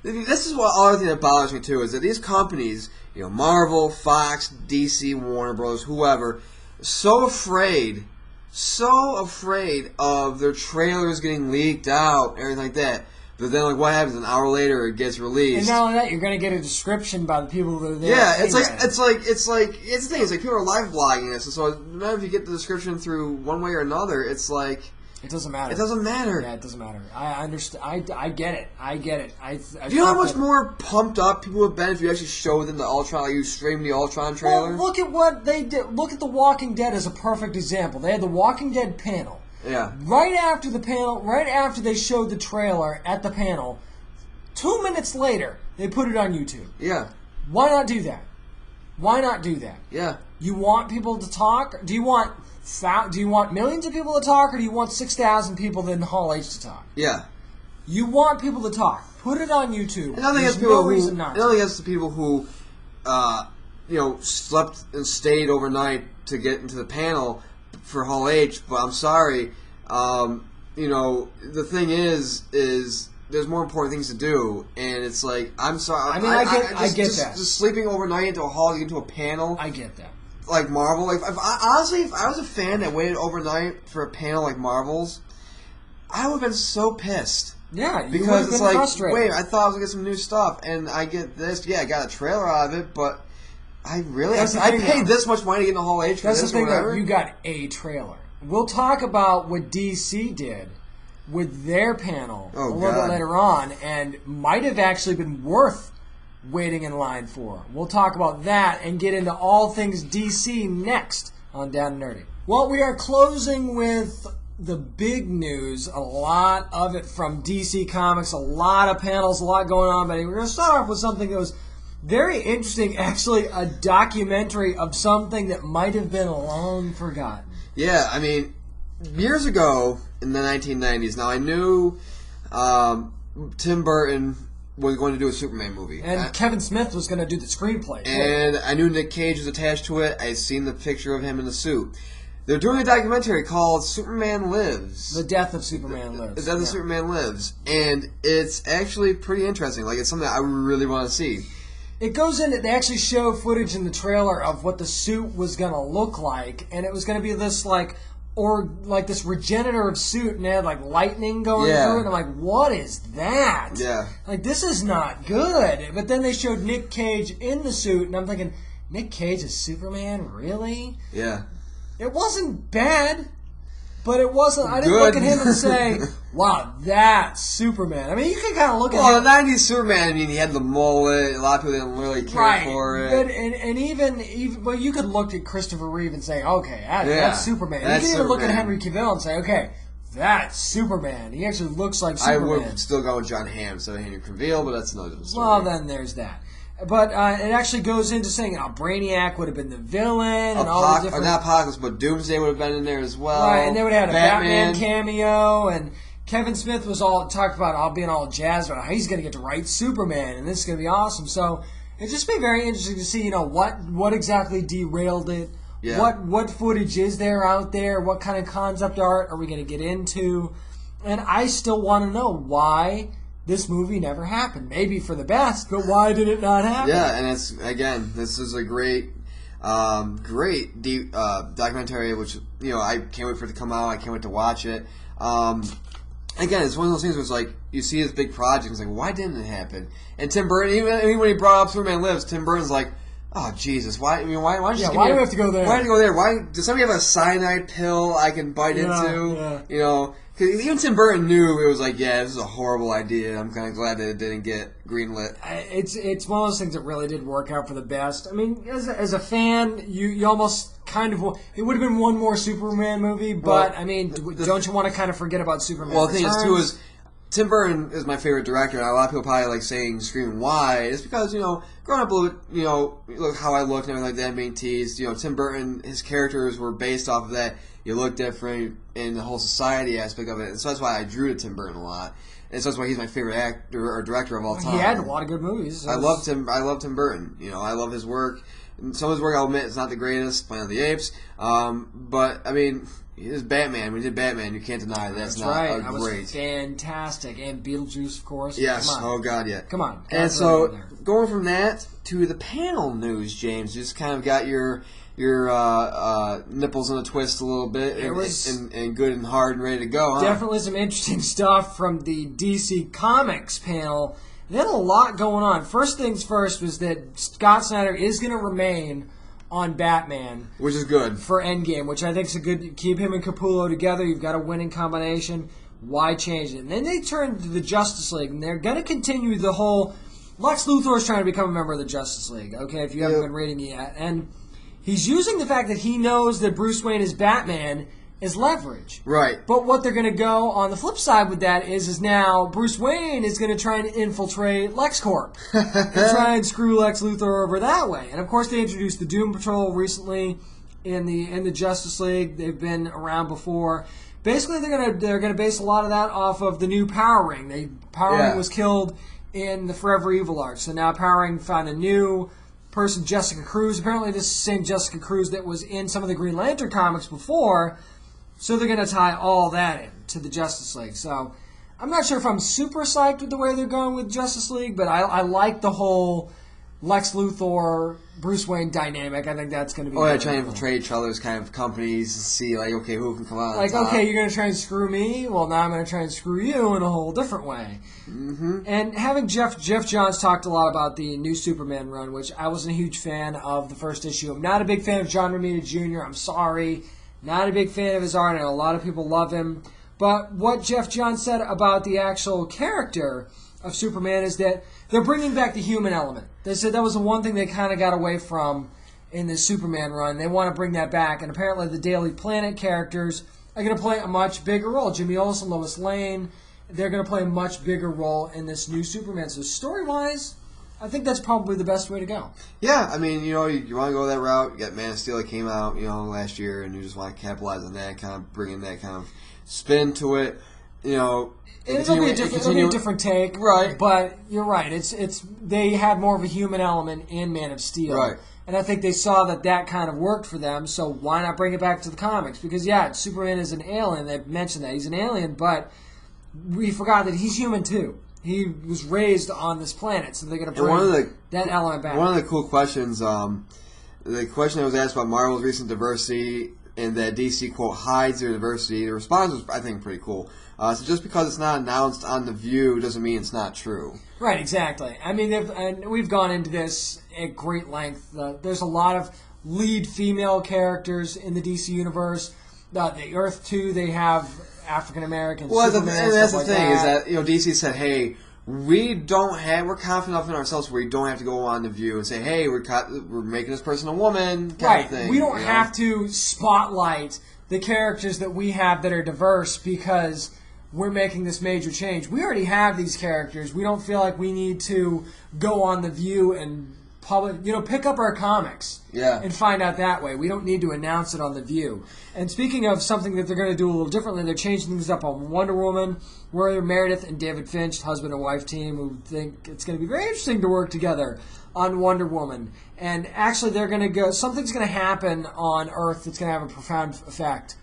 this is what other thing that bothers me too, is that these companies, Marvel, Fox, DC, Warner Bros., whoever, so afraid of their trailers getting leaked out, everything like that. But then, like, what happens? An hour later, it gets released. And not only that, you're going to get a description by the people that are there. Yeah, it's the thing. It's like people are live blogging this, and so no matter if you get the description through one way or another, it's like it doesn't matter. It doesn't matter. Yeah, it doesn't matter. I understand. I get it. Do you know how much more pumped up people would have been if you actually showed them the Ultron, like you streamed the Ultron trailer? Well, look at what they did. Look at The Walking Dead as a perfect example. They had The Walking Dead panel. Yeah. Right after they showed the trailer at the panel, 2 minutes later, they put it on YouTube. Yeah. Why not do that? Why not do that? Yeah. You want people to talk? Do you want millions of people to talk, or do you want 6,000 people in Hall H to talk? Yeah. You want people to talk. Put it on YouTube. And I think it's the people who, slept and stayed overnight to get into the panel for Hall H. But I'm sorry, the thing is there's more important things to do, and it's like, I'm sorry. I mean, I get that. Just sleeping overnight into a hall, into a panel. I get that. Like Marvel, like if I was a fan that waited overnight for a panel like Marvel's, I would have been so pissed. Yeah, because it's like, frustrated. Wait, I thought I was gonna get some new stuff, and I get this. Yeah, I got a trailer out of it, but I paid this much money to get in the Hall H for this. That's the thing, though. You got a trailer. We'll talk about what DC did with their panel a little bit later on, and might have actually been worth waiting in line for. We'll talk about that and get into all things DC next on Down and Nerdy. Well, we are closing with the big news, a lot of it from DC Comics, a lot of panels, a lot going on, but we're going to start off with something that was very interesting, actually a documentary of something that might have been long forgotten. Yeah, I mean, years ago in the 1990s, now I knew Tim Burton was going to do a Superman movie. And Kevin Smith was going to do the screenplay. And I knew Nick Cage was attached to it. I had seen the picture of him in the suit. They're doing a documentary called Superman Lives. The Death of Superman Lives. The Death of Superman Lives. And it's actually pretty interesting. Like, it's something I really want to see. It goes in, they actually show footage in the trailer of what the suit was going to look like. And it was going to be this, this regenerative suit, and they had lightning going through it. And I'm like, what is that? Yeah. This is not good. But then they showed Nick Cage in the suit, and I'm thinking, Nick Cage is Superman? Really? Yeah. It wasn't bad, but it wasn't. I didn't look at him and say, wow, that's Superman. I mean, you can kind of look at him. Well, the 90s Superman, I mean, he had the mullet. A lot of people didn't really care for it. But, and even you could look at Christopher Reeve and say, okay, that's Superman. You can even look at Henry Cavill and say, okay, that's Superman. He actually looks like Superman. I would still go with John Hamm instead of Henry Cavill, but that's another story. Well, then there's that. But it actually goes into saying Brainiac would have been the villain and all the different... Not Apocalypse, but Doomsday would have been in there as well. Right, and they would have had a Batman cameo, and Kevin Smith was talked about being all jazzed about how he's going to get to write Superman, and this is going to be awesome. So it'd just be very interesting to see, what exactly derailed it. Yeah. What footage is there out there? What kind of concept art are we going to get into? And I still want to know why this movie never happened. Maybe for the best, but why did it not happen? Yeah, and this is a great documentary, which I can't wait for it to come out. I can't wait to watch it. Again, it's one of those things where it's like you see this big project, it's like, why didn't it happen? And Tim Burton, even when he brought up Superman Lives, Tim Burton's like, oh Jesus! Why do we have to go there? Why do you go there? Why does somebody have a cyanide pill I can bite into? Yeah. Because even Tim Burton knew it was like, this is a horrible idea. I'm kind of glad that it didn't get greenlit. It's one of those things that really did work out for the best. I mean, as a fan, you almost kind of it would have been one more Superman movie, but I mean, don't you want to kind of forget about Superman? Well, the thing is too is Tim Burton is my favorite director, and a lot of people probably like screaming why. It's because growing up a little bit, look how I look and everything like that, being teased. Tim Burton, his characters were based off of that. You look different in the whole society aspect of it, and so that's why I drew to Tim Burton a lot. And so that's why he's my favorite actor or director of all time. He had a lot of good movies. I love Tim Burton. I love his work. And some of his work, I'll admit, is not the greatest. Planet of the Apes, but I mean, his Batman. When he did Batman, you can't deny that's not right. That was fantastic. And Beetlejuice, of course. Yes. Oh God, yeah. Come on. And so going from that to the panel news, James, you just kind of got your nipples in a twist a little bit, and good and hard and ready to go, huh? Definitely some interesting stuff from the DC Comics panel. They had a lot going on. First things first was that Scott Snyder is going to remain on Batman. Which is good. For Endgame, which I think is a good... Keep him and Capullo together. You've got a winning combination. Why change it? And then they turned to the Justice League, and they're going to continue the whole... Lex Luthor is trying to become a member of the Justice League, okay, if you haven't been reading it yet. And he's using the fact that he knows that Bruce Wayne is Batman as leverage. Right. But what they're going to go on the flip side with that is now Bruce Wayne is going to try and infiltrate LexCorp and try and screw Lex Luthor over that way. And of course they introduced the Doom Patrol recently in the Justice League. They've been around before. Basically they're gonna base a lot of that off of the new Power Ring. Power Ring was killed in the Forever Evil arc. So now Power Ring found a new person, Jessica Cruz. Apparently this is the same Jessica Cruz that was in some of the Green Lantern comics before. So they're going to tie all that in to the Justice League. So I'm not sure if I'm super psyched with the way they're going with Justice League, but I like the whole Lex Luthor, Bruce Wayne dynamic. I think that's going to be trying to infiltrate each other's kind of companies to see, okay, who can come out on top. Okay, you're going to try and screw me? Well, now I'm going to try and screw you in a whole different way. Mm-hmm. And having Jeff Johns talked a lot about the new Superman run, which I wasn't a huge fan of the first issue. I'm not a big fan of John Romita Jr. I'm sorry. Not a big fan of his art. I know a lot of people love him. But what Jeff Johns said about the actual character of Superman is that they're bringing back the human element. They said that was the one thing they kind of got away from in the Superman run. They want to bring that back. And apparently the Daily Planet characters are going to play a much bigger role. Jimmy Olsen, Lois Lane, they're going to play a much bigger role in this new Superman. So story-wise, I think that's probably the best way to go. Yeah, I mean, you want to go that route. You got Man of Steel that came out, last year, and you just want to capitalize on that, kind of bring in that kind of spin to it. It'll be a different take, right? But you're right. It's they had more of a human element in Man of Steel, right? And I think they saw that kind of worked for them. So why not bring it back to the comics? Because Superman is an alien. They mentioned that he's an alien, but we forgot that he's human too. He was raised on this planet, so they're going to bring that element back. One of the cool questions, the question that was asked about Marvel's recent diversity and that DC, quote, hides their diversity, the response was, I think, pretty cool. So just because it's not announced on The View doesn't mean it's not true. Right, exactly. I mean, and we've gone into this at great length. There's a lot of lead female characters in the DC universe. The Earth 2, they have African Americans. Well, and that's the thing is that DC said, "Hey, we're confident enough in ourselves where we don't have to go on The View and say, hey, we're making this person a woman." Kind of thing, we don't have to spotlight the characters that we have that are diverse because we're making this major change. We already have these characters. We don't feel like we need to go on The View and pick up our comics and find out that way. We don't need to announce it on The View. And speaking of something that they're going to do a little differently, they're changing things up on Wonder Woman, where Meredith and David Finch, husband and wife team, who think it's going to be very interesting to work together on Wonder Woman. And actually they're going to go, something's going to happen on Earth that's going to have a profound effect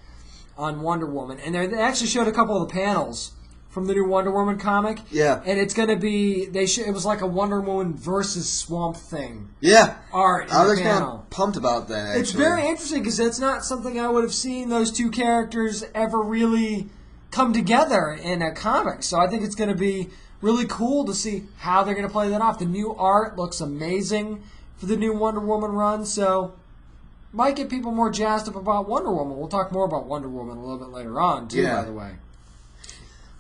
on Wonder Woman. And they actually showed a couple of the panels from the new Wonder Woman comic. Yeah. And it's going to be, it was like a Wonder Woman versus Swamp Thing. Yeah. Art in I was the kind panel. of pumped about that, actually. It's very interesting because it's not something I would have seen those two characters ever really come together in a comic. So I think it's going to be really cool to see how they're going to play that off. The new art looks amazing for the new Wonder Woman run, so might get people more jazzed up about Wonder Woman. We'll talk more about Wonder Woman a little bit later on, too, by the way.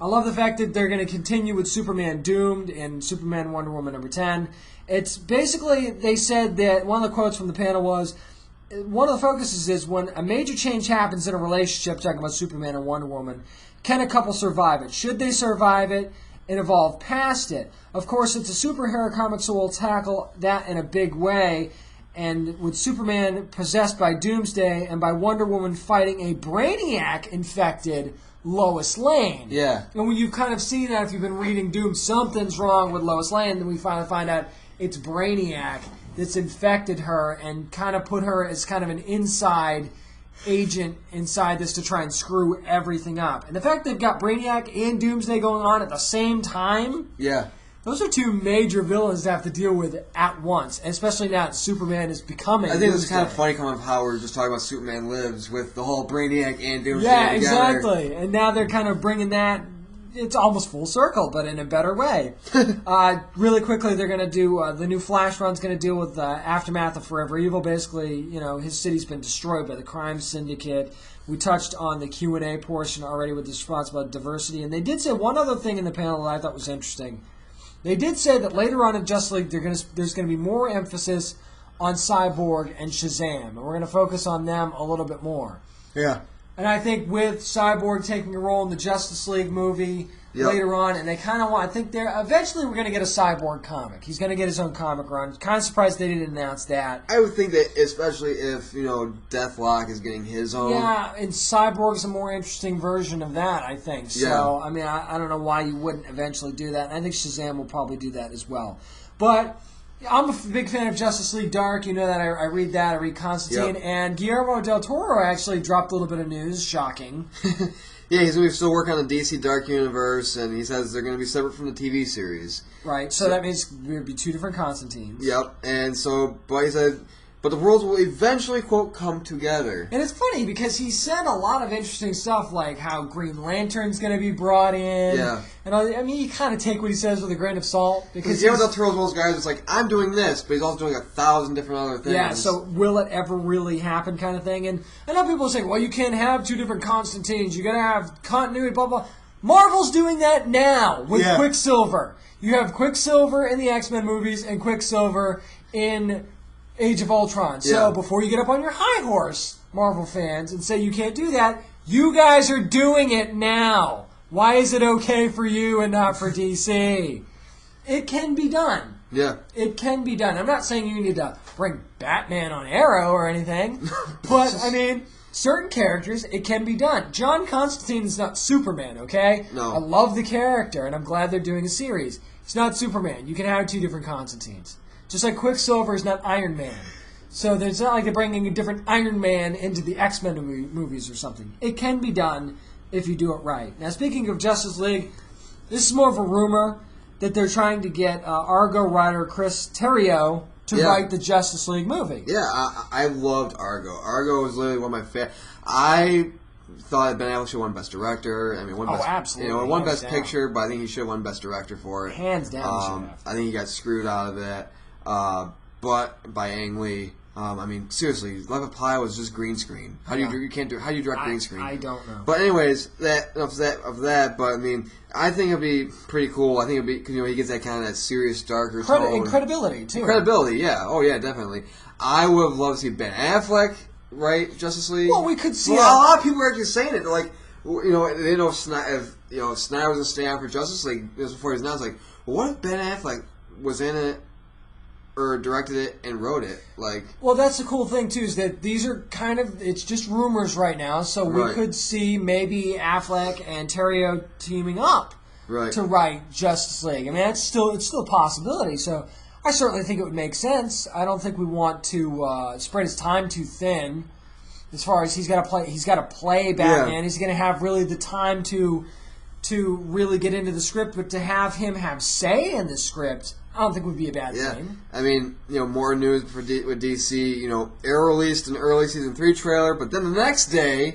I love the fact that they're going to continue with Superman Doomed and Superman Wonder Woman number 10. It's basically, they said that one of the quotes from the panel was, one of the focuses is when a major change happens in a relationship, talking about Superman and Wonder Woman, can a couple survive it? Should they survive it and evolve past it? Of course, it's a superhero comic, so we'll tackle that in a big way. And with Superman possessed by Doomsday and by Wonder Woman fighting a Brainiac-infected Lois Lane. Yeah. And when you've kind of seen that, if you've been reading Doom, something's wrong with Lois Lane, then we finally find out it's Brainiac that's infected her and kind of put her as kind of an inside agent inside this to try and screw everything up. And the fact they've got Brainiac and Doomsday going on at the same time, those are two major villains to have to deal with at once, especially now that Superman is becoming I think Doomsday. it's kind of funny coming from how we're just talking about Superman Lives with the whole Brainiac and Doomsday Yeah, together. exactly. And now they're kind of bringing that, it's almost full circle, but in a better way. Really quickly, they're going to do, the new Flash run's going to deal with the aftermath of Forever Evil. Basically, his city's been destroyed by the crime syndicate. We touched on the Q&A portion already with the response about diversity. And they did say one other thing in the panel that I thought was interesting. They did say that later on in Justice League, there's going to be more emphasis on Cyborg and Shazam. And we're going to focus on them a little bit more. Yeah. And I think with Cyborg taking a role in the Justice League movie later on, and they kind of want, I think eventually we're going to get a Cyborg comic. He's going to get his own comic run. Kind of surprised they didn't announce that. I would think that, especially if, Deathlock is getting his own. Yeah, and Cyborg's a more interesting version of that, I think. So, I mean, I don't know why you wouldn't eventually do that. And I think Shazam will probably do that as well. But I'm a big fan of Justice League Dark. You know that. I read that. I read Constantine. And Guillermo del Toro actually dropped a little bit of news. Shocking. Yeah, he's going to be still working on the DC Dark Universe, and he says they're going to be separate from the TV series. Right, so that means there would be two different Constantines. Yep, and so, but he said, but the worlds will eventually, quote, come together. And it's funny, because he said a lot of interesting stuff, like how Green Lantern's going to be brought in. Yeah. And I mean, you kind of take what he says with a grain of salt. Because Guillermo del Toro's one of those guys that's like, I'm doing this, but he's also doing 1,000 different other things. Yeah, so will it ever really happen kind of thing? And I know people say, well, you can't have two different Constantines. You got to have continuity, blah, blah. Marvel's doing that now with Quicksilver. You have Quicksilver in the X-Men movies and Quicksilver in Age of Ultron. So before you get up on your high horse, Marvel fans, and say you can't do that, you guys are doing it now. Why is it okay for you and not for DC? It can be done. Yeah. It can be done. I'm not saying you need to bring Batman on Arrow or anything, but, I mean, certain characters, it can be done. John Constantine is not Superman, okay? No. I love the character, and I'm glad they're doing a series. He's not Superman. You can have two different Constantines. Just like Quicksilver is not Iron Man. So it's not like they're bringing a different Iron Man into the X-Men movies or something. It can be done if you do it right. Now, speaking of Justice League, this is more of a rumor that they're trying to get Argo writer Chris Terrio to write the Justice League movie. Yeah, I loved Argo. Argo was literally one of my favorites. I thought Ben Affleck should have won Best Director. I mean, absolutely. Won Best Picture, but I think he should have won Best Director for it. Hands down, I think he got screwed out of it. But by Ang Lee. I mean, seriously, Life of Pi was just green screen. How do you direct green screen? I don't know. But anyways, enough of that. But I mean, I think it'd be pretty cool. I think it'd be, because he gets that kind of that serious, darker tone. And credibility too. Credibility, yeah. Oh yeah, definitely. I would have loved to see Ben Affleck right? Justice League. Well, we could see a lot of people are actually saying it. They're like, they know if Snyder was going to stay on for Justice League just before he's announced. Like, well, what if Ben Affleck was in it or directed it and wrote it? Like, well, that's the cool thing too, is that these are kind of, it's just rumors right now. So we could see maybe Affleck and Terrio teaming up to write Justice League. I mean, it's still a possibility. So I certainly think it would make sense. I don't think we want to spread his time too thin. As far as he's got to play Batman. Yeah. He's going to have really the time to really get into the script, but to have him have say in the script, I don't think would be a bad thing. I mean, more news with DC. Arrow released an early season 3 trailer, but then the next day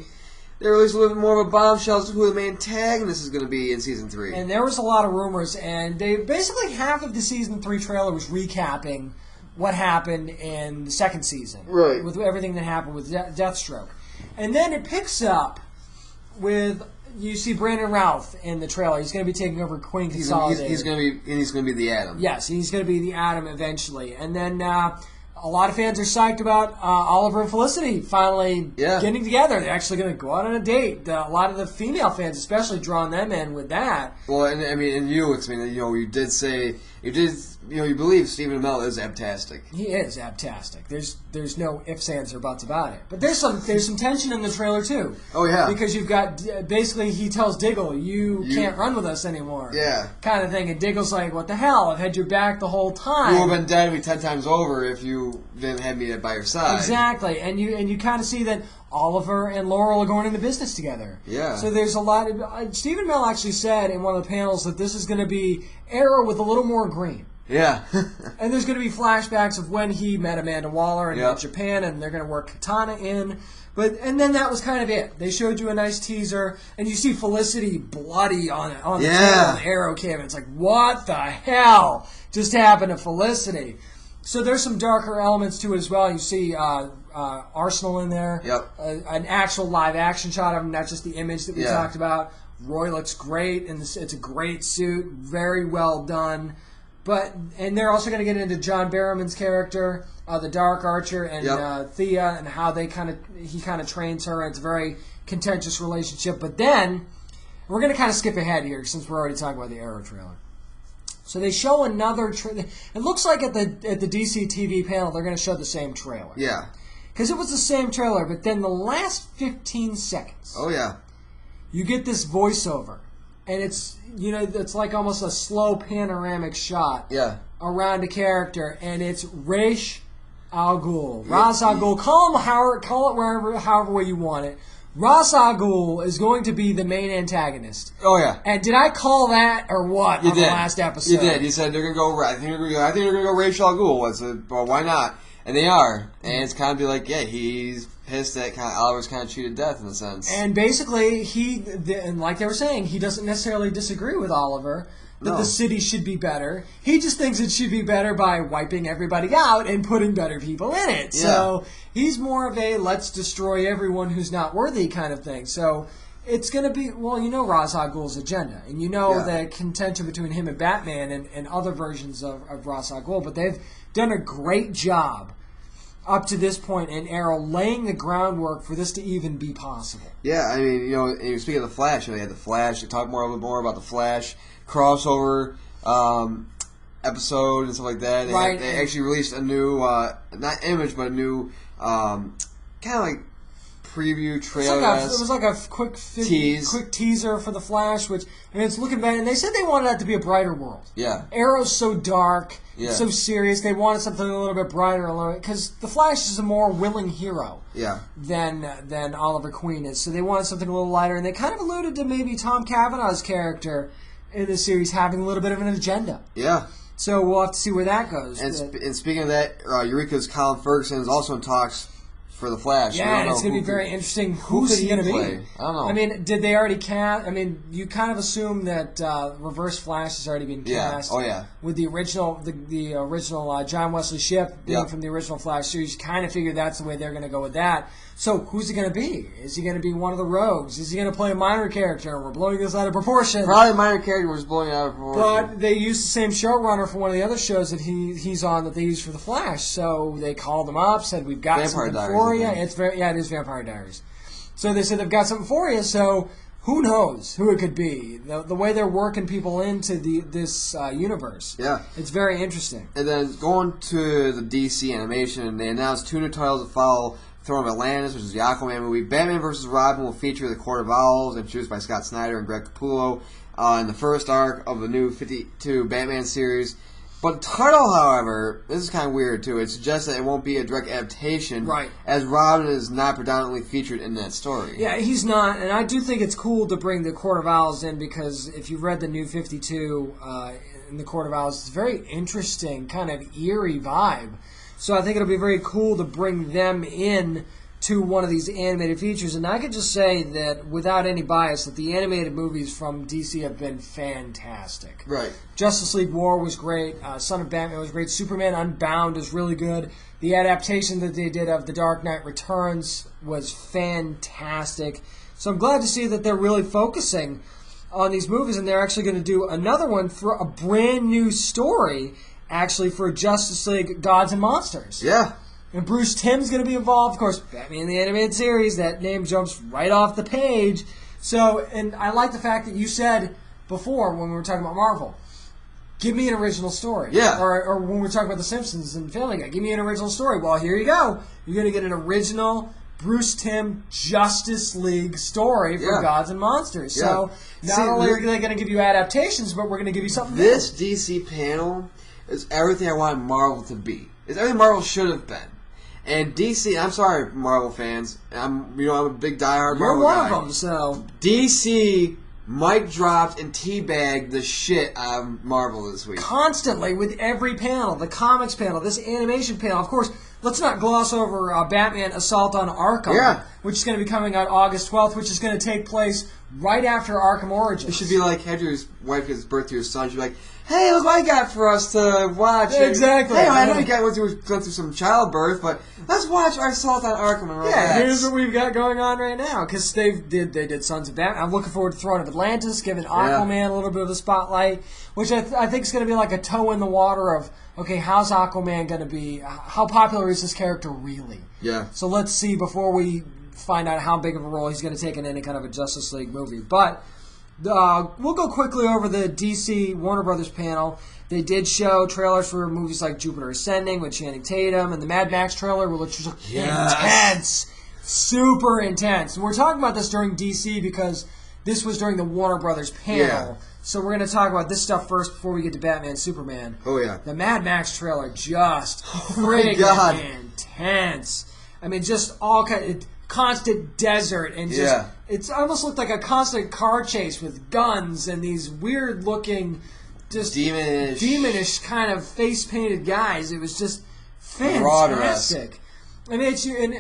they released a little bit more of a bombshell as to who the main antagonist is going to be in season 3. And there was a lot of rumors, and they basically half of the season 3 trailer was recapping what happened in the second season, with everything that happened with Deathstroke. And then it picks up with, you see Brandon Routh in the trailer. He's going to be taking over Queen Consolidated. He's going to be the Atom. Yes, he's going to be the Atom eventually. And then a lot of fans are psyched about Oliver and Felicity finally getting together. They're actually going to go out on a date. A lot of the female fans, especially, drawing them in with that. Well, you did say you believe Stephen Amell is abtastic. He is abtastic. There's no ifs, ands, or buts about it. But there's some tension in the trailer too. Oh yeah. Because you've got basically he tells Diggle, you can't run with us anymore. Yeah. Kind of thing, and Diggle's like, what the hell? I've had your back the whole time. You would have been dead to me 10 times over if you didn't have me by your side. Exactly, and you kind of see that Oliver and Laurel are going into business together. Yeah. So there's a lot of... Stephen Amell actually said in one of the panels that this is going to be Arrow with a little more green. Yeah. And there's going to be flashbacks of when he met Amanda Waller in Japan, and they're going to work Katana in. And then that was kind of it. They showed you a nice teaser, and you see Felicity bloody on the tail of the Arrow cam. It's like, what the hell just happened to Felicity? So there's some darker elements to it as well. You see Arsenal in there. Yep. An actual live action shot of him, not just the image that we talked about. Roy looks great, and it's a great suit, very well done. And they're also going to get into John Barrowman's character, the Dark Archer, and Thea, and how he kind of trains her. And it's a very contentious relationship. But then we're going to kind of skip ahead here since we're already talking about the Arrow trailer. So they show another trailer. It looks like at the DC TV panel they're going to show the same trailer. Yeah. Because it was the same trailer, but then the last 15 seconds. Oh yeah. You get this voiceover. And it's like almost a slow panoramic shot around a character, and it's Ra's al Ghul. Ra's al Ghul. Call it however way you want it. Ra's al Ghul is going to be the main antagonist. Oh yeah. And did I call that or what the last episode? You did. You said they're gonna go. I think they're gonna go Ra's al Ghul. I said, well, why not? And they are. And it's kind of be like, he's pissed that Oliver's kind of cheated death in a sense. And basically, and like they were saying, he doesn't necessarily disagree with Oliver that the city should be better. He just thinks it should be better by wiping everybody out and putting better people in it. Yeah. So he's more of a let's destroy everyone who's not worthy kind of thing. So it's going to be, Ra's al Ghul's agenda. And the contention between him and Batman and other versions of Ra's al Ghul. But they've done a great job up to this point in Arrow, laying the groundwork for this to even be possible. Yeah, I mean, speaking of the Flash, they had the Flash. They talked a little more about the Flash crossover episode and stuff like that. They actually released a new, not image, but a new kind of like preview trailer. It was like a quick teaser for the Flash, it's looking bad. And they said they wanted that to be a brighter world. Yeah, Arrow's so dark. Yeah. So serious. They wanted something a little bit brighter, because the Flash is a more willing hero than Oliver Queen is. So they wanted something a little lighter, and they kind of alluded to maybe Tom Cavanaugh's character in the series having a little bit of an agenda. Yeah. So we'll have to see where that goes. And speaking of that, Eureka's Colin Ferguson is also in talks for the Flash. Yeah, and it's going to be very interesting. Who's he going to be? I don't know. I mean, did they already cast? I mean, you kind of assume that Reverse Flash has already been cast. Oh yeah. With the original, the original John Wesley Shipp being from the original Flash series, you kind of figure that's the way they're going to go with that. So who's he going to be? Is he going to be one of the rogues? Is he going to play a minor character? We're blowing this out of proportion. Probably a minor character was blowing out of proportion. But they used the same showrunner for one of the other shows that he's on that they used for the Flash. So they called him up, said we've got something for for you. It is Vampire Diaries. So they said they've got something for you. So who knows who it could be? The way they're working people into this universe. Yeah, it's very interesting. And then going to the DC animation, they announced 2 new titles to follow Throne of Atlantis, which is the Aquaman movie. Batman vs. Robin will feature the Court of Owls, introduced by Scott Snyder and Greg Capullo in the first arc of the new 52 Batman series. But the title, however, this is kind of weird too. It suggests that it won't be a direct adaptation, right? As Robin is not predominantly featured in that story. Yeah, he's not, and I do think it's cool to bring the Court of Owls in because if you've read the new 52 in the Court of Owls, it's a very interesting, kind of eerie vibe. So I think it'll be very cool to bring them in to one of these animated features. And I could just say that, without any bias, that the animated movies from DC have been fantastic. Right. Justice League War was great. Son of Batman was great. Superman Unbound is really good. The adaptation that they did of The Dark Knight Returns was fantastic. So I'm glad to see that they're really focusing on these movies, and they're actually going to do another one for a brand new story, actually, for Justice League Gods and Monsters. Yeah. And Bruce Timm's going to be involved. Of course, Batman the Animated Series, that name jumps right off the page. So, and I like the fact that you said before, when we were talking about Marvel, give me an original story. Yeah. Or when we were talking about The Simpsons and Family Guy, give me an original story. Well, here you go. You're going to get an original Bruce Timm Justice League story for Gods and Monsters. Yeah. So, not only are they going to give you adaptations, but we're going to give you something new. This DC panel is everything I want Marvel to be. It's everything Marvel should have been. And DC, I'm sorry, Marvel fans. I'm a big diehard Marvel guy. You're one of them, so DC mic dropped and teabagged the shit out of Marvel this week. Constantly, with every panel, the comics panel, this animation panel. Of course, let's not gloss over Batman Assault on Arkham, which is going to be coming out August 12th, which is going to take place right after Arkham Origins. It should be like Hedger's wife gives birth to your son. She'd be like, hey, look what I got for us to watch. Exactly. Hey, I know you went through some childbirth, but let's watch our Assault on Arkham and relax. Yeah, here's what we've got going on right now. Because they did Sons of Batman. I'm looking forward to Throne of Atlantis, giving Aquaman a little bit of the spotlight, which I think is going to be like a toe in the water of, okay, how's Aquaman going to be? How popular is this character really? Yeah. So let's see before we find out how big of a role he's going to take in any kind of a Justice League movie. But we'll go quickly over the DC Warner Brothers panel. They did show trailers for movies like Jupiter Ascending with Channing Tatum, and the Mad Max trailer, which was intense, super intense. And we're talking about this during DC because this was during the Warner Brothers panel. Yeah. So we're going to talk about this stuff first before we get to Batman and Superman. Oh, yeah. The Mad Max trailer, just friggin' intense. I mean, just all kind of constant desert and just it's almost looked like a constant car chase with guns and these weird looking just demonish kind of face painted guys. It was just fantastic. I mean,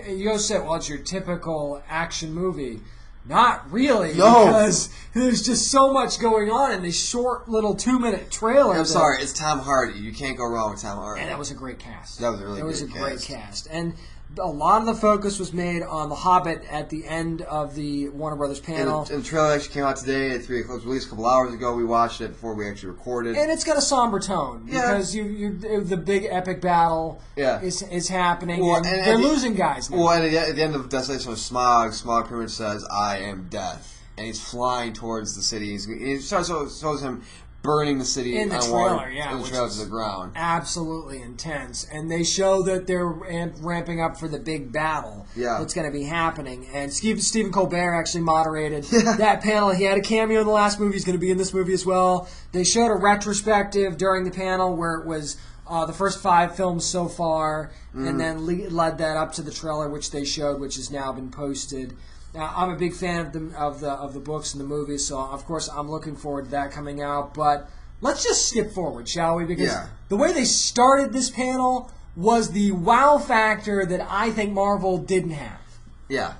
you go say, well, it's your typical action movie. Not really, because there's just so much going on in this short little 2-minute trailer. I'm sorry, it's Tom Hardy. You can't go wrong with Tom Hardy. And that was a great cast. That was a really great cast. And a lot of the focus was made on The Hobbit at the end of the Warner Brothers panel. And the trailer actually came out today at 3 o'clock. It was released a couple hours ago. We watched it before we actually recorded. And it's got a somber tone because the big epic battle is happening, and they're losing guys now. Well, and at the end of Desolation of Smog pretty much says, I am death. And he's flying towards the city. It shows him burning the city in the trailer, in the trailer to the ground. Absolutely intense. And they show that they're ramping up for the big battle that's going to be happening. And Stephen Colbert actually moderated that panel. He had a cameo in the last movie. He's going to be in this movie as well. They showed a retrospective during the panel where it was the first 5 films so far, and then led that up to the trailer, which they showed, which has now been posted. Now, I'm a big fan of the books and the movies, so of course I'm looking forward to that coming out. But let's just skip forward, shall we? Because the way they started this panel was the wow factor that I think Marvel didn't have. Yeah.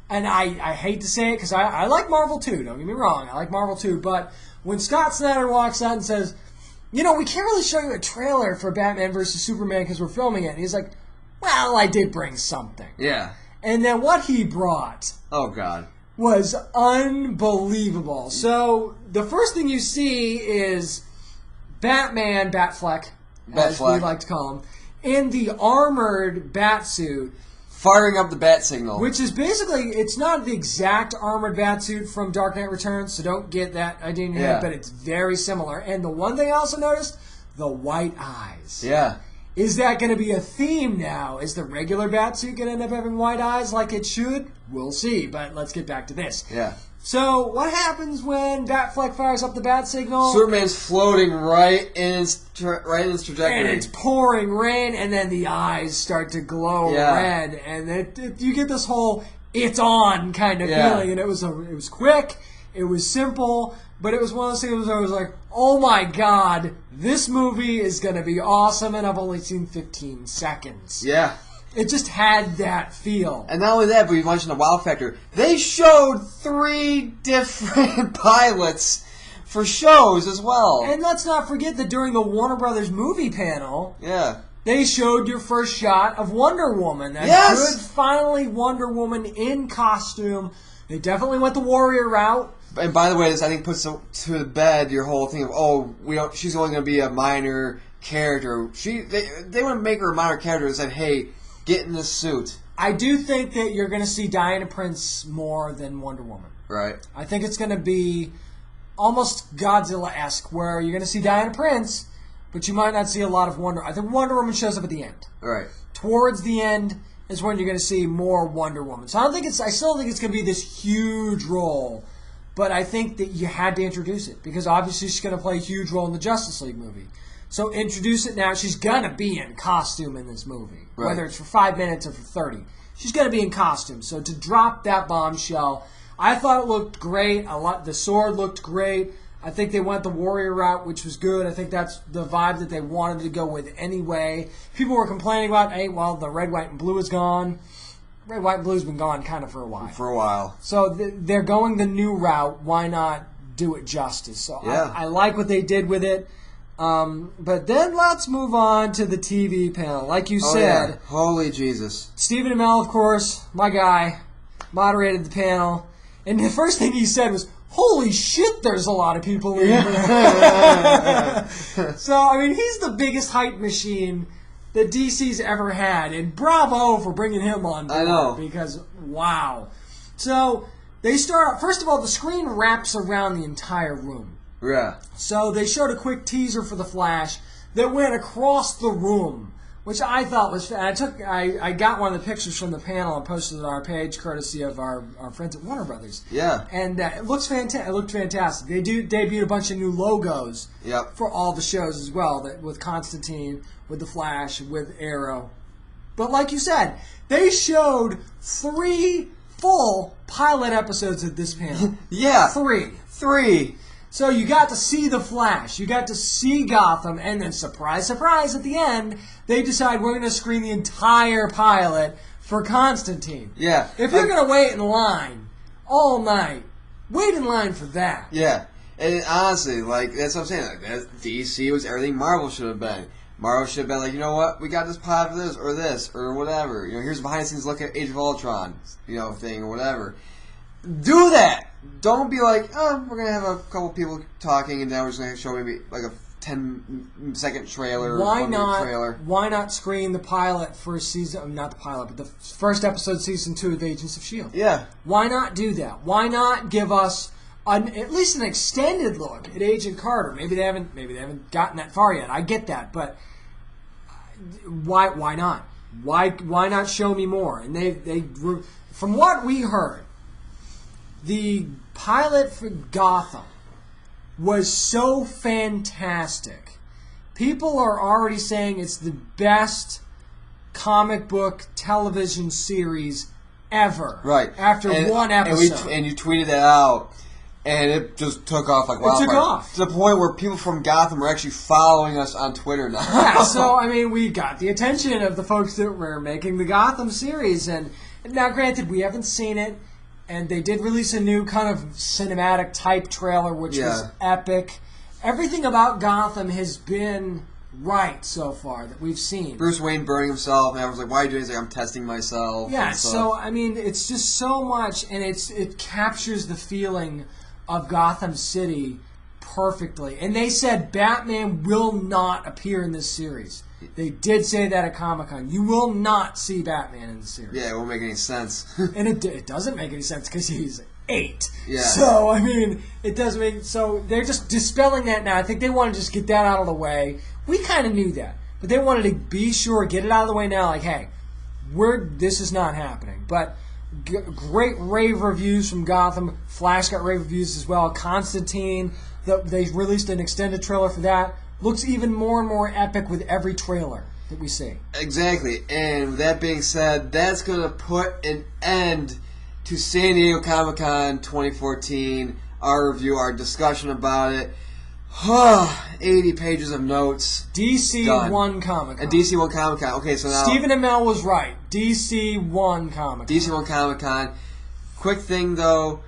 And I hate to say it because I like Marvel too, don't get me wrong. I like Marvel too. But when Scott Snyder walks out and says, we can't really show you a trailer for Batman vs. Superman because we're filming it. And he's like, well, I did bring something. Yeah. And then what he brought was unbelievable. So the first thing you see is Batman, Batfleck, as we like to call him, in the armored Batsuit, firing up the bat signal. Which is basically, it's not the exact armored batsuit from Dark Knight Returns, so don't get that idea in your head, but it's very similar. And the one thing I also noticed, the white eyes. Yeah. Is that going to be a theme now? Is the regular batsuit going to end up having white eyes like it should? We'll see, but let's get back to this. Yeah. So, what happens when Batfleck fires up the bat signal? Superman's floating right in its trajectory. And it's pouring rain, and then the eyes start to glow red, and you get this whole "it's on" kind of feeling. And it was quick, it was simple, but it was one of those things where I was like, "Oh my god, this movie is going to be awesome!" And I've only seen 15 seconds. Yeah. It just had that feel. And not only that, but you mentioned the wow factor. They showed 3 different pilots for shows as well. And let's not forget that during the Warner Brothers movie panel, yeah, they showed your first shot of Wonder Woman. That good, finally, Wonder Woman in costume. They definitely went the warrior route. And by the way, this I think puts to bed your whole thing of she's only going to be a minor character. They want to make her a minor character and said, hey, get in this suit. I do think that you're going to see Diana Prince more than Wonder Woman. Right. I think it's going to be almost Godzilla-esque, where you're going to see Diana Prince, but you might not see a lot of Wonder. I think Wonder Woman shows up at the end. Right. Towards the end is when you're going to see more Wonder Woman. So I still think it's going to be this huge role, but I think that you had to introduce it because obviously she's going to play a huge role in the Justice League movie. So introduce it now. She's going to be in costume in this movie, whether it's for 5 minutes or for 30. She's going to be in costume. So to drop that bombshell, I thought it looked great. The sword looked great. I think they went the warrior route, which was good. I think that's the vibe that they wanted to go with anyway. People were complaining about, the red, white, and blue is gone. Red, white, and blue has been gone kind of for a while. So they're going the new route. Why not do it justice? So I like what they did with it. But then let's move on to the TV panel. Like you said. Yeah. Holy Jesus. Stephen Amell, of course, my guy, moderated the panel. And the first thing he said was, holy shit, there's a lot of people in here. So, I mean, he's the biggest hype machine that DC's ever had. And bravo for bringing him on board. I know. Because, wow. So, they start, first of all, the screen wraps around the entire room. Yeah. So they showed a quick teaser for The Flash that went across the room, which I thought was. I got one of the pictures from the panel and posted it on our page, courtesy of our friends at Warner Brothers. Yeah. And it looks fantastic. It looked fantastic. They debuted a bunch of new logos. For all the shows as well, with Constantine, with The Flash, with Arrow. But like you said, they showed 3 full pilot episodes of this panel. 3. So you got to see The Flash, you got to see Gotham, and then surprise, surprise, at the end, they decide we're going to screen the entire pilot for Constantine. Yeah. If you're going to wait in line all night, wait in line for that. Yeah. And honestly, that's what I'm saying. DC was everything Marvel should have been. Marvel should have been like, you know what, we got this pilot for this, or whatever. Here's a behind-the-scenes look at Age of Ultron, thing, or whatever. Do that! Don't be like, we're going to have a couple people talking and now we're just going to show maybe like a 10-second trailer. Why not screen the pilot for season, not the pilot, but the first episode of season 2 of Agents of S.H.I.E.L.D.? Yeah. Why not do that? Why not give us at least an extended look at Agent Carter? Maybe they haven't gotten that far yet. I get that, but why not? Why not show me more? And they from what we heard, the pilot for Gotham was so fantastic. People are already saying it's the best comic book television series ever. Right. After one episode. And you tweeted that out, and it just took off like wildfire. It took off. To the point where people from Gotham are actually following us on Twitter now. Yeah, so, I mean, we got the attention of the folks that were making the Gotham series. And now, granted, we haven't seen it. And they did release a new kind of cinematic type trailer, which was epic. Everything about Gotham has been right so far that we've seen. Bruce Wayne burning himself, and I was like, why are you doing this? Like, I'm testing myself. Yeah, so, I mean, it's just so much, and it captures the feeling of Gotham City perfectly. And they said Batman will not appear in this series. They did say that at Comic-Con. You will not see Batman in the series. Yeah, it won't make any sense. And it doesn't make any sense because he's 8. Yeah. So, I mean, it doesn't make... So, they're just dispelling that now. I think they want to just get that out of the way. We kind of knew that. But they wanted to be sure, get it out of the way now, like, hey, this is not happening. But great rave reviews from Gotham. Flash got rave reviews as well. Constantine, they released an extended trailer for that. Looks even more and more epic with every trailer that we see. Exactly. And with that being said, that's going to put an end to San Diego Comic-Con 2014. Our review, our discussion about it. 80 pages of notes. DC done. won Comic-Con. DC won Comic-Con. Okay, so now... Stephen Amell was right. DC won Comic-Con. DC won Comic-Con. Quick thing, though.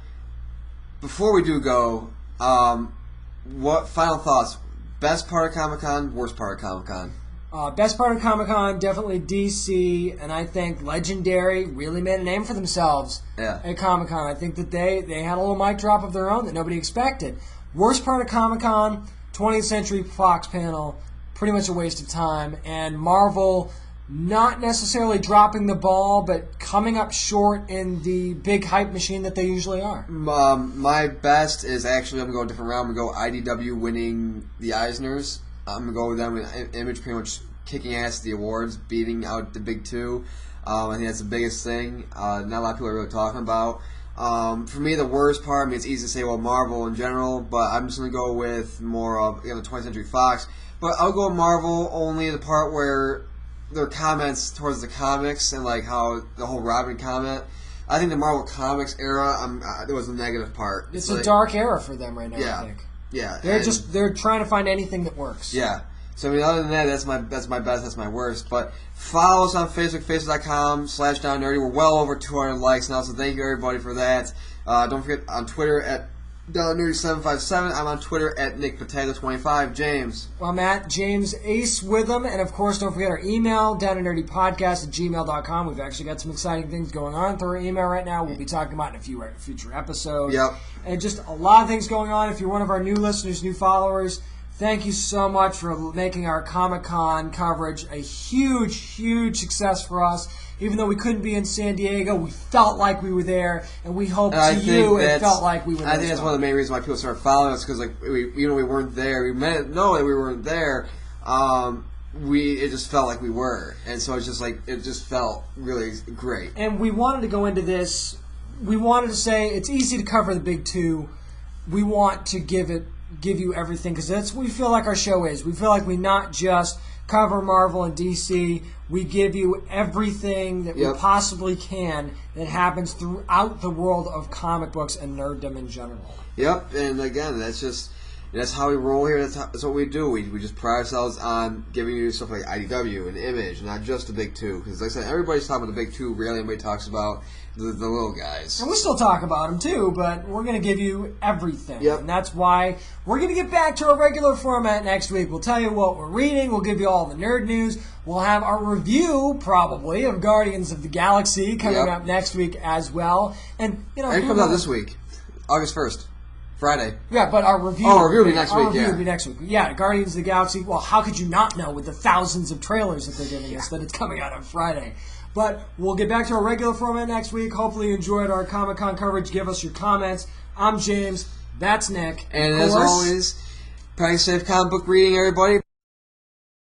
Before we do go, what final thoughts? Best part of Comic-Con, worst part of Comic-Con? Best part of Comic-Con, definitely DC, and I think Legendary really made a name for themselves at Comic-Con. I think that they had a little mic drop of their own that nobody expected. Worst part of Comic-Con, 20th Century Fox panel, pretty much a waste of time, and Marvel not necessarily dropping the ball, but coming up short in the big hype machine that they usually are. My best is actually, I'm going a different route. I'm going to go IDW winning the Eisners. I'm going to go with them with Image pretty much kicking ass at the awards, beating out the big two. I think that's the biggest thing. Not a lot of people are really talking about. For me, the worst part, I mean, it's easy to say, well, Marvel in general, but I'm just going to go with more of the 20th Century Fox. But I'll go with Marvel only the part where their comments towards the comics and like how the whole Robin comment. I think the Marvel Comics era, there was the negative part. It's a dark era for them right now. Yeah, I think. Yeah, they're trying to find anything that works. Yeah. So I mean, other than that, that's my best, that's my worst. But follow us on Facebook, facebook.com/downnerdy. We're well over 200 likes now, so thank you everybody for that. Don't forget on Twitter at DownNerdy757. I'm on Twitter at NickPataglia25. James. Well, I'm at James Ace Witham. And, of course, don't forget our email, downandnerdypodcast@gmail.com. We've actually got some exciting things going on through our email right now. We'll be talking about in a few future episodes. Yep. And just a lot of things going on. If you're one of our new listeners, new followers, thank you so much for making our Comic-Con coverage a huge, huge success for us. Even though we couldn't be in San Diego, we felt like we were there, and we hope to you it felt like we were there. I think that's one of the main reasons why people started following us, because like we weren't there. We know that we weren't there. It just felt like we were, and so it's just like it just felt really great. And we wanted to go into this. We wanted to say it's easy to cover the big two. We want to give you everything because that's what we feel like our show is. We feel like we not just cover Marvel and DC. We give you everything that we possibly can that happens throughout the world of comic books and nerddom in general. Yep, and again, that's how we roll here. That's what we do. We just pride ourselves on giving you stuff like IDW and Image, not just the big two. Because like I said, everybody's talking about the big two. Rarely anybody talks about the little guys. And we still talk about them too, but we're going to give you everything. Yep. And that's why we're going to get back to our regular format next week. We'll tell you what we're reading. We'll give you all the nerd news. We'll have our review, probably, of Guardians of the Galaxy coming up next week as well. And, it comes out this week, August 1st. Friday. Yeah, but our review... our review will be next week, Our review will be next week. Yeah, Guardians of the Galaxy. Well, how could you not know with the thousands of trailers that they're giving us that it's coming out on Friday? But we'll get back to our regular format next week. Hopefully you enjoyed our Comic-Con coverage. Give us your comments. I'm James. That's Nick. And as always, practice safe comic book reading, everybody.